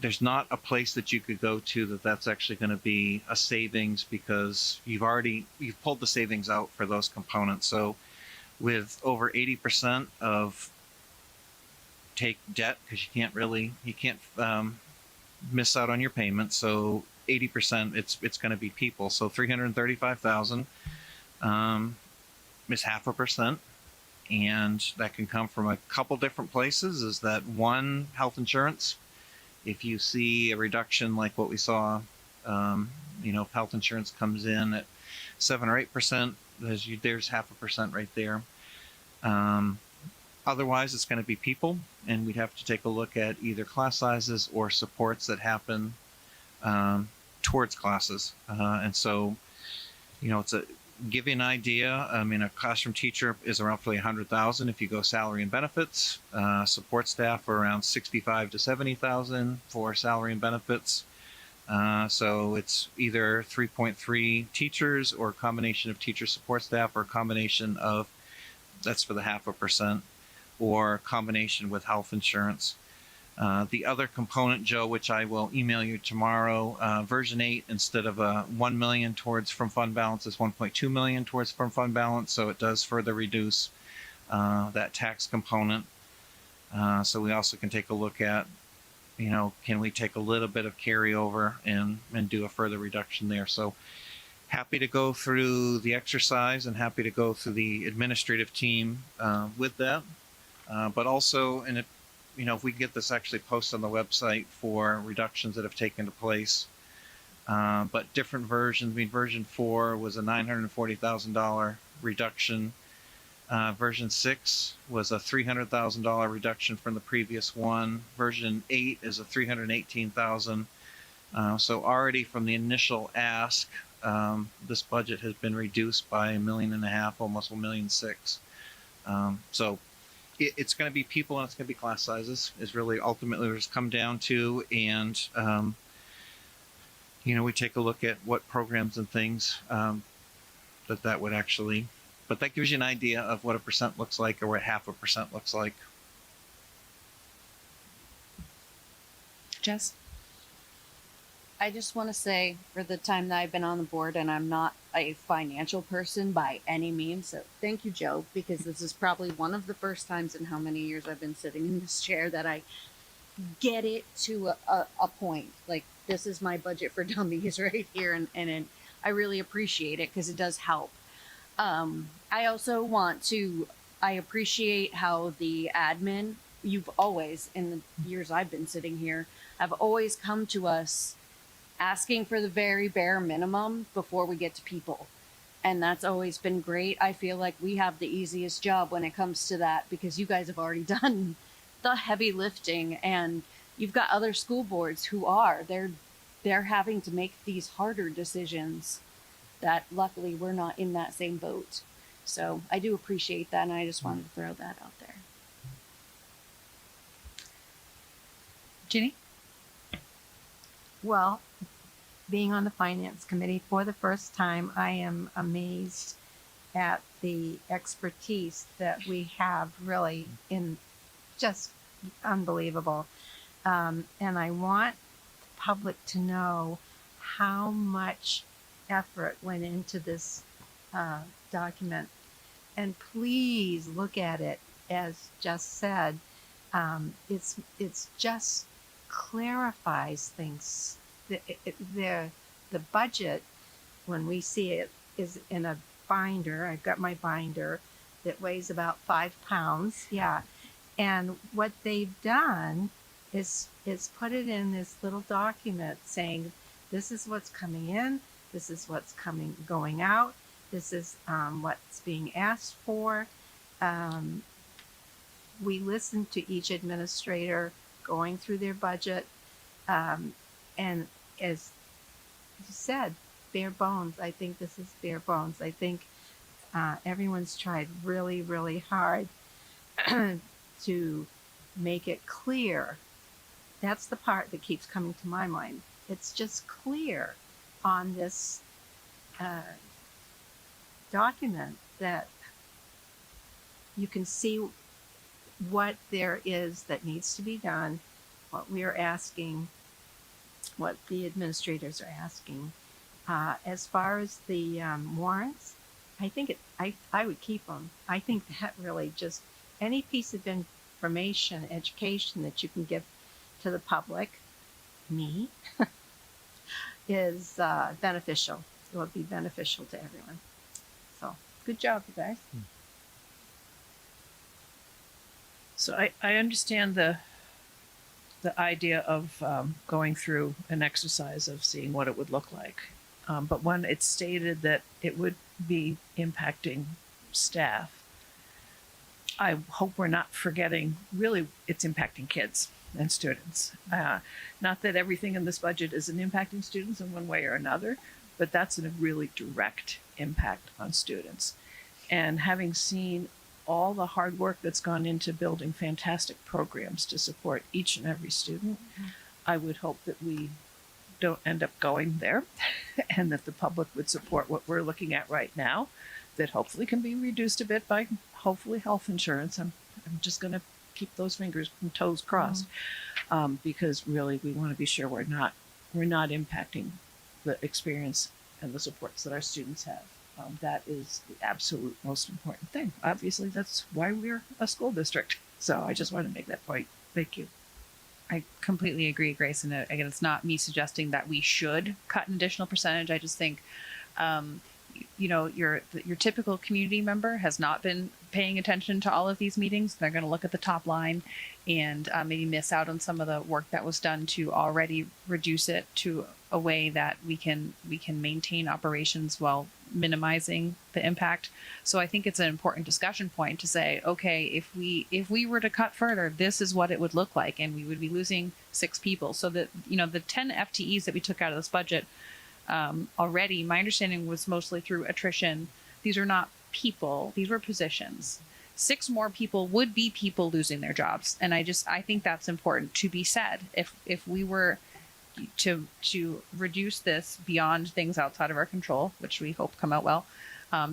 there's not a place that you could go to that's actually going to be a savings, because you've pulled the savings out for those components. So with over 80% of take debt, because you can't miss out on your payments. So 80%, it's going to be people. So 335,000 is 0.5%, and that can come from a couple different places. Is that one, health insurance? If you see a reduction like what we saw, if health insurance comes in at 7 or 8%, there's 0.5% right there. Otherwise, it's going to be people, and we'd have to take a look at either class sizes or supports that happen towards classes. And so, give you an idea. I mean, a classroom teacher is roughly 100,000 if you go salary and benefits. Support staff are around 65 to 70,000 for salary and benefits. So it's either 3.3 teachers, or a combination of teacher support staff, or a combination of, that's for the 0.5%, or a combination with health insurance. The other component, Joe, which I will email you tomorrow, version 8, instead of $1 million towards from fund balance, is $1.2 million towards from fund balance. So it does further reduce that tax component. So we also can take a look at, can we take a little bit of carryover and do a further reduction there. So happy to go through the exercise, and happy to go through the administrative team with that. But also, if we can get this actually posted on the website for reductions that have taken place, but different versions. I mean, version 4 was a $940,000 reduction. Version 6 was a $300,000 reduction from the previous one. Version 8 is a $318,000. So already from the initial ask, this budget has been reduced by $1.5 million, almost $1.6 million. So it's going to be people, and it's going to be class sizes, is really ultimately what it's come down to. And, we take a look at what programs and things that would actually, but that gives you an idea of what a percent looks like, or what 0.5% looks like. Jess? I just want to say, for the time that I've been on the board, and I'm not a financial person by any means, so thank you, Joe, because this is probably one of the first times in how many years I've been sitting in this chair that I get it to a point. Like, this is my budget for dummies right here, and I really appreciate it, because it does help. I also I appreciate how the admin, you've always, in the years I've been sitting here, have always come to us asking for the very bare minimum before we get to people. And that's always been great. I feel like we have the easiest job when it comes to that, because you guys have already done the heavy lifting, and you've got other school boards who they're having to make these harder decisions that luckily we're not in that same boat. So I do appreciate that, and I just wanted to throw that out there. Ginny? Well, being on the finance committee for the first time, I am amazed at the expertise that we have, really, in just unbelievable. And I want the public to know how much effort went into this document. And please look at it, as just said. It's just clarifies things. The budget, when we see it, is in a binder. I've got my binder that weighs about 5 pounds. Yeah. And what they've done is put it in this little document saying, this is what's coming in, this is what's going out, this is what's being asked for. We listened to each administrator going through their budget. And as you said, bare bones. I think this is bare bones. I think everyone's tried really, really hard to make it clear. That's the part that keeps coming to my mind. It's just clear on this document that you can see what there is that needs to be done, what we are asking, what the administrators are asking. As far as the warrants, I think I would keep them. I think that really just any piece of information, education that you can give to the public, me, is beneficial. It will be beneficial to everyone. So good job, you guys. So I understand the idea of going through an exercise of seeing what it would look like. But when it's stated that it would be impacting staff, I hope we're not forgetting, really, it's impacting kids and students. Not that everything in this budget isn't impacting students in one way or another, but that's a really direct impact on students. And having seen all the hard work that's gone into building fantastic programs to support each and every student, I would hope that we don't end up going there and that the public would support what we're looking at right now, that hopefully can be reduced a bit by hopefully health insurance. I'm just going to keep those fingers and toes crossed, because really we want to be sure we're not impacting the experience and the supports that our students have. That is the absolute most important thing. Obviously, that's why we're a school district. So I just want to make that point. Thank you. I completely agree, Grace. And again, it's not me suggesting that we should cut an additional percentage. I just think, your typical community member has not been paying attention to all of these meetings. They're going to look at the top line and maybe miss out on some of the work that was done to already reduce it to a way that we can maintain operations while minimizing the impact. So I think it's an important discussion point to say, okay, if we were to cut further, this is what it would look like, and we would be losing 6 people. So that the 10 FTEs that we took out of this budget already, my understanding was mostly through attrition. These are not people; these were positions. 6 more people would be people losing their jobs, and I think that's important to be said. If we were to reduce this beyond things outside of our control, which we hope come out well,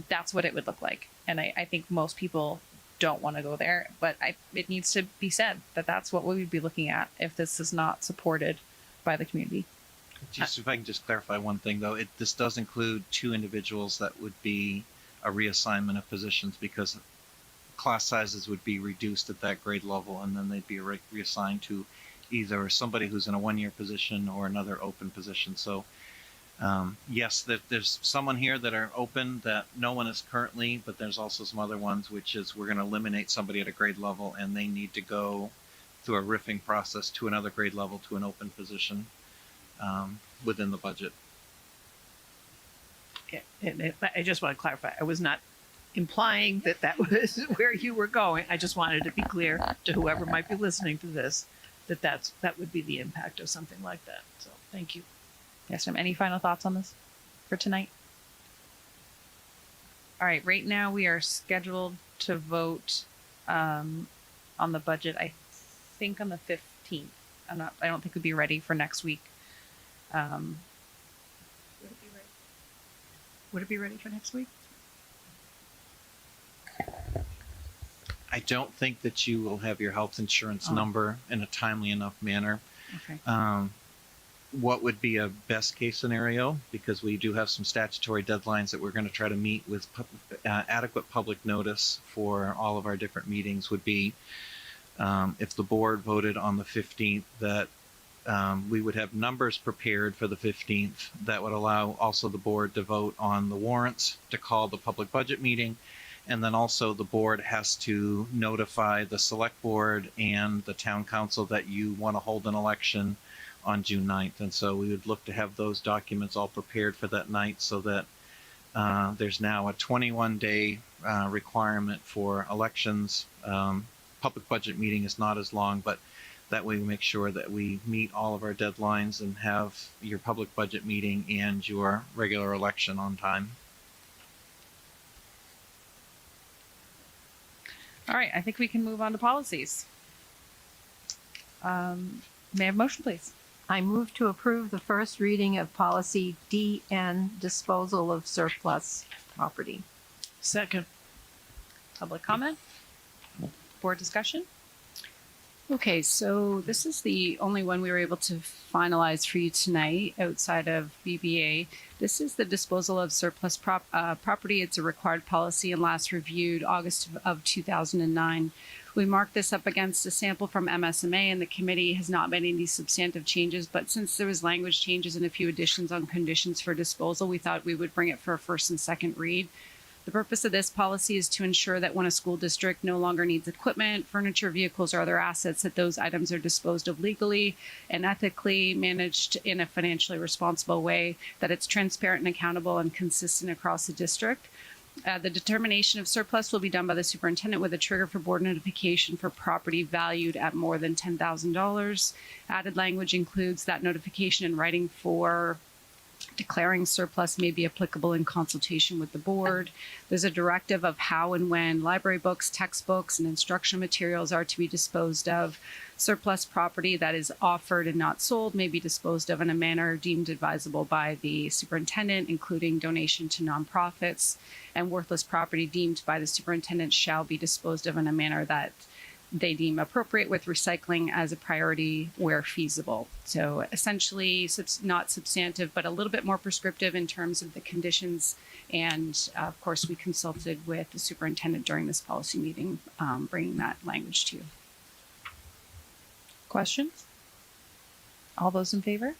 that's what it would look like. And I think most people don't want to go there, but it needs to be said that that's what we would be looking at if this is not supported by the community. Just if I can just clarify one thing, though, this does include 2 individuals that would be a reassignment of positions, because class sizes would be reduced at that grade level, and then they'd be reassigned to either somebody who's in a 1-year position or another open position. So yes, there's someone here that are open that no one is currently, but there's also some other ones, which is we're going to eliminate somebody at a grade level and they need to go through a riffing process to another grade level to an open position within the budget. Yeah, and I just want to clarify, I was not implying that was where you were going. I just wanted to be clear to whoever might be listening to this that would be the impact of something like that. So thank you. Yes, ma'am. Any final thoughts on this for tonight? All right. Right now we are scheduled to vote on the budget. I think on the 15th. I don't think we'd be ready for next week. Would it be ready for next week? I don't think that you will have your health insurance number in a timely enough manner. Okay. what would be a best case scenario, because we do have some statutory deadlines that we're going to try to meet with adequate public notice for all of our different meetings, would be if the board voted on the 15th that we would have numbers prepared for the 15th that would allow also the board to vote on the warrants to call the public budget meeting. And then also the board has to notify the select board and the town council that you want to hold an election on June 9th. And so we would look to have those documents all prepared for that night, so that there's now a 21-day requirement for elections. Public budget meeting is not as long, but that way we make sure that we meet all of our deadlines and have your public budget meeting and your regular election on time. All right, I think we can move on to policies. May I have a motion, please? I move to approve the first reading of policy DN, disposal of surplus property. Second. Public comment? Board discussion? Okay, so this is the only one we were able to finalize for you tonight outside of BBA. This is the disposal of surplus property. It's a required policy and last reviewed August of 2009. We marked this up against a sample from MSMA, and the committee has not made any substantive changes, but since there was language changes and a few additions on conditions for disposal, we thought we would bring it for a first and second read. The purpose of this policy is to ensure that when a school district no longer needs equipment, furniture, vehicles, or other assets, that those items are disposed of legally and ethically, managed in a financially responsible way, that it's transparent and accountable and consistent across the district. The determination of surplus will be done by the superintendent with a trigger for board notification for property valued at more than $10,000. Added language includes that notification in writing for declaring surplus may be applicable in consultation with the board. There's a directive of how and when library books, textbooks, and instructional materials are to be disposed of. Surplus property that is offered and not sold may be disposed of in a manner deemed advisable by the superintendent, including donation to nonprofits, and worthless property deemed by the superintendent shall be disposed of in a manner that they deem appropriate, with recycling as a priority where feasible. So essentially, not substantive, but a little bit more prescriptive in terms of the conditions. And of course, we consulted with the superintendent during this policy meeting, bringing that language to you. Questions? All those in favor?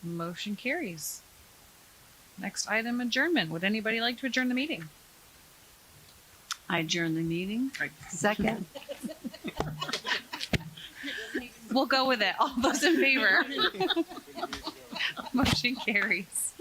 Motion carries. Next item, adjournment. Would anybody like to adjourn the meeting? I adjourn the meeting. Second. We'll go with it. All those in favor? Motion carries.